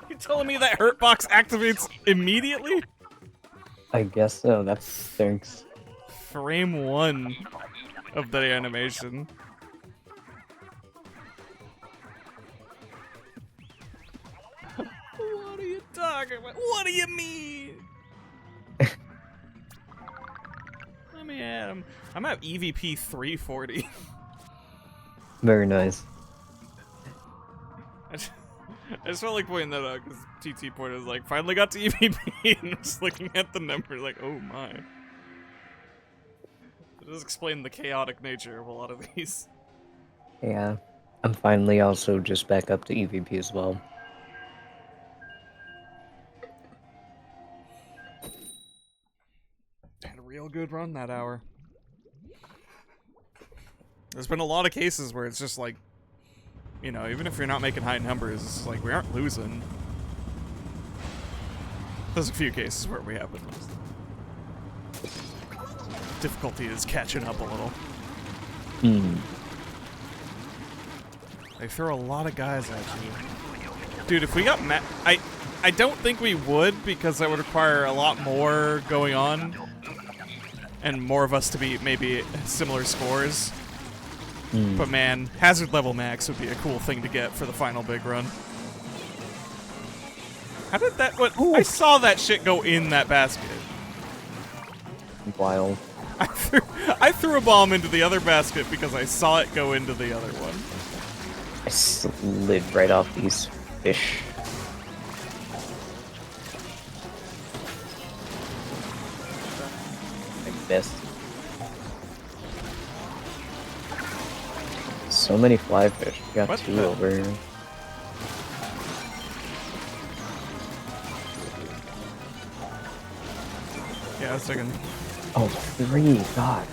S1: You telling me that hurt box activates immediately?
S2: I guess so. That stinks.
S1: Frame 1 of the animation. What are you talking about? What do you mean? Let me at him. I'm at EVP 340.
S2: Very nice.
S1: I just felt like pointing that out because TT pointed was like, finally got to EVP, and I'm just looking at the number like, oh my. It does explain the chaotic nature of a lot of these.
S2: Yeah. I'm finally also just back up to EVP as well.
S1: Had a real good run that hour. There's been a lot of cases where it's just like, you know, even if you're not making high numbers, it's like we aren't losing. There's a few cases where we have been losing. Difficulty is catching up a little.
S2: Hmm.
S1: They throw a lot of guys at you. Dude, if we got I don't think we would, because that would require a lot more going on. And more of us to be maybe similar scores.
S2: Hmm.
S1: But man, hazard level max would be a cool thing to get for the final big run. How did that... What?
S2: Ooh.
S1: I saw that shit go in that basket.
S2: Wild.
S1: I threw a bomb into the other basket because I saw it go into the other one.
S2: I slid right off these fish. I missed. So many fly fish. We got
S1: What
S2: 2
S1: the-
S2: over here.
S1: Yeah, I was thinking...
S2: Oh, 3. God.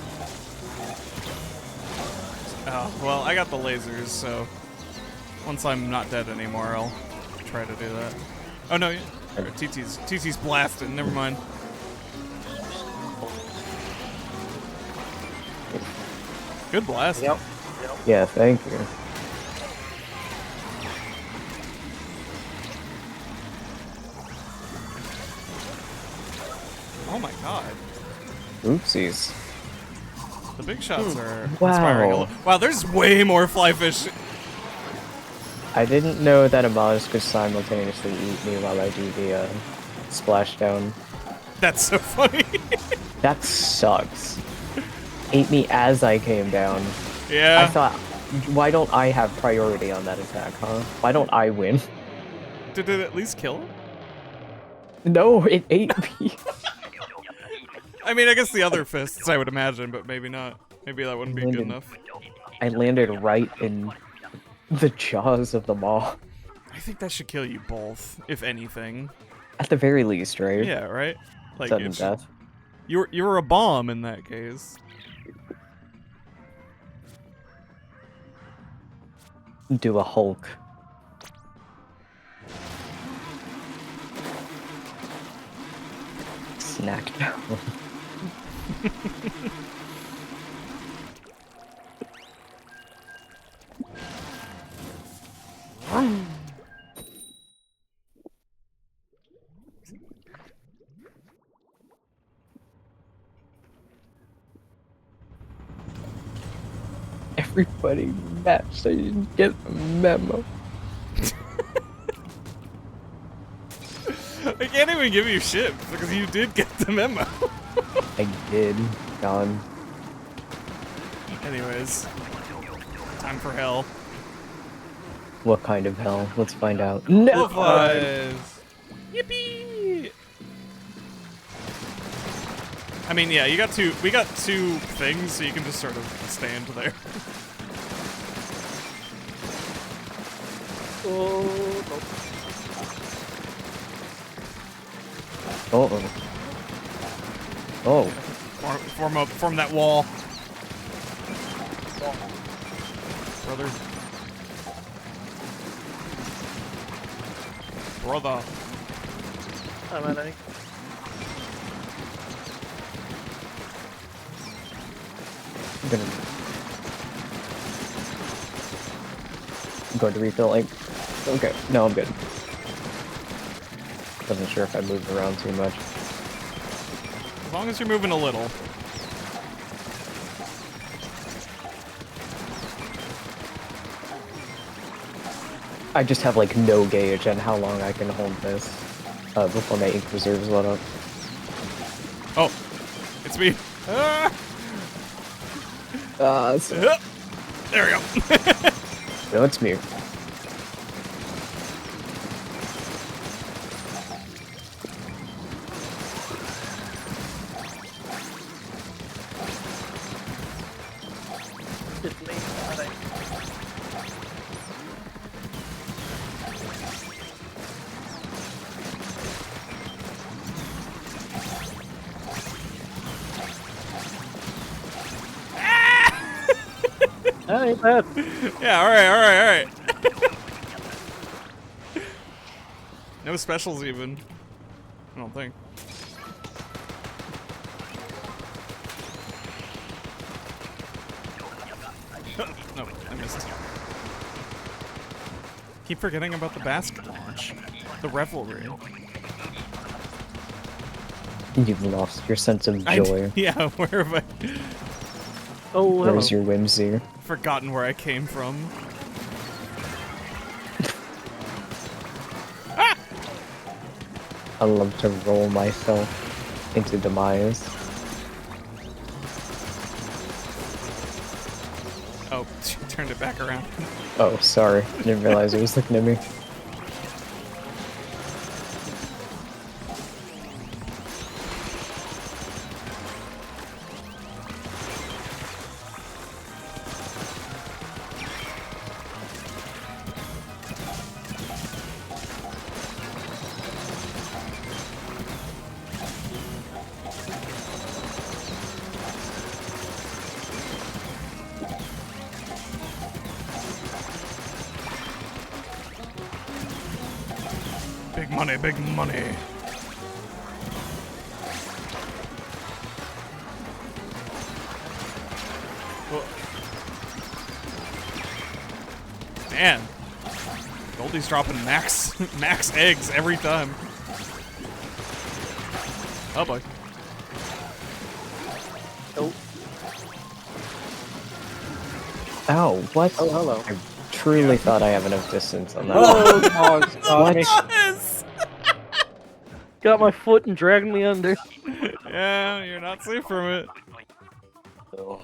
S1: Oh, well, I got the lasers, so... Once I'm not dead anymore, I'll try to do that. Oh, no, TT's blasting, never mind. Good blast.
S3: Yep.
S2: Yeah, thank you.
S1: Oh my god.
S2: Oopsies.
S1: The big shots are
S2: Wow.
S1: inspiring. Wow, there's way more fly fish.
S2: I didn't know that a mollusk could simultaneously eat me while I do the splashdown.
S1: That's so funny.
S2: That sucks. Ate me as I came down.
S1: Yeah.
S2: I thought, why don't I have priority on that attack, huh? Why don't I win?
S1: Did it at least kill him?
S2: No, it ate me.
S1: I mean, I guess the other fists, I would imagine, but maybe not. Maybe that wouldn't be good enough.
S2: I landed right in the jaws of the maw.
S1: I think that should kill you both, if anything.
S2: At the very least, right?
S1: Yeah, right? Like,
S2: Sudden
S1: it should-
S2: death.
S1: You were a bomb in that case.
S2: Do a Hulk. Snack down. everybody match so you didn't get the memo.
S1: I can't even give you shit because you did get the memo.
S2: I did. Gone.
S1: Anyways, time for hell.
S2: What kind of hell? Let's find out. No!
S1: Wolf-wise. Yippee! I mean, yeah, we got two things, so you can just sort of stand there.
S2: Uh-oh. Oh.
S1: Form that wall. Brother. Brother.
S3: I'm at
S2: I'm going to refill, like... Okay, no, I'm good. Wasn't sure if I moved around too much.
S1: As long as you're moving a little.
S2: I just have, like, no gauge on how long I can hold this before my ink reserves load up.
S1: Oh, it's me. Ah! There we go.
S2: No, it's me.
S3: It's me. That ain't bad.
S1: Yeah, alright. No specials even. I don't think. No, I missed. Keep forgetting about the basket launch. The revelry.
S2: You've lost your sense of joy.
S1: Yeah, where have I
S3: Oh, hello.
S2: Where's your whimsy?
S1: forgotten where I came from?
S2: I love to roll myself into demise.
S1: Oh, turned it back around.
S2: Oh, sorry. Didn't realize it was looking at me.
S1: Big money, big money. Whoa. Man, Goldie's dropping max eggs every time. Oh boy.
S3: Oh,
S2: Ow, what?
S3: oh, hello.
S2: I truly thought I have enough distance on that.
S3: Oh, come on, stop me.
S1: Yes!
S3: Got my foot and dragged me under.
S1: Yeah, you're not safe from it.
S2: Oh.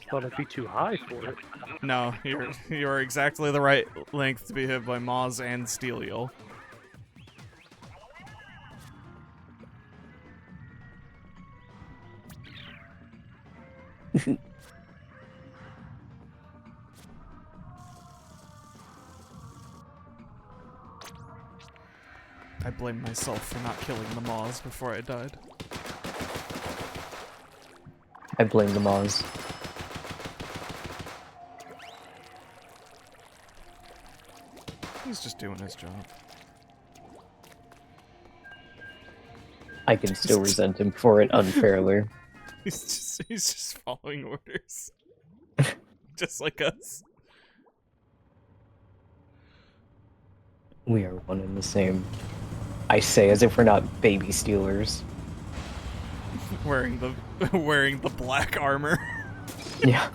S3: Thought I'd be too high for it.
S1: No, you're exactly the right length to be hit by Moz and Steel Eel. I blame myself for not killing the Moz before I died.
S2: I blame the Moz.
S1: He's just doing his job.
S2: I can still resent him for it unfairly.
S1: He's just following orders. Just like us.
S2: We are one and the same. I say as if we're not baby stealers.
S1: Wearing the black armor.
S2: Yeah.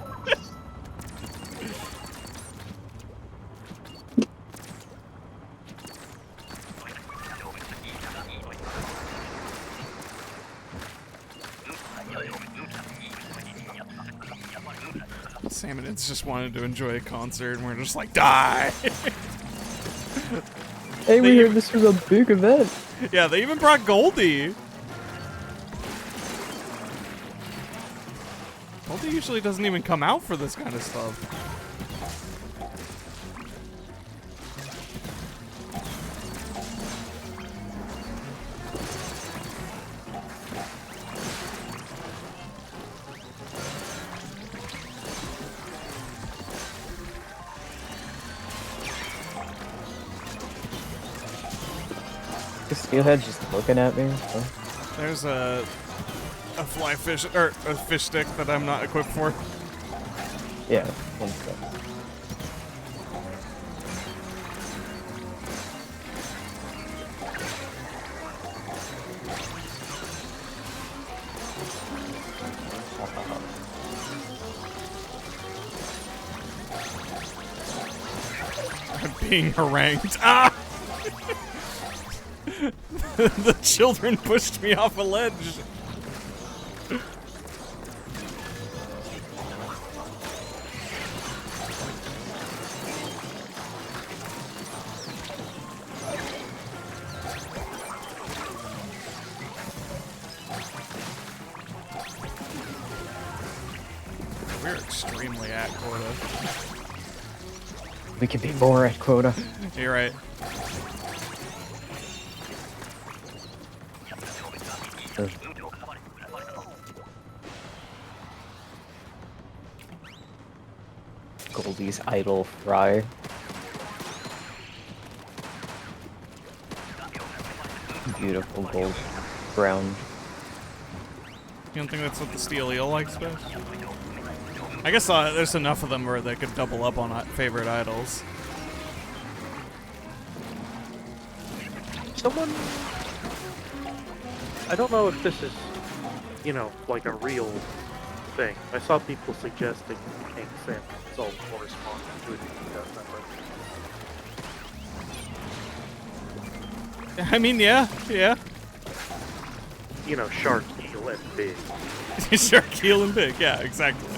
S1: Salmon, it's just wanted to enjoy a concert, and we're just like, die!
S2: Hey, we heard this was a big event.
S1: Yeah, they even brought Goldie! Goldie usually doesn't even come out for this kind of stuff.
S2: The steelhead just looking at me. Oh.
S1: There's a fly fish, or a fish stick that I'm not equipped for.
S2: Yeah, one sec.
S1: I'm being harangued. Ah! The children pushed me off a ledge. We're extremely at quota.
S2: We could be more at quota.
S1: You're right.
S2: Goldie's idle fry. Beautiful gold brown.
S1: You don't think that's what the steel eel likes best? I guess there's enough of them where they could double up on favorite idols.
S3: Someone... I don't know if this is, you know, like a real thing. I saw people suggesting King Salmon all correspond to it.
S1: I mean, yeah.
S3: You know, shark, eel, and big.
S1: Shark, eel, and big. Yeah, exactly.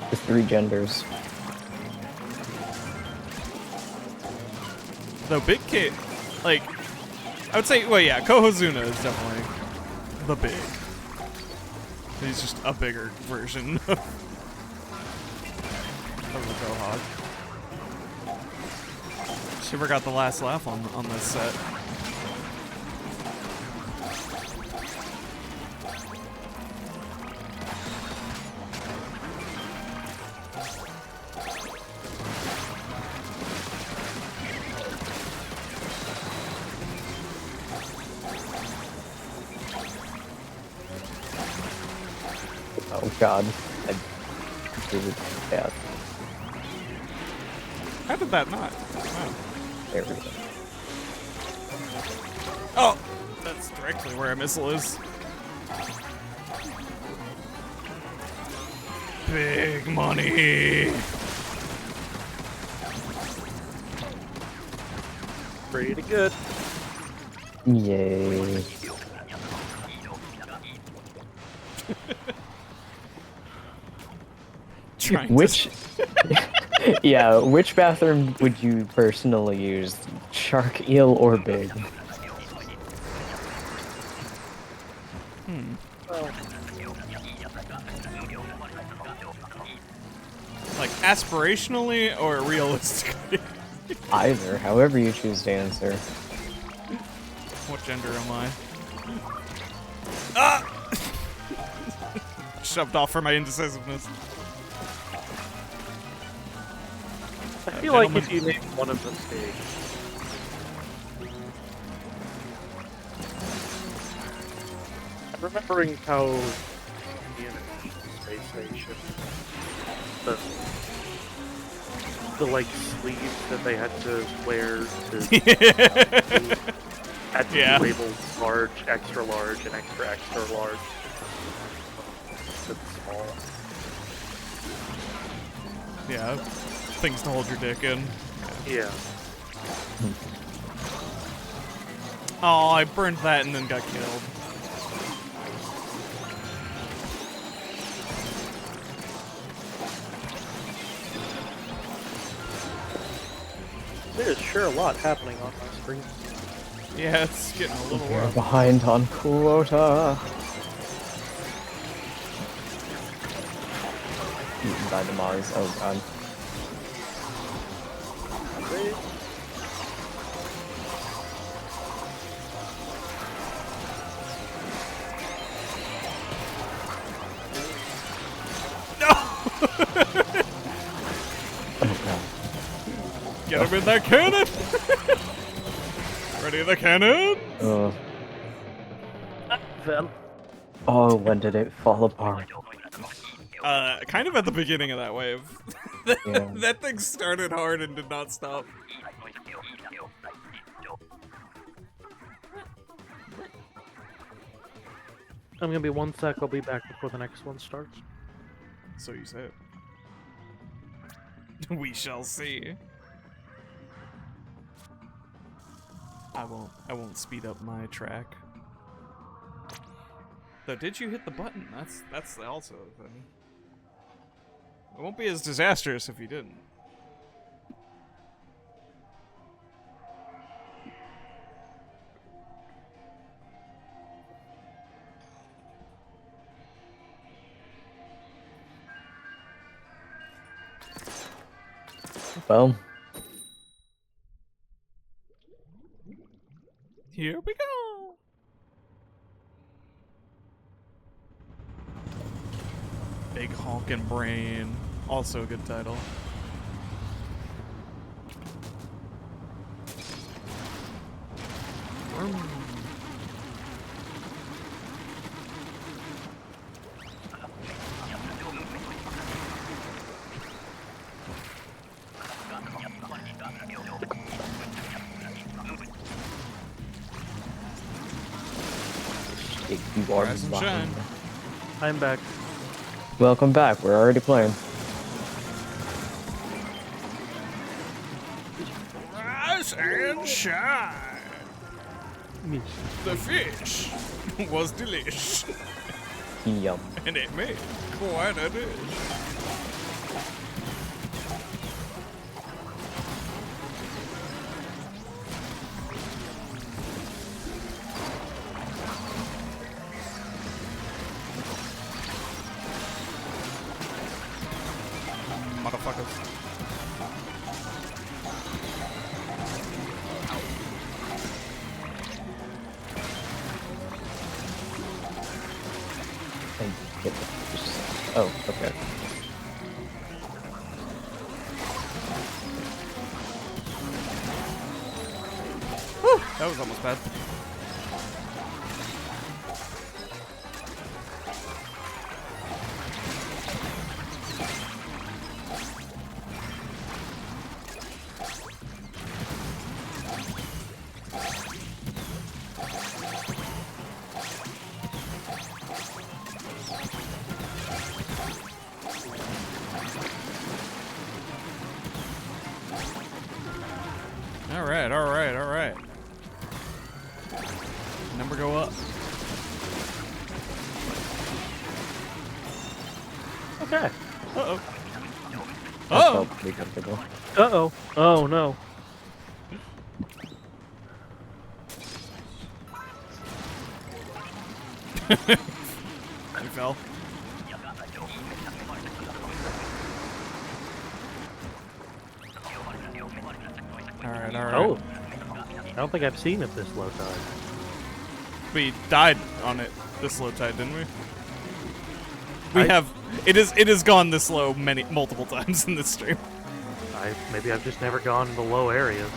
S2: The three genders.
S1: Though Big Kid, like, I would say, well, yeah, Kohozuna is definitely the big. He's just a bigger version of the Quahog. Shiver got the last laugh on this set.
S2: Oh god. Yeah,
S1: How did that not? Wow.
S2: there we go.
S1: Oh! That's directly where a missile is. Big money!
S3: Pretty good.
S2: Yay. Which... yeah, which bathroom would you personally use? Shark, eel, or big?
S1: Like, aspirationally or realistically?
S2: Either, however you choose to answer.
S1: What gender am I? Ah! Shoved off for my indecisiveness.
S3: I feel like if you name one of them big. I'm remembering how in Space Station the like sleeves that they had to wear to had to be labeled large, and extra large. To small.
S1: Yeah, things to hold your dick in.
S3: Yeah.
S1: Oh, I burned that and then got killed.
S3: There's sure a lot happening on my screen.
S1: Yeah, it's getting a little
S2: We're
S1: rough.
S2: behind on quota. Eaten by the Mars. Oh god. Oh god.
S1: Get him in that cannon! Ready in the cannon?
S3: Then
S2: Oh, when did it fall apart?
S1: Kind of at the beginning of that wave. that,
S2: Yeah.
S1: that thing started hard and did not stop.
S3: I'm gonna be 1 sec. I'll be back before the next one starts.
S1: So you said. We shall see. I won't speed up my track. Though, did you hit the button? That's also a thing. It won't be as disastrous if you didn't.
S2: Well,
S1: Here we go. Big honkin' brain. Also a good title.
S2: you are
S1: Rise and
S2: behind.
S1: shine.
S3: I'm back.
S2: Welcome back. We're already playing.
S1: Rise and shine. The fish was delish,
S2: Yum.
S1: and it made quite a dish. Motherfuckers.
S2: And get the fish. Oh, okay.
S1: Whew, that was almost bad. Alright. Number go up.
S3: Okay.
S1: Uh-oh.
S2: That
S1: Oh!
S2: felt pretty comfortable.
S3: Uh-oh. Oh, no.
S1: He fell. Alright.
S3: Oh. I don't think I've seen it this low tide.
S1: We died on it this low tide, didn't we? It has gone this low multiple times in this stream.
S3: Maybe I've just never gone to the low areas.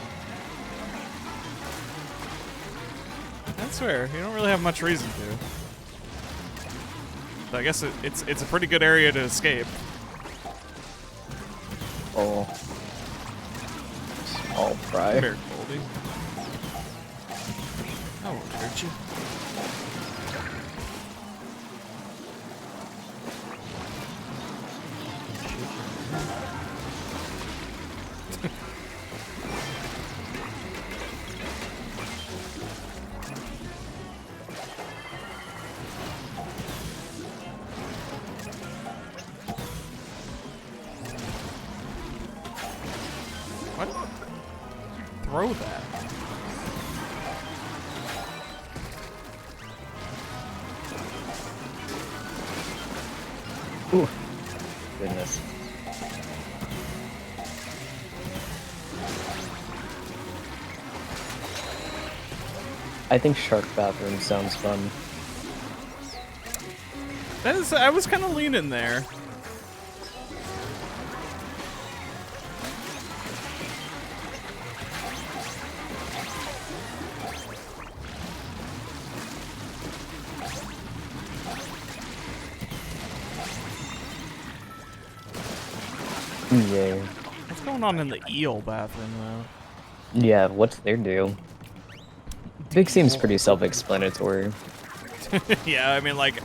S1: That's fair. You don't really have much reason to. But I guess it's a pretty good area to escape.
S2: Oh. Small fry.
S1: Come here, Goldie. I won't hurt you. What? throw that?
S2: Ooh. Goodness. I think Shark Bathroom sounds fun.
S1: I was kind of leaning there.
S2: Yeah.
S1: What's going on in the eel bathroom, though?
S2: Yeah, what's their deal? Big seems pretty self-explanatory.
S1: Yeah, I mean, like,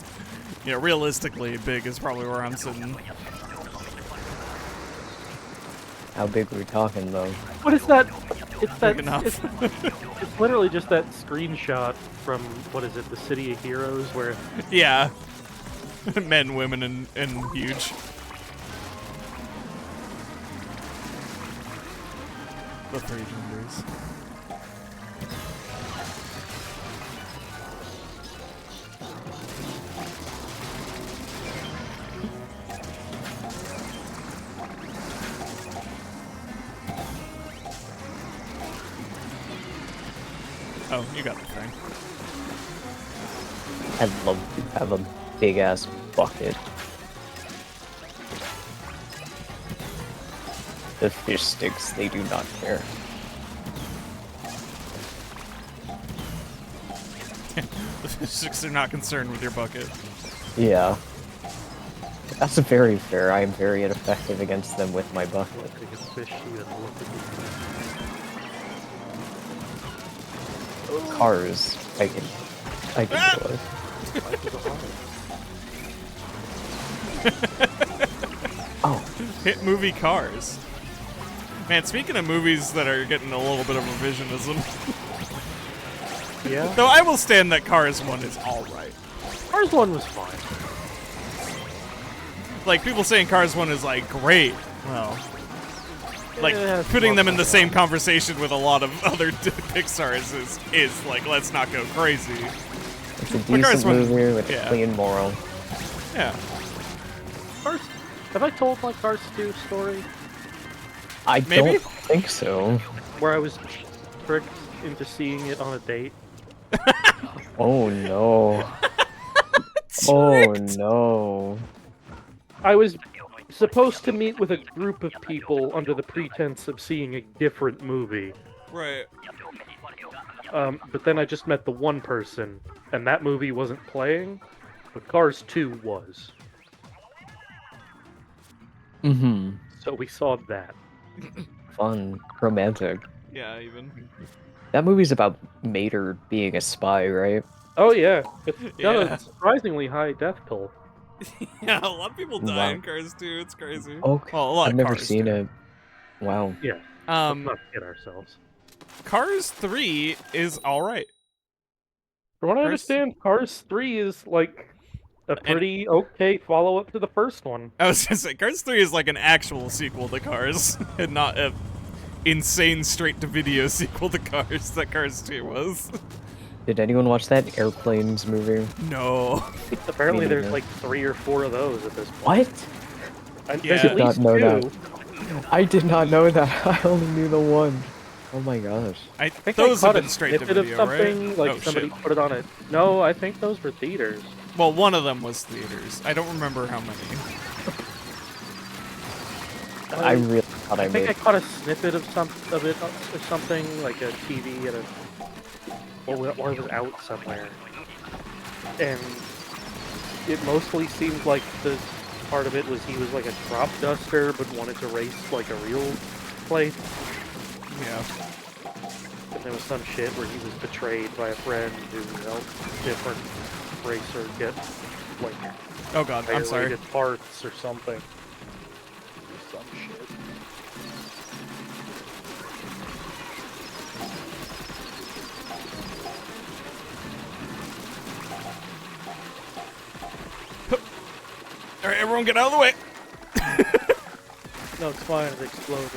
S1: you know, realistically, big is probably where I'm sitting.
S2: How big are we talking, though?
S3: What is that? It's that.
S1: Big enough.
S3: It's literally just that screenshot from what is it, the City of Heroes, where
S1: Yeah. Men, women, and huge. The three genders. Oh, you got the thing.
S2: I'd love to have a big-ass bucket. The fish sticks, they do not care.
S1: The physics are not concerned with your bucket.
S2: Yeah. That's very fair. I am very ineffective against them with my bucket.
S3: look at his fish even look at
S2: Cars, I can
S1: Ah!
S2: do it. Oh,
S1: Hit movie Cars. Man, speaking of movies that are getting a little bit of revisionism,
S3: Yeah.
S1: though I will stand that Cars 1 is alright.
S3: Cars 1 was fine.
S1: Like, people saying Cars 1 is, like, great. Well, like,
S3: Yeah,
S1: putting them in the
S3: it's
S1: same conversation with a lot of other Pixar's is like, let's not go crazy.
S2: it's a
S1: Cars
S2: decent
S1: one-
S2: movie with
S1: yeah.
S2: a clean moral.
S1: Yeah.
S3: Cars. Have I told my Cars 2 story
S2: I
S1: Maybe?
S2: don't think so.
S3: where I was tricked into seeing it on a date?
S2: Oh no. Oh no.
S3: I was supposed to meet with a group of people under the pretense of seeing a different movie.
S1: Right.
S3: But then I just met the one person, and that movie wasn't playing, but Cars 2 was.
S2: Mm-hmm.
S3: So we saw that.
S2: Fun. Romantic.
S1: Yeah, even.
S2: That movie's about Mater being a spy, right?
S3: Oh yeah, it's got
S1: Yeah.
S3: a surprisingly high death toll.
S1: Yeah, a lot of people die
S2: Wow.
S1: in Cars 2. It's crazy.
S2: Okay.
S1: Well, a lot
S2: I've
S1: of
S2: never
S1: Cars
S2: seen
S1: do.
S2: it. Wow.
S3: Yeah, let's not kid ourselves.
S1: Cars 3 is alright.
S3: From what I
S1: Cars-
S3: understand, Cars 3 is like a pretty okay follow-up to the first one.
S1: I was gonna say, Cars 3 is like an actual sequel to Cars, and not a insane straight-to-video sequel to Cars that Cars 2 was.
S2: Did anyone watch that Airplanes movie?
S1: No.
S3: Apparently,
S2: Me
S3: there's
S2: neither.
S3: like 3 or 4 of those at this point.
S2: What?
S3: And
S1: Yeah.
S3: there's
S1: I
S3: at
S1: did
S3: least
S2: not know
S3: 2.
S2: that. I did not know that. I only knew the one. Oh my gosh.
S1: I
S3: think
S1: those
S3: I
S1: have
S3: caught
S1: been
S3: a
S1: straight to
S3: snippet
S1: video,
S3: of something,
S1: right?
S3: like
S1: Oh,
S3: somebody
S1: shit.
S3: put it on it. No, I think those were theaters.
S1: Well, one of them was theaters. I don't remember how many.
S2: I really thought I
S3: I think
S2: made
S3: I caught a snippet of it or something, like a TV at a or it was out somewhere, and it mostly seemed like the part of it was he was like a crop duster but wanted to race like a real place,
S1: Yeah.
S3: and there was some shit where he was betrayed by a friend who helped a different racer get like
S1: Oh god, I'm sorry.
S3: violated parts or something. Some shit.
S1: Alright, everyone get out of the way!
S3: No, it's fine. It exploded.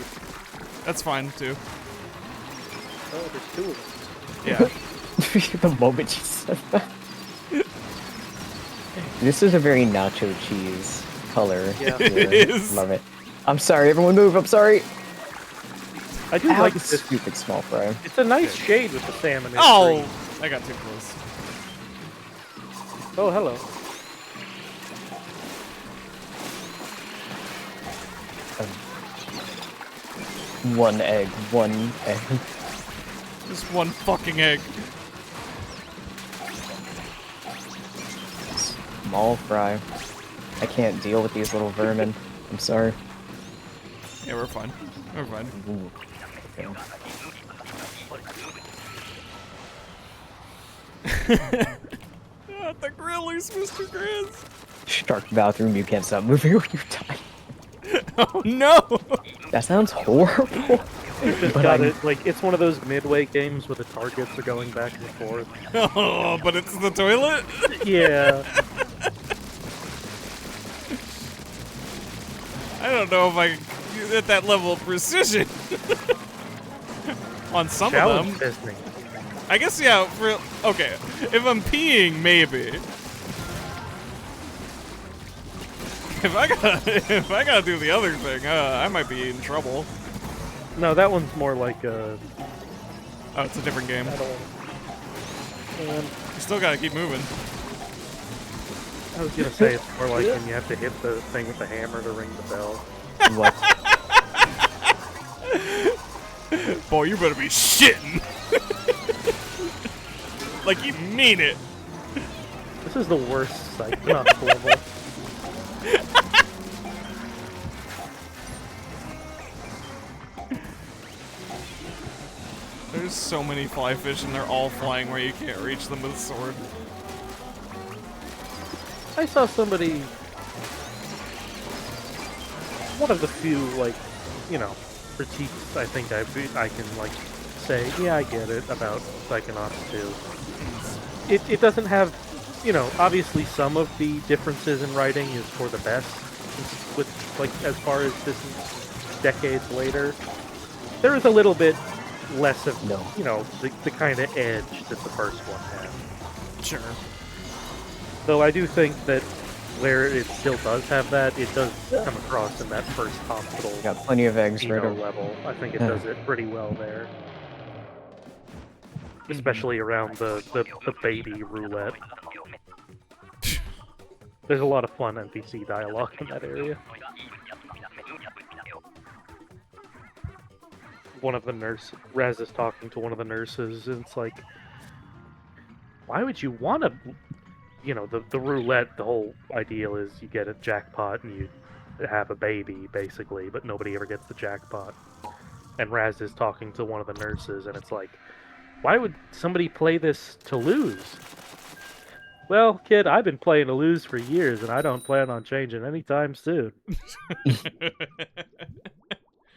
S1: That's fine, too.
S3: Oh, there's two of them.
S1: Yeah.
S2: The moment you said that. This is a very nacho cheese color.
S3: Yeah.
S1: It is.
S2: Love it. I'm sorry, everyone move, I'm sorry.
S3: I do
S2: Ow,
S3: like
S2: this
S3: this.
S2: stupid small fry.
S3: It's a nice shade with the salmon. and
S1: Oh,
S3: green.
S1: I got too close.
S3: Oh, hello.
S2: One egg, one egg.
S1: Just one fucking egg.
S2: Small fry. I can't deal with these little vermin. I'm sorry.
S1: Yeah, we're fine. We're fine.
S2: Ooh. Okay.
S1: Not the grillers, Mr. Grizz.
S2: Shark bathroom, you can't stop moving or you die.
S1: Oh no!
S2: That sounds horrible.
S3: Just
S2: But
S3: got
S2: I'm-
S3: it. Like, it's one of those midway games where the targets are going back and forth.
S1: Oh, but it's the toilet?
S3: Yeah.
S1: I don't know if I can at that level of precision. On some
S3: Challenge
S1: of them.
S3: testing.
S1: I guess, yeah, okay. If I'm peeing, maybe. If I gotta do the other thing, I might be in trouble.
S3: No, that one's more like
S1: Oh, it's a different game.
S3: I don't want.
S1: You still gotta keep moving.
S3: I was gonna say it's more like when you have to hit the thing with the hammer to ring the bell.
S2: What?
S1: Boy, you better be shitting. Like you mean it.
S3: This is the worst sight. Not horrible.
S1: There's so many fly fish and they're all flying where you can't reach them with a sword.
S3: I saw somebody. One of the few, like, you know, critiques I think I can, like, say, yeah, I get it about Psychonauts 2. It doesn't have, you know, obviously some of the differences in writing is for the best, with, like, as far as this is decades later. There is a little bit less of,
S2: No.
S3: you know, the kind of edge that the first one had.
S1: Sure.
S3: Though I do think that where it still does have that, it does come across in that first hospital
S2: Got plenty of eggs right
S3: Eno
S2: over.
S3: level. I think it does it pretty well there. Especially around the baby roulette. There's a lot of fun NPC dialogue in that area. One of the Rez is talking to one of the nurses, and it's like, why would you want to, you know, the roulette, the whole ideal is you get a jackpot and you have a baby, basically, but nobody ever gets the jackpot. And Raz is talking to one of the nurses, and it's like, why would somebody play this to lose? Well, kid, I've been playing to lose for years, and I don't plan on changing anytime soon.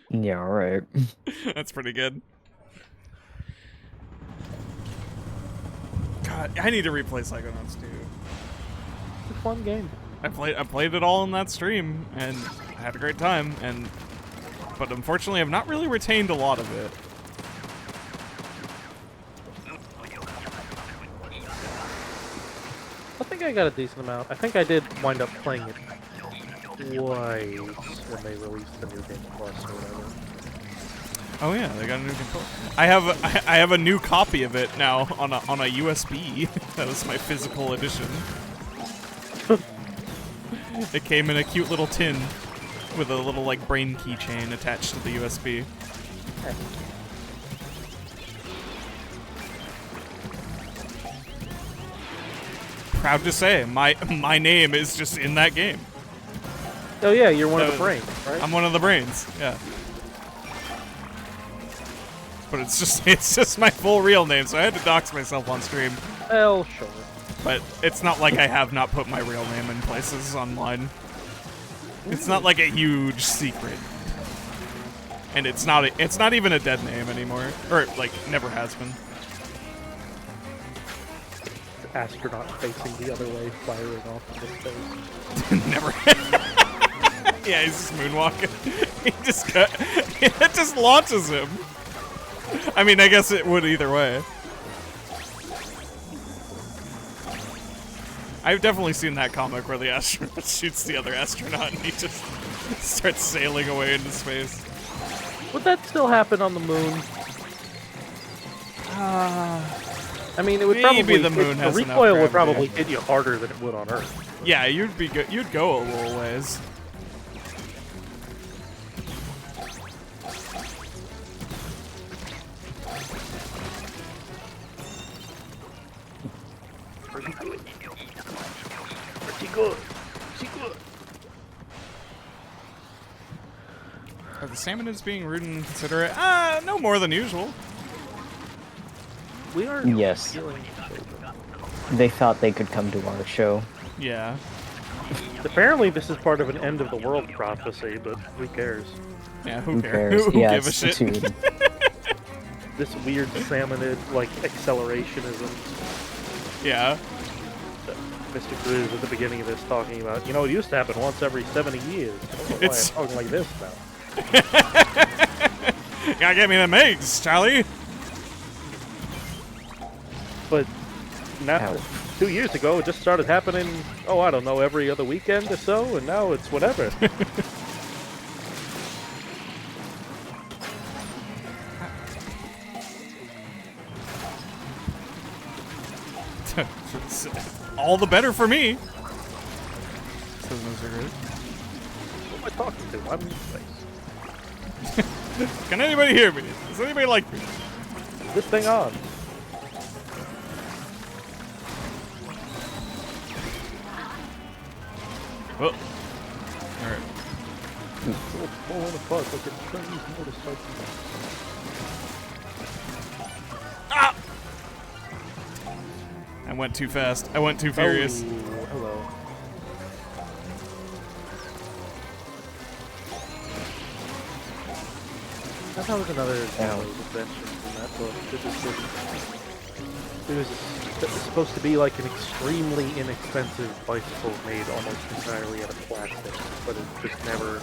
S2: Yeah, alright.
S1: That's pretty good. God, I need to replay Psychonauts 2.
S3: It's a fun game.
S1: I played it all in that stream and I had a great time, but unfortunately I've not really retained a lot of it.
S3: I think I got a decent amount. I think I did wind up playing it twice when they released the new Game Plus or whatever.
S1: Oh yeah, they got a new controller. I have a new copy of it now on a USB. That was my physical edition. It came in a cute little tin with a little like brain keychain attached to the USB. Proud to say, my name is just in that game.
S3: Oh yeah, you're one of the brains, right?
S1: I'm one of the brains. Yeah. But it's just my full real name, so I had to dox myself on stream.
S3: Well, sure.
S1: But it's not like I have not put my real name in places online. It's not like a huge secret. And it's not even a dead name anymore. Or like never has been.
S3: Astronaut facing the other way, firing off into space.
S1: Never. Yeah, he's just moonwalking. He just got. It just launches him. I mean, I guess it would either way. I've definitely seen that comic where the astronaut shoots the other astronaut and he just starts sailing away into space.
S3: Would that still happen on the moon? I mean, it would
S1: Maybe
S3: probably
S1: the moon has
S3: the
S1: enough
S3: recoil would
S1: gravity.
S3: probably hit you harder than it would on Earth.
S1: Yeah, you'd go a little ways.
S3: Pretty good. Pretty good.
S1: Are the salmonids being rude and considerate? No more than usual.
S3: We are
S2: Yes.
S3: feeling children.
S2: They thought they could come to our show.
S1: Yeah.
S3: Apparently, this is part of an end of the world prophecy, but who cares?
S1: Yeah,
S2: Who cares?
S1: Who
S2: Yeah,
S1: give a
S2: it's
S1: shit?
S2: dude.
S3: This weird salmonid, like, accelerationism
S1: Yeah.
S3: that Mr. Grizz at the beginning of this talking about. You know, it used to happen once every 70 years. I don't know why
S1: It's-
S3: I'm talking like this now.
S1: Gotta get me them eggs, Charlie.
S3: But now,
S2: Ow.
S3: 2 years ago, it just started happening, oh, I don't know, every other weekend or so, and now it's whatever.
S1: All the better for me. Says Mr. Grizz.
S3: Who am I talking to? I'm in space.
S1: Can anybody hear me? Does anybody like me?
S3: Is this thing on?
S1: Oh. Alright.
S3: It's falling apart like a Chinese motorcycle.
S1: Ah! I went too fast. I went too furious.
S3: Oh, hello. That was another adventure from that book. It was supposed to be like an extremely inexpensive bicycle made almost entirely out of plastic, but it just never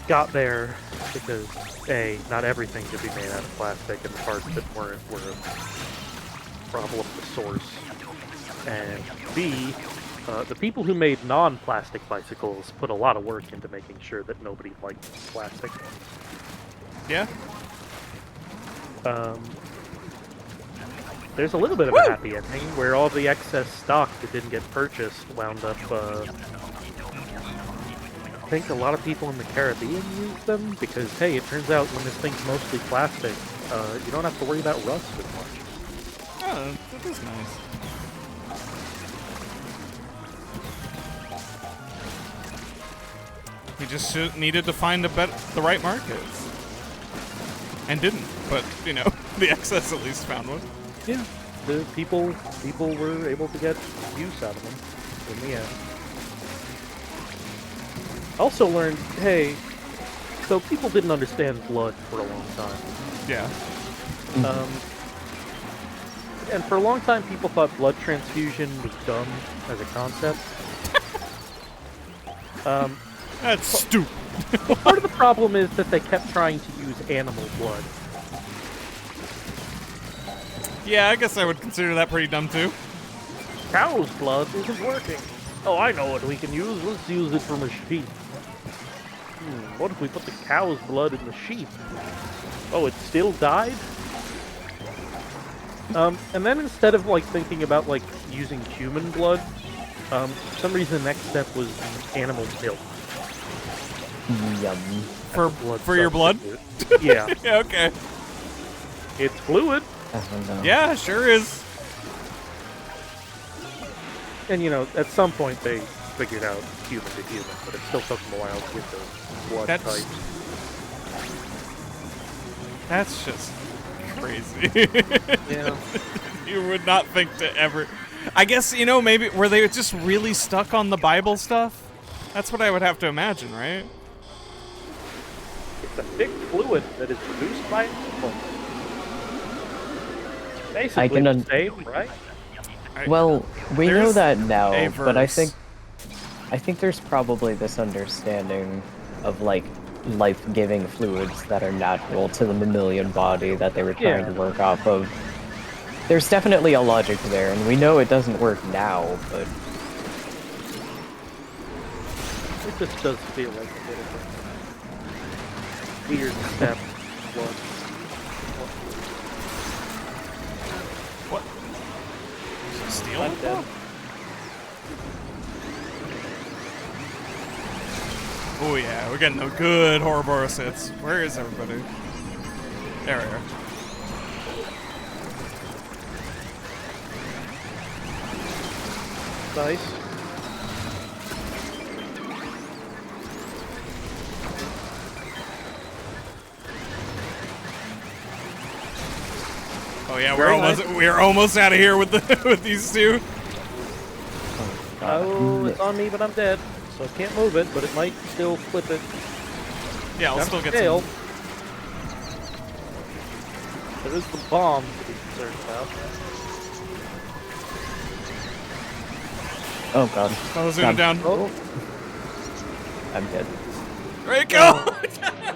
S3: got there because A, not everything could be made out of plastic, and the parts that weren't were a problem to source. And B, the people who made non-plastic bicycles put a lot of work into making sure that nobody liked plastic ones.
S1: Yeah?
S3: There's a little bit of a happy ending where all the excess stock that didn't get purchased wound up. I think a lot of people in the Caribbean use them because, hey, it turns out when this thing's mostly plastic, you don't have to worry about rust as much.
S1: Oh, that is nice. We just needed to find the right market. And didn't, but, you know, the excess at least found one.
S3: Yeah, the people were able to get use out of them in the end. Also learned, hey, so people didn't understand blood for a long time.
S1: Yeah.
S3: And for a long time, people thought blood transfusion was dumb as a concept.
S1: That's stupid.
S3: Part of the problem is that they kept trying to use animal blood.
S1: Yeah, I guess I would consider that pretty dumb too.
S3: Cow's blood isn't working. Oh, I know what we can use. Let's use it from a sheep. What if we put the cow's blood in the sheep? Oh, it still died? And then instead of, like, thinking about, like, using human blood, for some reason the next step was animal milk.
S2: Yum.
S1: For your blood?
S3: substitute. Yeah.
S1: Yeah, okay.
S3: It's fluid.
S2: I don't know.
S1: Yeah, sure is.
S3: And, you know, at some point they figured out human to human, but it still took them a while to get the blood
S1: That's-
S3: types.
S1: That's just crazy.
S3: Yeah.
S1: You would not think to ever. I guess, you know, maybe were they just really stuck on the Bible stuff? That's what I would have to imagine, right?
S3: It's a thick fluid that is produced by animals. Basically
S2: I can
S3: the same, right?
S2: Well, we know
S1: There's
S2: that
S1: a
S2: now, but I
S1: verse.
S2: think there's probably this understanding of, like, life-giving fluids that are natural to the mammalian body that they were trying to work off of. There's definitely a logic there, and we know it doesn't work now, but
S3: It just does feel like a bit of a weird step.
S1: What? Is it steel?
S3: I'm dead.
S1: Oh yeah, we're getting a good Ouroboros hits. Where is everybody? There we are.
S3: Nice.
S1: Oh yeah,
S3: Very
S1: we're almost out of here with the with these two.
S3: Oh, it's on me, but I'm dead. So I can't move it, but it might still flip it.
S1: Yeah, I'll still get
S3: fail.
S1: some.
S3: There is the bomb to be concerned about.
S2: oh god.
S1: I'll zoom down.
S3: Oh,
S2: I'm dead.
S1: There you go!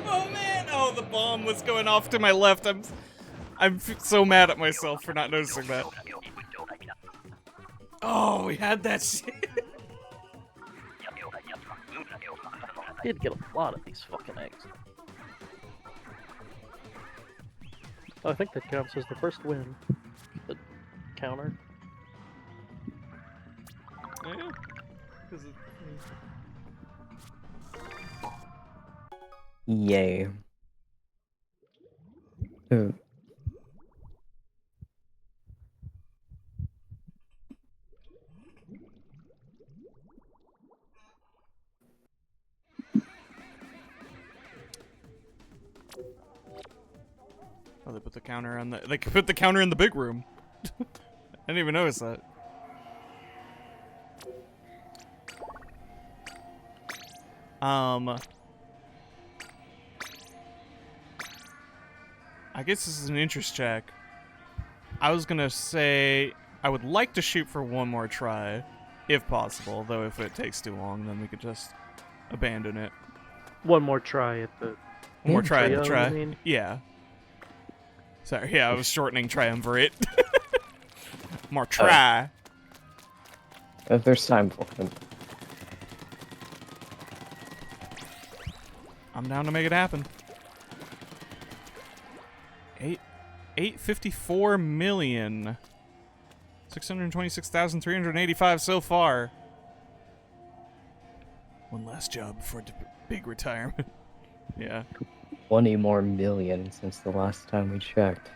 S1: Oh man! Oh, the bomb was going off to my left. I'm so mad at myself for not noticing that. Oh, we had that shit.
S3: I did get a lot of these fucking eggs. I think that counts as the first win. The counter.
S1: Yeah.
S2: Yay. Ooh.
S1: Oh, they put the counter on the. They put the counter in the big room. I didn't even notice that. I guess this is an interest check. I was gonna say I would like to shoot for one more try, if possible. Though if it takes too long, then we could just abandon it.
S3: One more try at the.
S1: One more try at the
S3: trio,
S1: try.
S3: you mean?
S1: Yeah. Sorry, yeah, I was shortening triumvirate. More try.
S2: If there's time for it.
S1: I'm down to make it happen. 854 million. 626,385 so far. One last job before big retirement. Yeah.
S2: 20 more million since the last time we checked.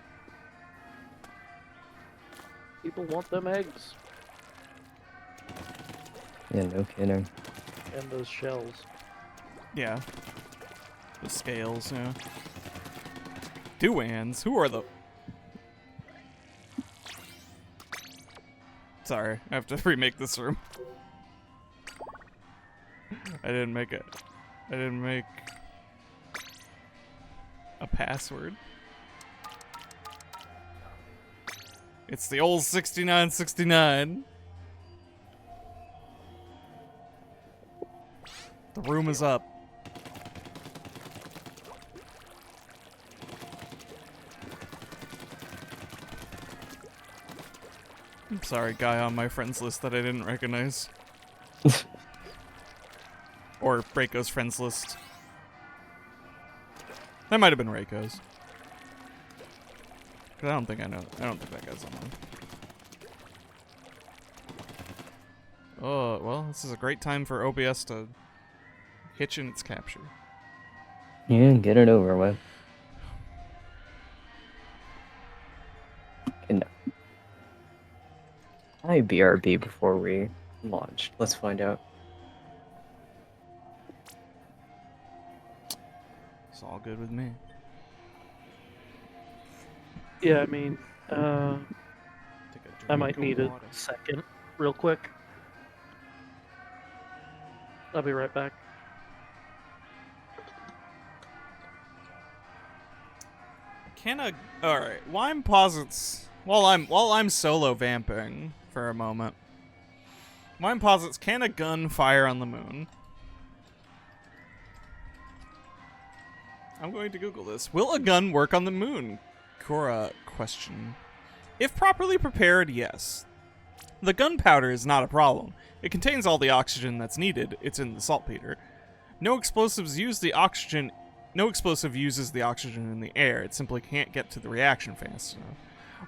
S3: People want them eggs
S2: Yeah, no kidding.
S3: and those shells.
S1: Yeah. The scales, yeah. Duans? Who are the... Sorry, I have to remake this room. I didn't make it. I didn't make a password. It's the old 6969. The room is up. I'm sorry, guy on my friends list that I didn't recognize. Or Reiko's friends list. That might have been Reiko's. Cause I don't think that guy's on there. Oh, well, this is a great time for OBS to hitch in its capture.
S2: Yeah, get it over with. Can I BRB before we launched? Let's find out.
S1: It's all good with me.
S3: Yeah, I mean,
S1: Take a
S3: I might
S1: drink
S3: need
S1: of
S3: a
S1: water.
S3: second, real quick. I'll be right back.
S1: Can a all right? Wime posits while I'm solo vamping for a moment. Wime posits, can a gun fire on the moon? I'm going to Google this. Will a gun work on the moon? Cora question. If properly prepared, yes. The gunpowder is not a problem. It contains all the oxygen that's needed. It's in the saltpeter. No explosive uses the oxygen in the air. It simply can't get to the reaction fast enough.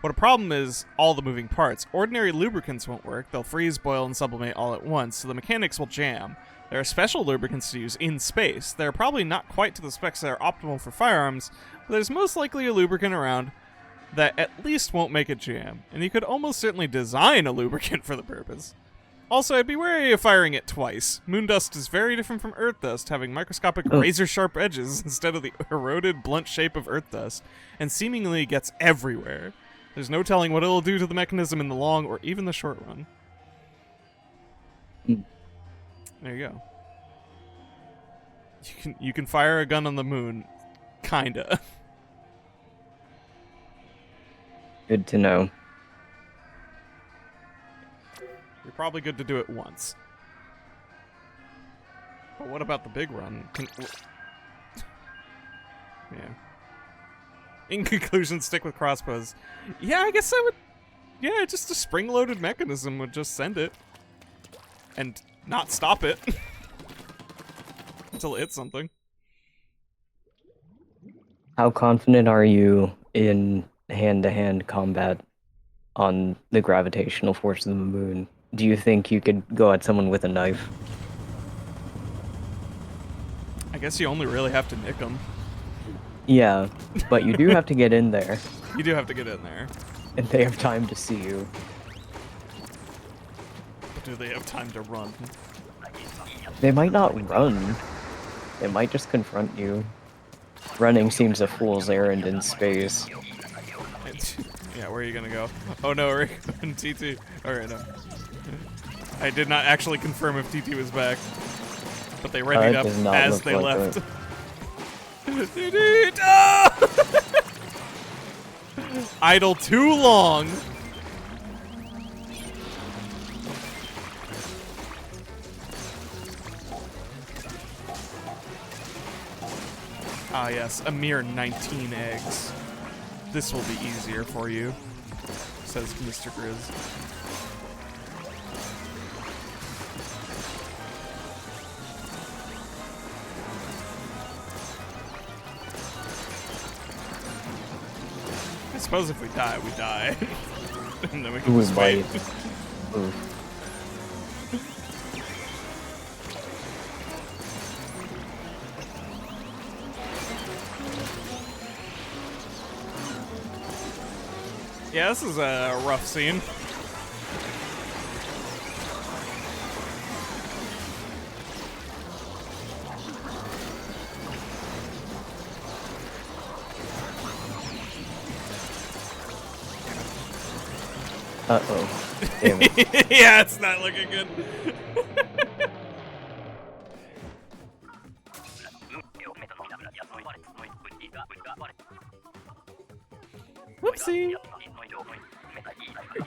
S1: What a problem is all the moving parts. Ordinary lubricants won't work. They'll freeze, boil, and sublimate all at once, so the mechanics will jam. There are special lubricants to use in space. They're probably not quite to the specs that are optimal for firearms, but there's most likely a lubricant around that at least won't make it jam, and you could almost certainly design a lubricant for the purpose. Also, I'd be wary of firing it twice. Moon dust is very different from Earth dust, having microscopic razor-sharp edges instead of the eroded, blunt shape of Earth dust, and seemingly gets everywhere. There's no telling what it'll do to the mechanism in the long or even the short run. There you go. You can fire a gun on the moon, kinda.
S2: Good to know.
S1: You're probably good to do it once. But what about the big run? Yeah. In conclusion, stick with crossbows. Yeah, I guess I would... Yeah, just a spring-loaded mechanism would just send it. And not stop it. Until it hits something.
S2: How confident are you in hand-to-hand combat on the gravitational force of the moon? Do you think you could go at someone with a knife?
S1: I guess you only really have to nick them.
S2: Yeah, but you do have to get in there,
S1: You do have to get in there.
S2: and they have time to see you.
S1: But do they have time to run?
S2: They might not run. They might just confront you. Running seems a fool's errand in space.
S1: Yeah, where are you gonna go? Oh no, we're going TT. Alright, no. I did not actually confirm if TT was back. But they readied up as they left. Idle too long. Ah yes, a mere 19 eggs. This will be easier for you, says Mr. Grizz. I suppose if we die, we die. And then we can just wait. Yeah, this is a rough scene.
S2: Uh-oh. Damn it.
S1: Yeah, it's not looking good. Whoopsie.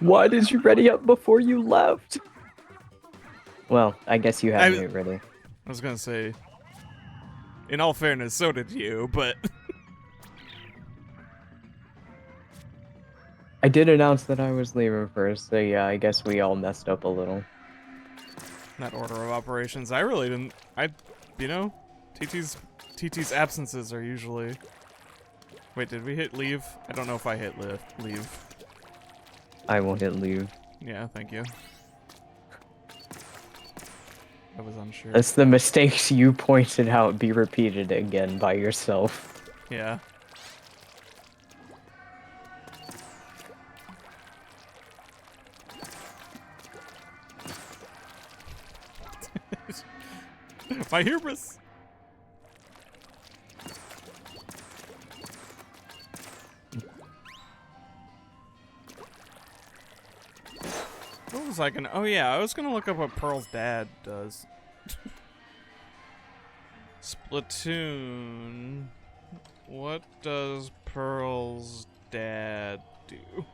S2: Why did you ready up before you left? Well, I guess you had it ready.
S1: I was gonna say, in all fairness, so did you, but...
S2: I did announce that I was leaving first, so yeah, I guess we all messed up a little.
S1: That order of operations, I really didn't... you know, TT's absences are usually... Wait, did we hit leave? I don't know if I hit leave.
S2: I will hit leave.
S1: Yeah, thank you. I was unsure.
S2: That's the mistakes you pointed out be repeated again by yourself.
S1: Yeah. My hubris! What was I gonna... Oh yeah, I was gonna look up what Pearl's dad does. Splatoon. What does Pearl's dad do?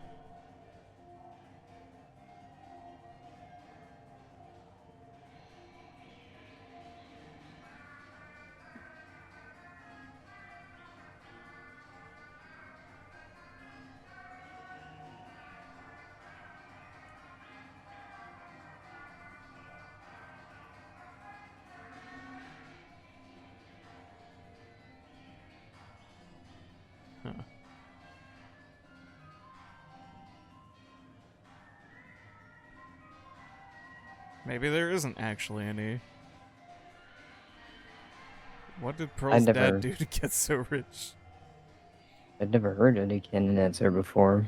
S1: Maybe there isn't actually any. What did Pearl's dad do to get so rich?
S2: I'd never heard any canon answer before.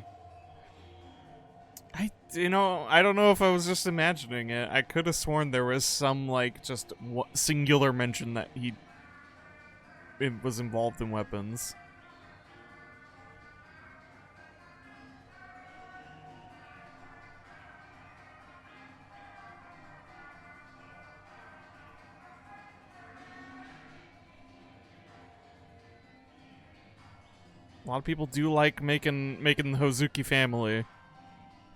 S1: I don't know if I was just imagining it. I could have sworn there was some, like, just singular mention that he was involved in weapons. A lot of people do like making the Hozuki family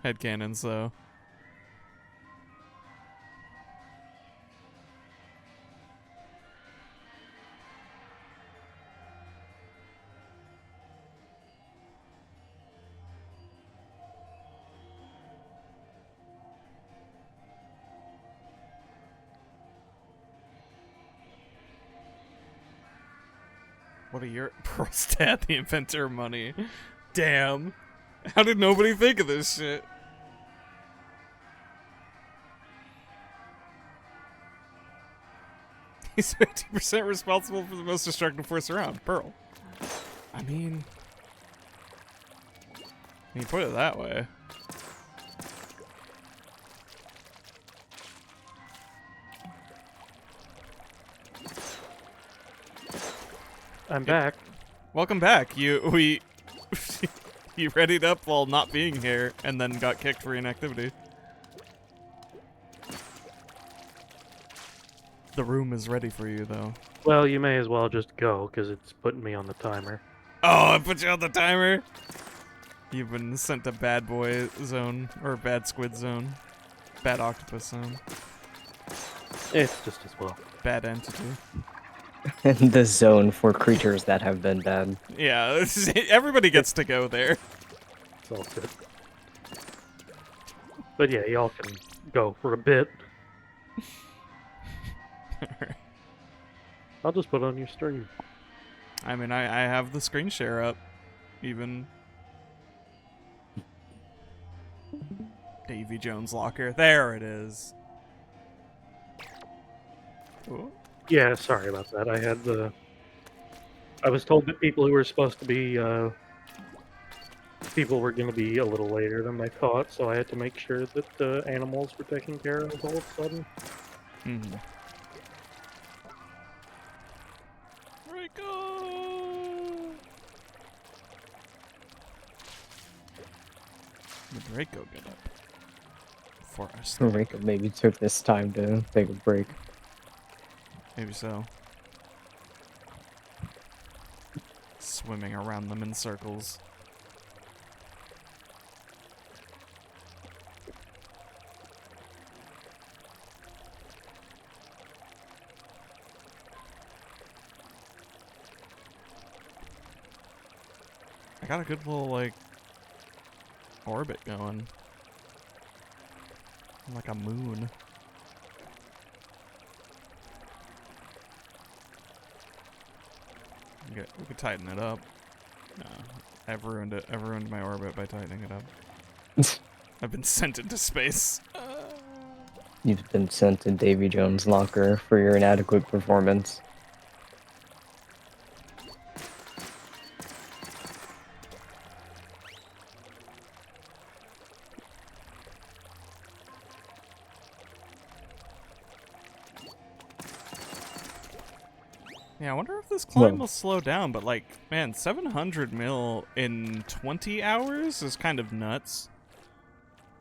S1: headcanons, though. What a year. Pearl's dad, the inventor of money. Damn. How did nobody think of this shit? He's 50% responsible for the most destructive force around. Pearl. I mean, when you put it that way.
S3: I'm back.
S1: Welcome back. You readied up while not being here, and then got kicked for inactivity. The room is ready for you, though.
S3: Well, you may as well just go, because it's putting me on the timer.
S1: Oh, I put you on the timer? You've been sent to bad boy zone, or bad squid zone. Bad octopus zone.
S3: It's just as well.
S1: Bad entity.
S2: The zone for creatures that have been bad.
S1: Yeah, everybody gets to go there.
S3: It's all good. But yeah, y'all can go for a bit. I'll just put it on your stream.
S1: I mean, I have the screen share up, even. Davy Jones locker. There it is. Ooh.
S3: Yeah, sorry about that. I was told that people who were supposed to be, people were going to be a little later than I thought, so I had to make sure that the animals were taken care of all of a sudden.
S1: Mm-hmm. Draco! The Draco get up for us.
S2: Rico maybe took this time to take a break.
S1: Maybe so. Swimming around them in circles. I got a good little, like, orbit going. Like a moon. We could tighten it up. No, I've ruined it. I've ruined my orbit by tightening it up. I've been sent into space.
S2: You've been sent to Davy Jones' locker for your inadequate performance.
S1: Yeah, I wonder if this climb will slow down, but like, man, 700 mil in 20 hours is kind of nuts.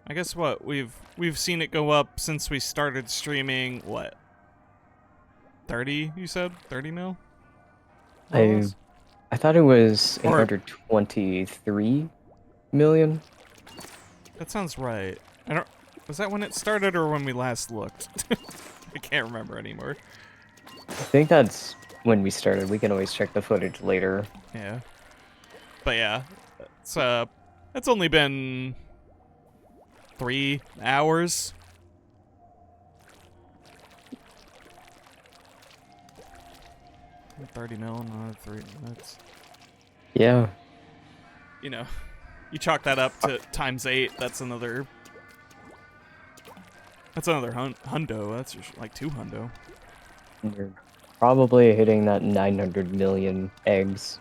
S1: I guess what, we've seen it go up since we started streaming, what? 30, you said? 30 mil?
S2: I thought it was
S1: Or-
S2: 823 million.
S1: That sounds right. Was that when it started or when we last looked? I can't remember anymore.
S2: I think that's when we started. We can always check the footage later.
S1: Yeah. But yeah, it's only been 3 hours. $30 million, another 3 minutes.
S2: Yeah.
S1: You know, you chalk that up to times 8, that's another That's another hundo. That's just like 2 hundo.
S2: You're probably hitting that 900 million eggs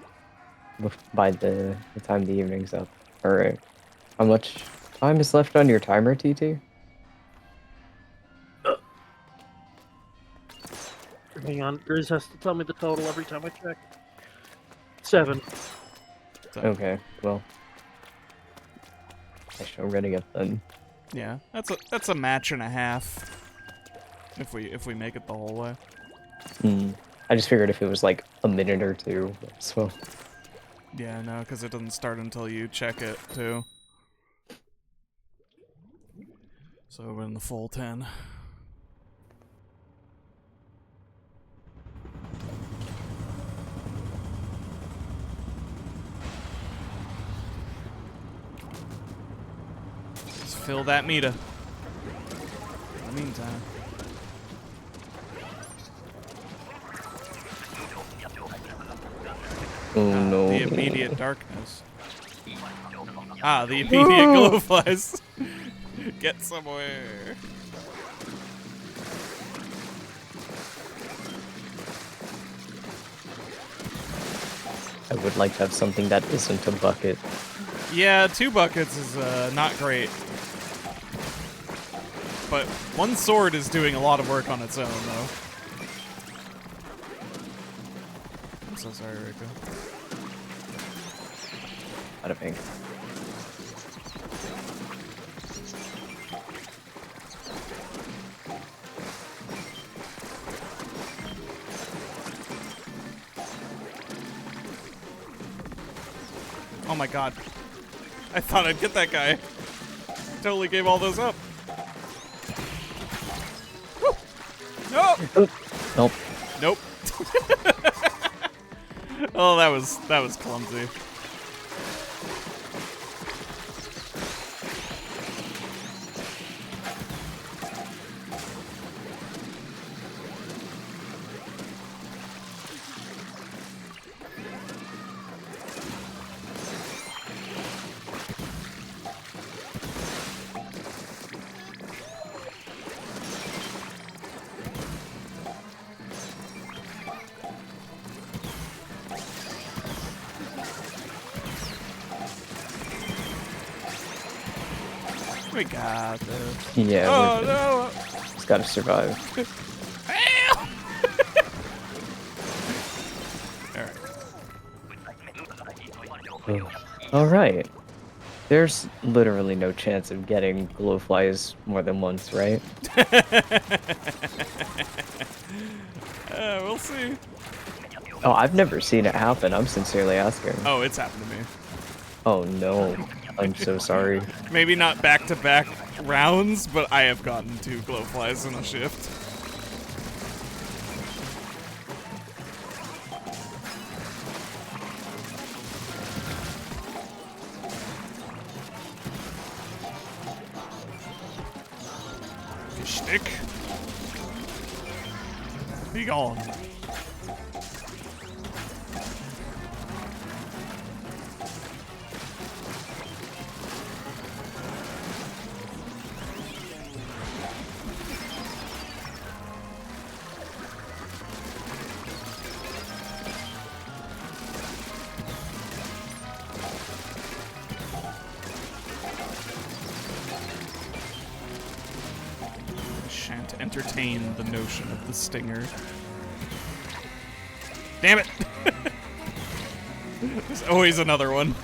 S2: by the time the evening's up. Alright. How much time is left on your timer, TT?
S3: Hang on, Grizz has to tell me the total every time I check. 7.
S1: So,
S2: Okay, well. I shall ready up then.
S1: yeah, that's a match and a half. If we make it the whole way.
S2: I just figured if it was like a minute or two, so.
S1: Yeah, no, because it doesn't start until you check it too. So we're in the full 10. Just fill that meter. In the meantime.
S2: Oh no.
S1: The immediate darkness. Ah, the immediate glowflies. Get somewhere.
S2: I would like to have something that isn't a bucket.
S1: Yeah, 2 buckets is not great. But 1 sword is doing a lot of work on its own, though. I'm so sorry, Rico.
S2: Bada bing.
S1: Oh my god. I thought I'd get that guy. Totally gave all those up. Woo! Nope.
S2: Nope.
S1: Nope. Oh, that was clumsy. We got this.
S2: Yeah,
S1: Oh
S2: we're good.
S1: no!
S2: Just gotta survive. Alright. There's literally no chance of getting glowflies more than once, right?
S1: We'll see.
S2: Oh, I've never seen it happen. I'm sincerely asking.
S1: Oh, it's happened to me.
S2: Oh no. I'm so sorry.
S1: Maybe not back-to-back rounds, but I have gotten 2 glowflies in a shift. Fish stick. Be gone. Shan't entertain the notion of the stinger. Damn it! There's always another one.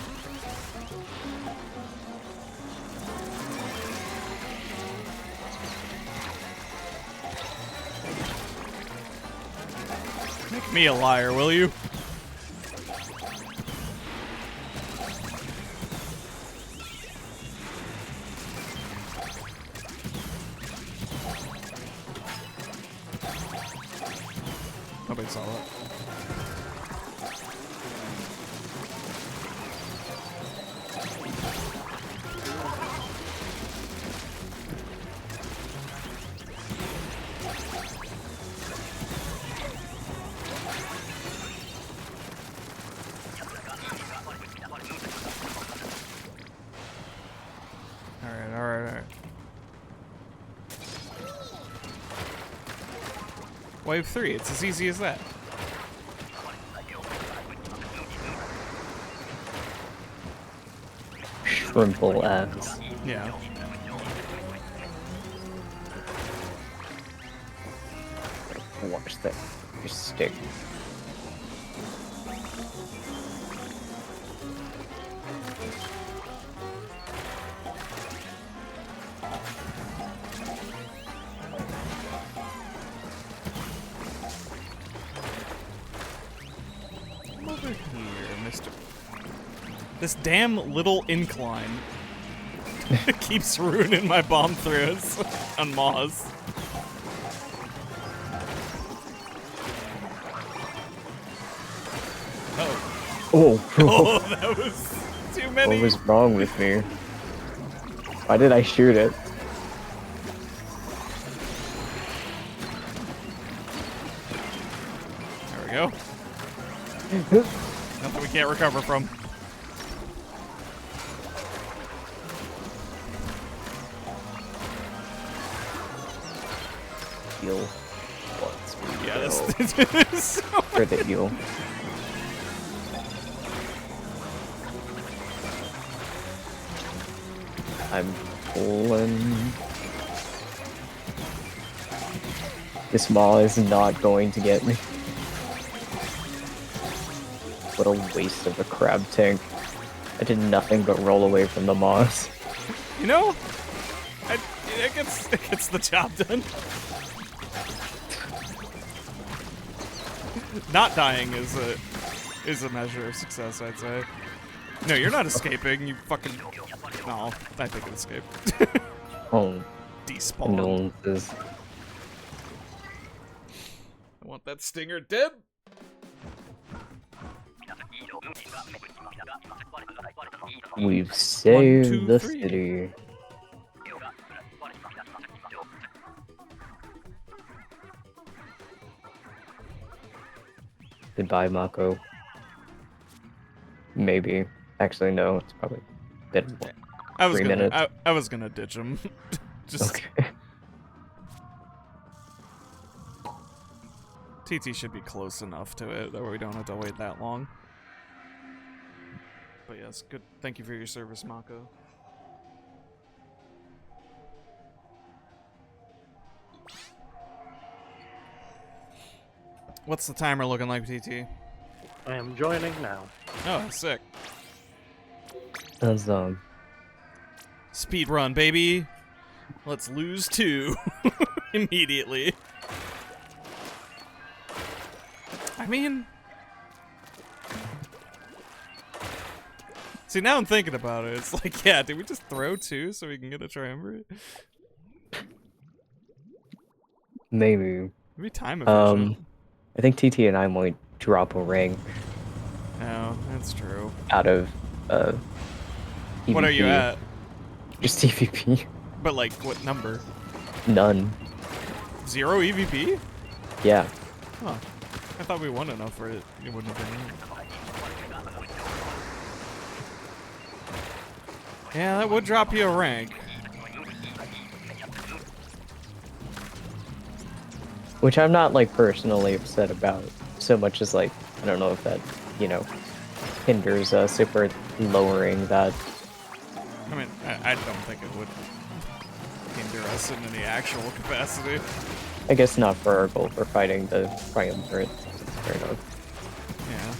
S1: Make me a liar, will you? Nobody saw that. Alright. Wave 3. It's as easy as that.
S2: Shrimple ass.
S1: Yeah.
S2: Watch that. Just stick.
S1: Come over here, mister. This damn little incline keeps ruining my bomb throws on Moz. Oh.
S2: Oh.
S1: Oh, that was too many.
S2: What was wrong with me? Why did I shoot it?
S1: There we go. Nothing we can't recover from.
S2: Heal. What's
S1: Yeah, this is so
S2: for the heal? I'm pulling. This maul is not going to get me. What a waste of a crab tank. I did nothing but roll away from the moss.
S1: You know, it gets the job done. Not dying is a measure of success, I'd say. No, you're not escaping. You fucking. No, I think it escaped.
S2: Oh,
S1: Despawn.
S2: condolences.
S1: I want that stinger dead.
S2: We've saved
S1: 1, 2,
S2: the
S1: 3.
S2: city. Goodbye, Mako. Maybe. Actually, no. It's probably been
S1: I was
S2: 3
S1: gonna,
S2: minutes.
S1: I was gonna ditch him. Just
S2: Okay.
S1: TT should be close enough to it that we don't have to wait that long. But yes, good. Thank you for your service, Mako. What's the timer looking like, TT?
S3: I am joining now.
S1: Oh, sick.
S2: That's
S1: Speed run, baby. Let's lose 2 immediately. I mean, see, now I'm thinking about it. It's like, yeah, did we just throw 2 so we can get a triumvirate?
S2: maybe.
S1: Maybe time efficient.
S2: I think TT and I might drop a rank
S1: No, that's true.
S2: out of
S1: What are you
S2: EVP.
S1: at?
S2: Just EVP.
S1: But like, what number?
S2: None.
S1: 0 EVP?
S2: Yeah.
S1: Huh. I thought we won enough for it. It wouldn't have been. Yeah, that would drop you a rank.
S2: Which I'm not like personally upset about so much as like I don't know if that, you know, hinders us if we're lowering that.
S1: I mean, I don't think it would hinder us in any actual capacity.
S2: I guess not for our goal for fighting the triumvirate. Fair enough.
S1: Yeah.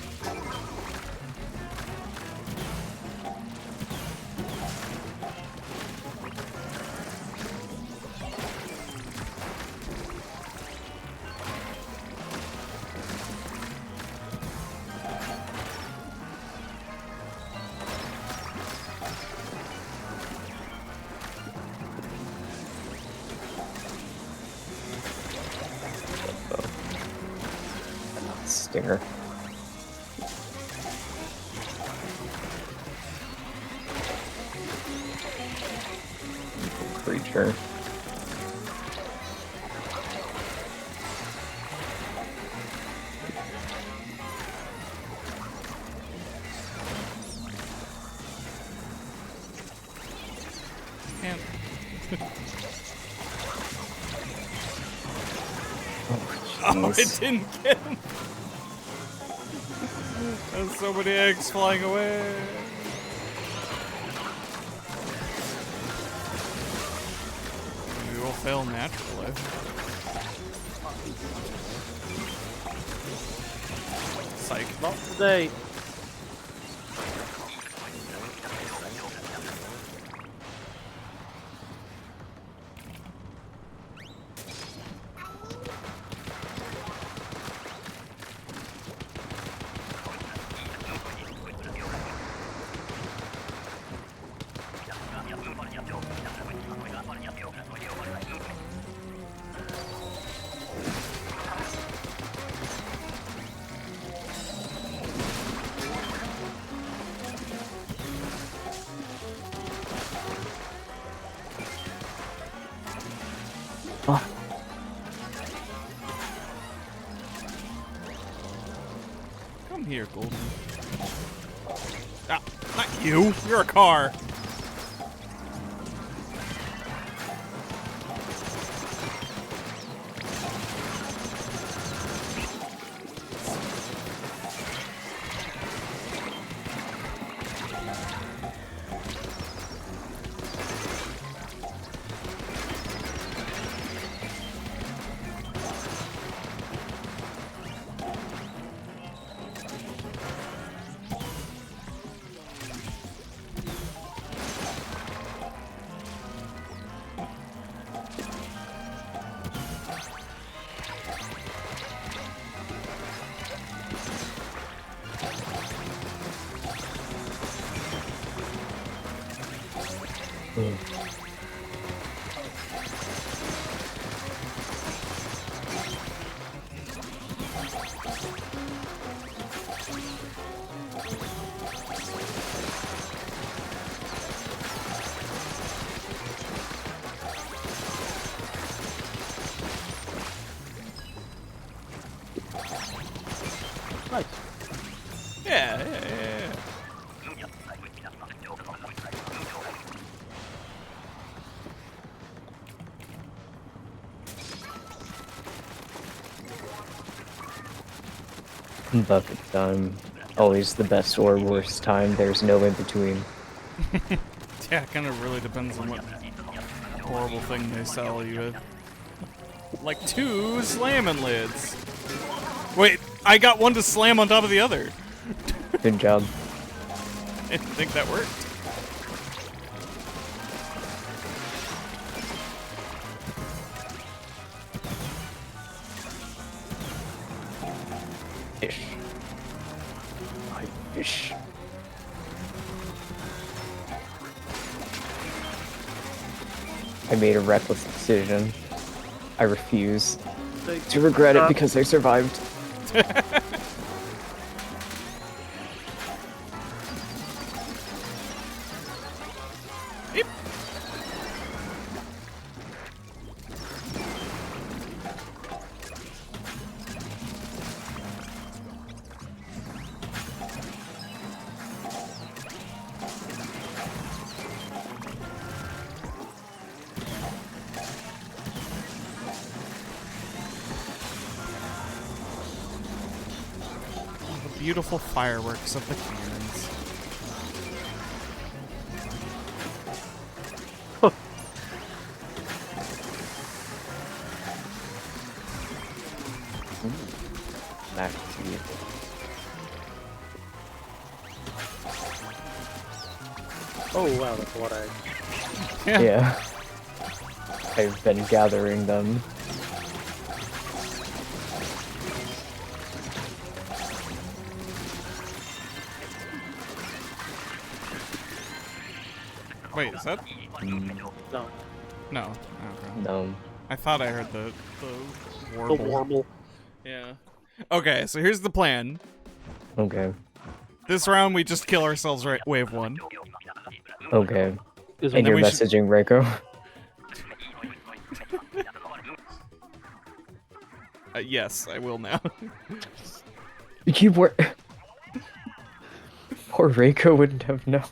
S2: Stinger. Creature.
S1: And
S2: Oh, eggs.
S1: didn't get him. There's so many eggs flying away. We will fail naturally. Psych.
S3: Not today.
S2: Oh,
S1: Come here, Golden. Ah, not you. You're a car.
S3: Nice.
S1: Yeah.
S2: bucket time. Always the best or worst time. There's no in between.
S1: Yeah, it kind of really depends on what horrible thing they sell you with. Like 2 slamming lids. Wait, I got one to slam on top of the other.
S2: Good job.
S1: I didn't think that worked.
S2: Fish. I fish. I made a reckless decision. I refuse to regret it because I survived.
S1: Yep. The beautiful fireworks of the cannons.
S2: Back to you.
S3: Oh wow, that's what I.
S2: Yeah. I've been gathering them.
S1: Wait, is that?
S3: No.
S1: No. Okay.
S2: No.
S1: I thought I heard the
S3: The
S1: warble.
S3: warble.
S1: Yeah. Okay, so here's the plan.
S2: Okay.
S1: This round we just kill ourselves right wave 1.
S2: Okay.
S3: Is
S2: And
S1: then
S2: you're
S1: we should-
S2: messaging Reiko?
S1: Yes, I will now.
S2: You were. Poor Reiko wouldn't have known.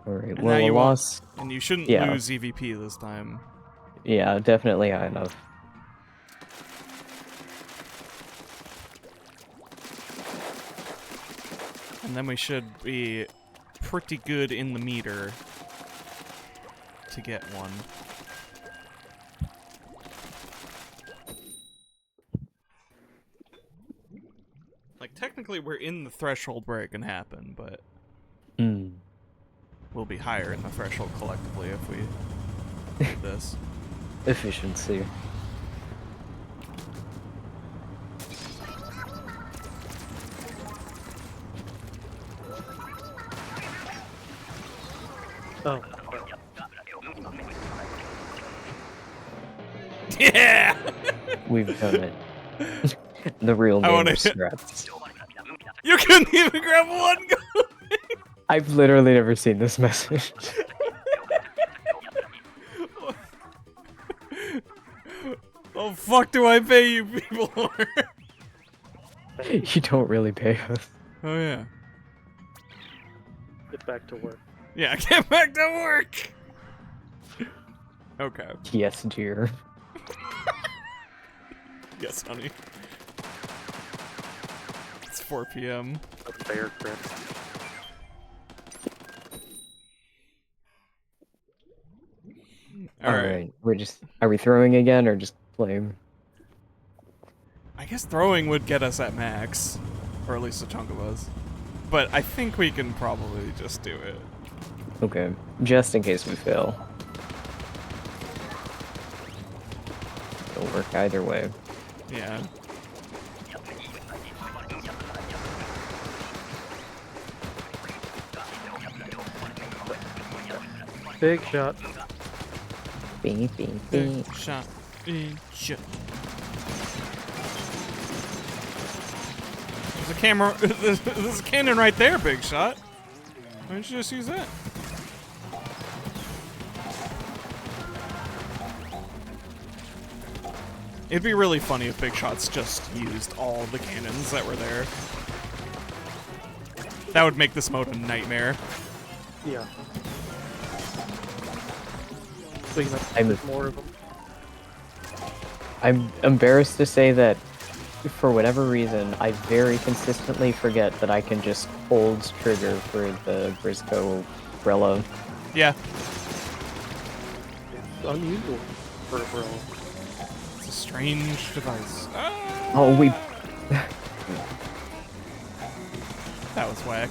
S2: Alright,
S1: And
S2: well,
S1: now
S2: a
S1: you won't-
S2: loss.
S1: Yeah. And you shouldn't
S2: Yeah.
S1: lose EVP this time.
S2: Yeah, definitely high enough.
S1: And then we should be pretty good in the meter to get one. Like, technically we're in the threshold where it can happen, but we'll be higher in the threshold collectively if we do this.
S2: Efficiency.
S3: Oh.
S1: Yeah!
S2: We've done it. The real
S1: I
S2: name
S1: wanna-
S2: is Strats.
S1: You couldn't even grab one go!
S2: I've literally never seen this message.
S1: Oh, fuck do I pay you people for?
S2: You don't really pay us.
S1: Oh, yeah.
S3: Get back to work.
S1: Yeah, get back to work! Okay.
S2: Yes, dear.
S1: Yes, honey. It's 4 p.m.
S3: A bear grip.
S1: Alright.
S2: Are we throwing again or just playing?
S1: I guess throwing would get us at max. Or at least a chunk of us. But I think we can probably just do it.
S2: Okay, just in case we fail. It'll work either way.
S1: Yeah.
S3: Big shot.
S2: Bing, bing, bing.
S1: Big shot. Big shot. There's a camera. There's a cannon right there, big shot. Why don't you just use that? It'd be really funny if Big Shots just used all the cannons that were there. That would make this mode a nightmare.
S3: Yeah. So you have
S2: I'm-
S3: there's more of them.
S2: I'm embarrassed to say that, for whatever reason, I very consistently forget that I can just hold trigger for the Briscoe umbrella.
S1: Yeah,
S3: It's unusual for a bro.
S1: it's a strange device. Ah!
S2: Oh, we...
S1: That was whack.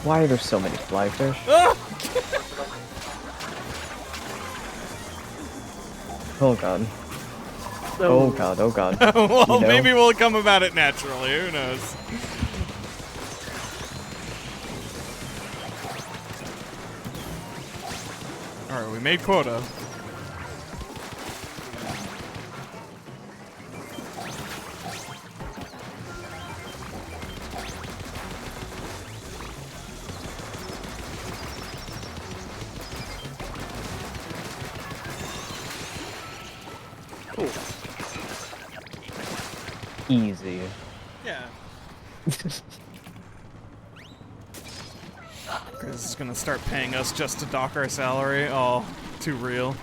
S2: Why are there so many flyfish?
S1: Ah!
S2: Oh god. Oh god, oh god.
S1: Well,
S2: You know?
S1: maybe we'll come about it naturally. Who knows? Alright, we made quota.
S2: Easy.
S1: Yeah. Grizz is gonna start paying us just to dock our salary. Oh, too real.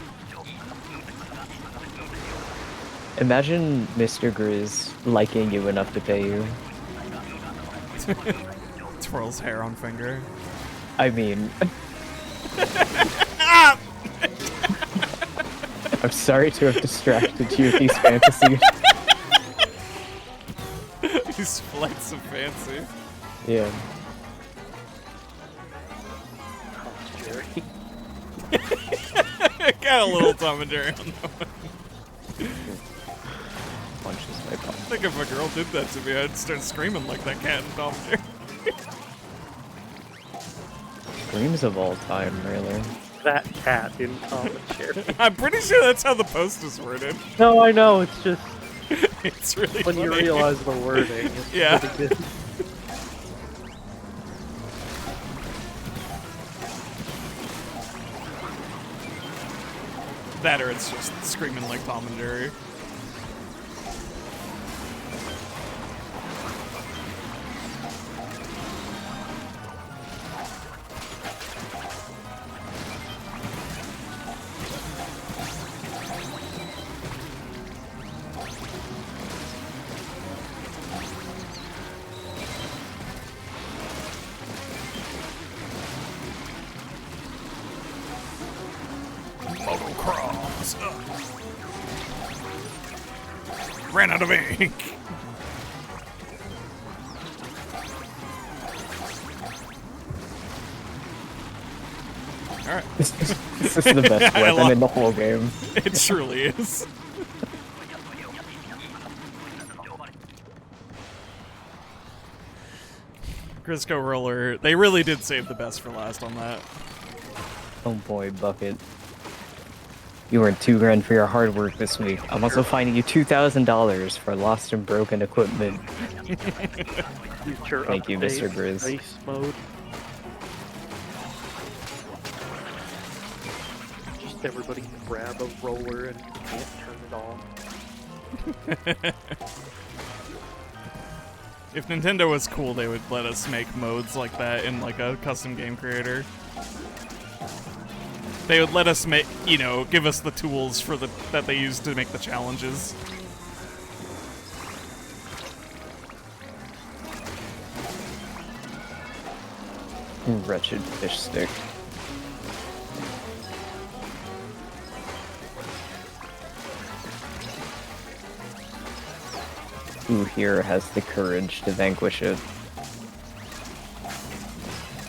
S2: Imagine Mr. Grizz liking you enough to pay you.
S1: Twirls hair on finger.
S2: I mean...
S1: Ah!
S2: I'm sorry to have distracted you with these fantasies.
S1: These flights of fancy.
S2: Yeah.
S3: Jerry.
S1: Got a little Tom and Jerry on that one.
S2: Punches my palm.
S1: I think if a girl did that to me, I'd start screaming like that cat in Tom and Jerry.
S2: Screams of all time, really.
S3: That cat in Tom and Jerry.
S1: I'm pretty sure that's how the post is worded.
S3: No, I know. It's just
S1: It's really
S3: when you
S1: funny.
S3: realize the wording. It's
S1: Yeah.
S3: pretty good.
S1: That or it's just screaming like Tom and Jerry. Oops. Ran out of ink. Alright.
S2: This is the best
S1: I
S2: weapon in the whole game.
S1: It truly is. Grisco Roller, they really did save the best for last on that.
S2: Oh boy, Bucket. You earned $2 grand for your hard work this week. I'm also fining you $2,000 for lost and broken equipment.
S3: Future
S2: Thank you, Mr.
S3: update,
S2: Grizz.
S3: Race mode. Just everybody can grab a roller and you can't turn it on.
S1: If Nintendo was cool, they would let us make modes like that in like a custom game creator. They would let us make, you know, give us the tools for that they use to make the challenges.
S2: Wretched fish stick. Who here has the courage to vanquish it?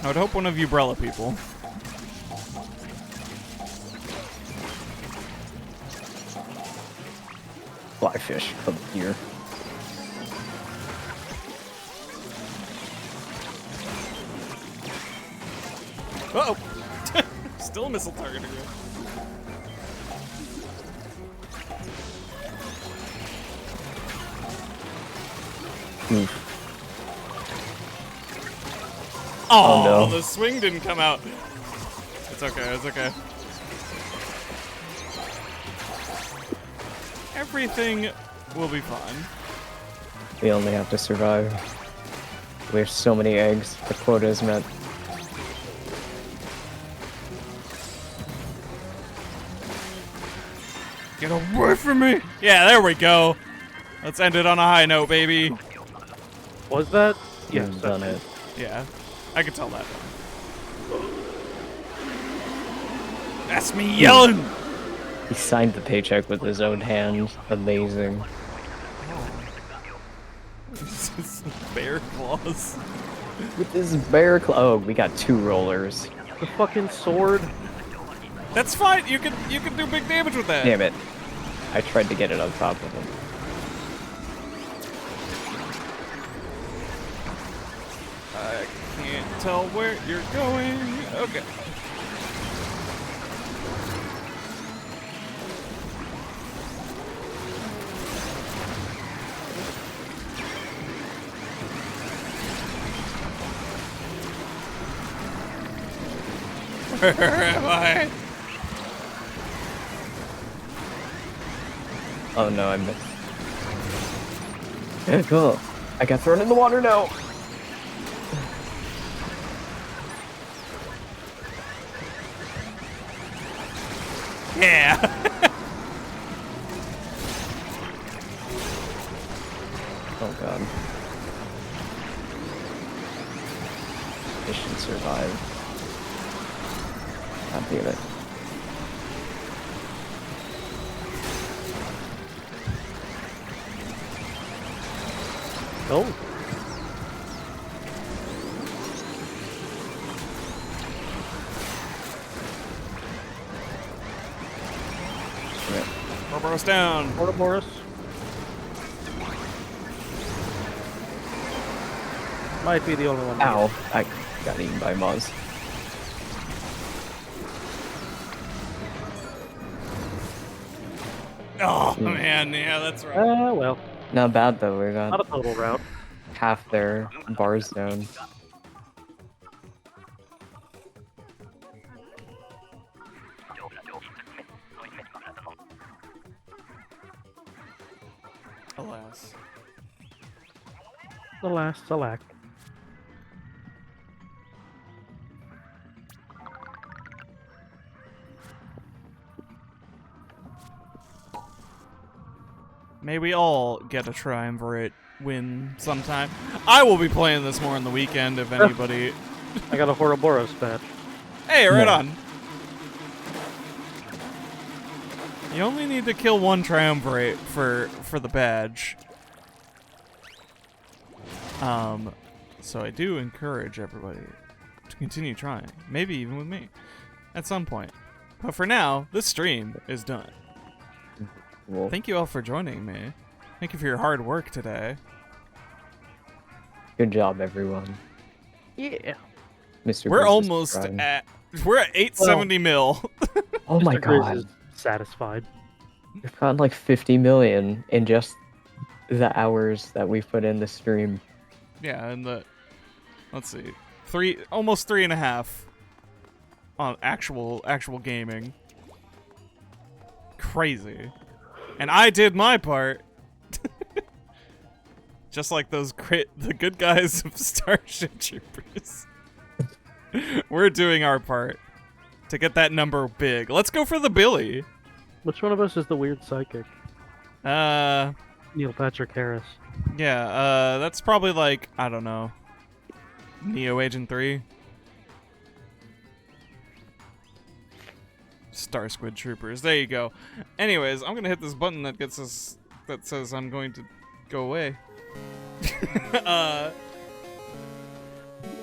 S1: I would hope one of you umbrella people.
S2: Flyfish, come here.
S1: Uh-oh! Still a missile target again.
S2: Oof.
S1: Oh,
S2: no.
S1: The swing didn't come out. It's okay, it's okay. Everything will be fine.
S2: We only have to survive. We have so many eggs. The quota is met.
S1: Get away from me! Yeah, there we go. Let's end it on a high note, baby.
S3: Was that? Yes,
S2: You've done it.
S1: Yeah, I could tell that. That's me yelling!
S2: He signed the paycheck with his own hand. Amazing.
S1: Bear claws.
S2: With his bear oh, we got 2 rollers.
S3: The fucking sword.
S1: That's fine. You can do big damage with that.
S2: Damn it. I tried to get it on top of him.
S1: I can't tell where you're going. Okay. Where am I?
S2: Oh no, I missed. Yeah, cool. I got thrown in the water now.
S1: Yeah.
S2: Oh god. Mission survive. God damn it.
S3: Oh.
S1: Ouroboros down.
S3: Ouroboros. Might be the only one.
S2: Ow. I got eaten by Moz.
S1: Oh man, yeah, that's right.
S3: Well,
S2: Not bad though, we
S3: not
S2: got
S3: a total route.
S2: half their bars down.
S1: Alas.
S3: Alas, alack.
S1: May we all get a triumvirate win sometime. I will be playing this more on the weekend if anybody...
S3: I got a Ouroboros badge.
S1: Hey, right
S2: No.
S1: on. You only need to kill one triumvirate for the badge. So I do encourage everybody to continue trying, maybe even with me, at some point. But for now, this stream is done.
S2: Well,
S1: Thank you all for joining me. Thank you for your hard work today.
S2: good job, everyone.
S3: Yeah.
S2: Mr.
S1: We're
S2: Grizz is
S1: almost
S2: trying.
S1: we're at 870 mil.
S2: Oh my
S3: Mr. Grizz
S2: god.
S3: is satisfied.
S2: We've gotten like 50 million in just the hours that we've put in the stream.
S1: Yeah, and let's see, almost 3.5 on actual gaming. Crazy. And I did my part. Just like the good guys of Starship Troopers. We're doing our part to get that number big. Let's go for the Billy.
S3: Which one of us is the weird psychic? Neil Patrick Harris.
S1: Yeah, that's probably like, I don't know, Neo Agent 3. Star Squid Troopers. There you go. Anyways, I'm gonna hit this button that says I'm going to go away.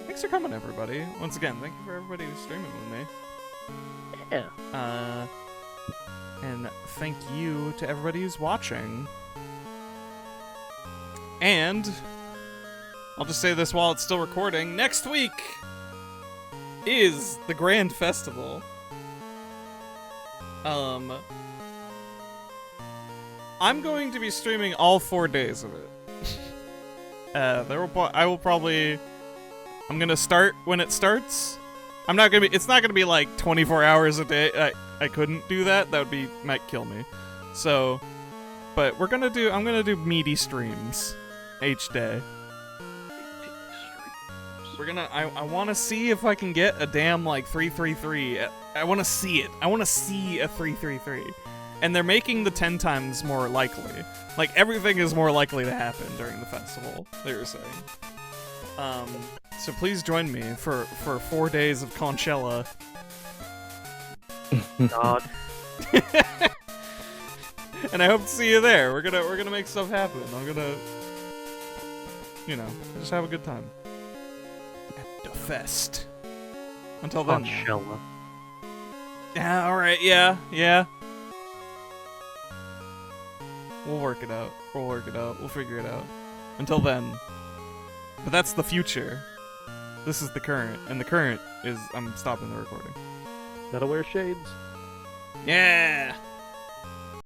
S1: Thanks for coming, everybody. Once again, thank you for everybody who's streaming with me.
S3: Yeah.
S1: And thank you to everybody who's watching. And I'll just say this while it's still recording. Next week is the Grand Festival. I'm going to be streaming all 4 days of it. I'm gonna start when it starts. It's not gonna be like 24 hours a day. I couldn't do that. That might kill me. So, but I'm gonna do meaty streams each day. I want to see if I can get a damn like 333. I want to see it. I want to see a 333. And they're making the 10 times more likely. Like everything is more likely to happen during the festival, they were saying. So please join me for 4 days of Conchella.
S3: God.
S1: And I hope to see you there. We're gonna make stuff happen. I'm gonna, just have a good time. At the fest. Until then.
S3: Conchella.
S1: Yeah, alright, yeah. We'll work it out. We'll figure it out. Until then. But that's the future. This is the current. And the current is I'm stopping the recording.
S3: Gotta wear shades.
S1: Yeah!